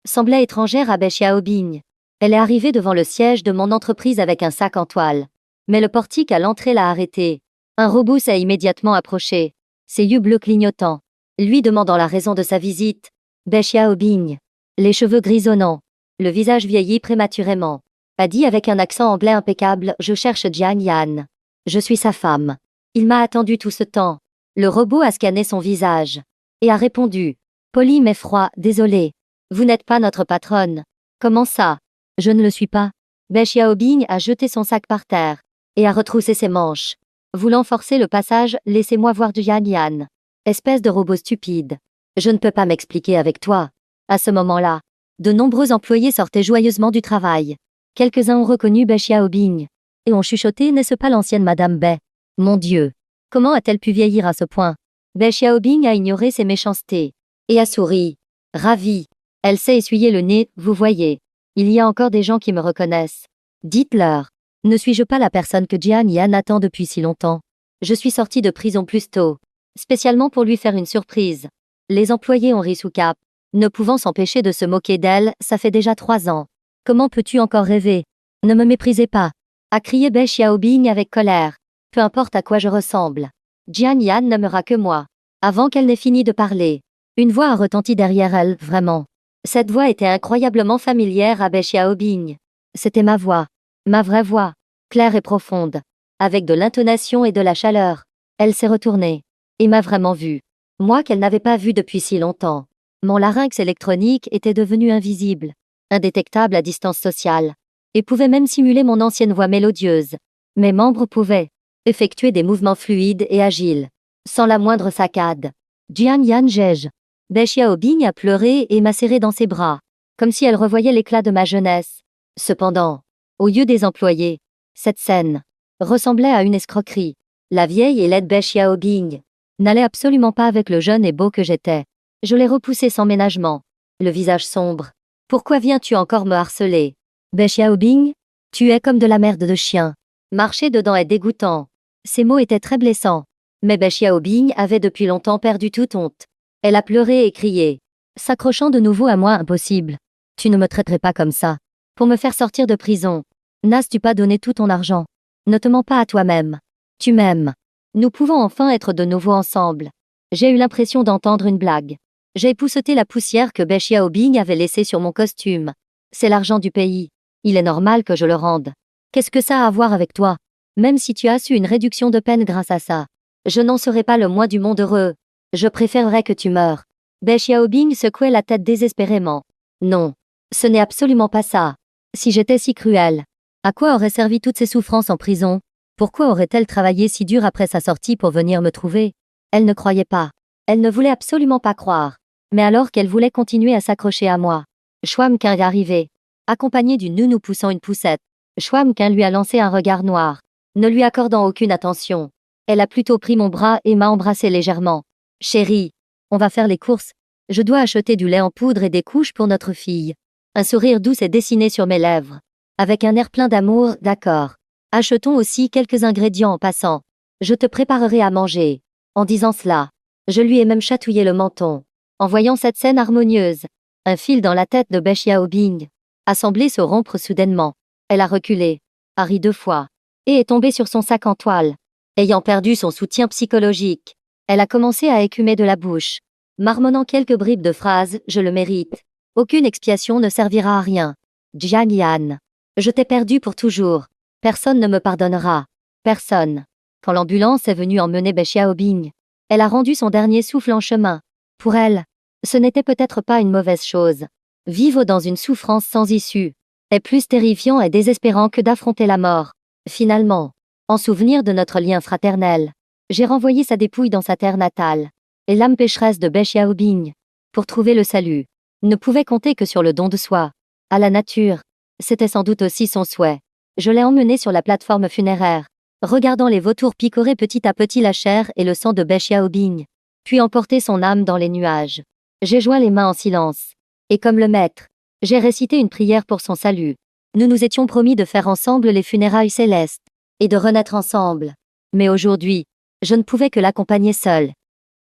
semblait étrangère à Bei Xiaobing. Elle est arrivée devant le siège de mon entreprise avec un sac en toile. Mais le portique à l'entrée l'a arrêtée. Un robot s'est immédiatement approché, ses yeux bleus clignotants, lui demandant la raison de sa visite. Bei Xiaobing, les cheveux grisonnants, le visage vieilli prématurément, a dit avec un accent anglais impeccable, je cherche Jian Yan. Je suis sa femme. Il m'a attendu tout ce temps. Le robot a scanné son visage et a répondu, poli mais froid, désolé. Vous n'êtes pas notre patronne. Comment ça? Je ne le suis pas. Bei Xiaobing a jeté son sac par terre et a retroussé ses manches. Voulant forcer le passage, laissez-moi voir Jian Yan. Espèce de robot stupide. Je ne peux pas m'expliquer avec toi. À ce moment-là, de nombreux employés sortaient joyeusement du travail. Quelques-uns ont reconnu Bei Xiaobing et ont chuchoté, n'est-ce pas l'ancienne Madame Bei? Mon Dieu! Comment a-t-elle pu vieillir à ce point? Bei Xiaobing a ignoré ses méchancetés et a souri. Ravie. Elle s'est essuyé le nez, vous voyez. Il y a encore des gens qui me reconnaissent. Dites-leur. Ne suis-je pas la personne que Jian Yan attend depuis si longtemps? Je suis sortie de prison plus tôt, spécialement pour lui faire une surprise. Les employés ont ri sous cap, ne pouvant s'empêcher de se moquer d'elle, ça fait déjà 3 ans. Comment peux-tu encore rêver? Ne me méprisez pas, a crié Bei Xiaobing avec colère. Peu importe à quoi je ressemble. Jian Yan n'aimera que moi. Avant qu'elle n'ait fini de parler, une voix a retenti derrière elle, vraiment. Cette voix était incroyablement familière à Bei Xiaobing. C'était ma voix. Ma vraie voix. Claire et profonde. Avec de l'intonation et de la chaleur. Elle s'est retournée. Et m'a vraiment vue. Moi qu'elle n'avait pas vue depuis si longtemps. Mon larynx électronique était devenu invisible. Indétectable à distance sociale. Et pouvait même simuler mon ancienne voix mélodieuse. Mes membres pouvaient effectuer des mouvements fluides et agiles. Sans la moindre saccade. Jian Yan Jej. Bei Xiaobing a pleuré et m'a serré dans ses bras. Comme si elle revoyait l'éclat de ma jeunesse. Cependant, aux yeux des employés, cette scène ressemblait à une escroquerie. La vieille et laide Bei Xiaobing n'allait absolument pas avec le jeune et beau que j'étais. Je l'ai repoussé sans ménagement, le visage sombre. Pourquoi viens-tu encore me harceler? Bei Xiaobing, tu es comme de la merde de chien. Marcher dedans est dégoûtant. Ces mots étaient très blessants. Mais Bei Xiaobing avait depuis longtemps perdu toute honte. Elle a pleuré et crié, s'accrochant de nouveau à moi, impossible. Tu ne me traiterais pas comme ça. Pour me faire sortir de prison, n'as-tu pas donné tout ton argent? Ne te mens pas à toi-même. Tu m'aimes. Nous pouvons enfin être de nouveau ensemble. J'ai eu l'impression d'entendre une blague. J'ai épousseté la poussière que Bei Xiaobing avait laissée sur mon costume. C'est l'argent du pays. Il est normal que je le rende. Qu'est-ce que ça a à voir avec toi? Même si tu as su une réduction de peine grâce à ça, je n'en serais pas le moins du monde heureux. Je préférerais que tu meures. Bai Xiaobing secouait la tête désespérément. Non. Ce n'est absolument pas ça. Si j'étais si cruelle, à quoi auraient servi toutes ces souffrances en prison? Pourquoi aurait-elle travaillé si dur après sa sortie pour venir me trouver? Elle ne croyait pas. Elle ne voulait absolument pas croire. Mais alors qu'elle voulait continuer à s'accrocher à moi, Schwamkin est arrivé, accompagné d'une nounou poussant une poussette. Schwamkin lui a lancé un regard noir, ne lui accordant aucune attention. Elle a plutôt pris mon bras et m'a embrassé légèrement. Chérie, on va faire les courses. Je dois acheter du lait en poudre et des couches pour notre fille. Un sourire doux s'est dessiné sur mes lèvres. Avec un air plein d'amour, d'accord. Achetons aussi quelques ingrédients en passant. Je te préparerai à manger. En disant cela, je lui ai même chatouillé le menton. En voyant cette scène harmonieuse, un fil dans la tête de Bai Xiaobing a semblé se rompre soudainement. Elle a reculé, a ri 2 fois, et est tombée sur son sac en toile. Ayant perdu son soutien psychologique, elle a commencé à écumer de la bouche, marmonnant quelques bribes de phrases, je le mérite. Aucune expiation ne servira à rien. Jiang Yan. Je t'ai perdu pour toujours. Personne ne me pardonnera. Personne. Quand l'ambulance est venue emmener Bai Xiaobing, elle a rendu son dernier souffle en chemin. Pour elle, ce n'était peut-être pas une mauvaise chose. Vivre dans une souffrance sans issue est plus terrifiant et désespérant que d'affronter la mort. Finalement, en souvenir de notre lien fraternel, j'ai renvoyé sa dépouille dans sa terre natale, et l'âme pécheresse de Bai Xiaobing, pour trouver le salut, ne pouvait compter que sur le don de soi. À la nature, c'était sans doute aussi son souhait. Je l'ai emmené sur la plateforme funéraire, regardant les vautours picorer petit à petit la chair et le sang de Bai Xiaobing, puis emporter son âme dans les nuages. J'ai joint les mains en silence. Et comme le maître, j'ai récité une prière pour son salut. Nous nous étions promis de faire ensemble les funérailles célestes, et de renaître ensemble. Mais aujourd'hui, je ne pouvais que l'accompagner seule.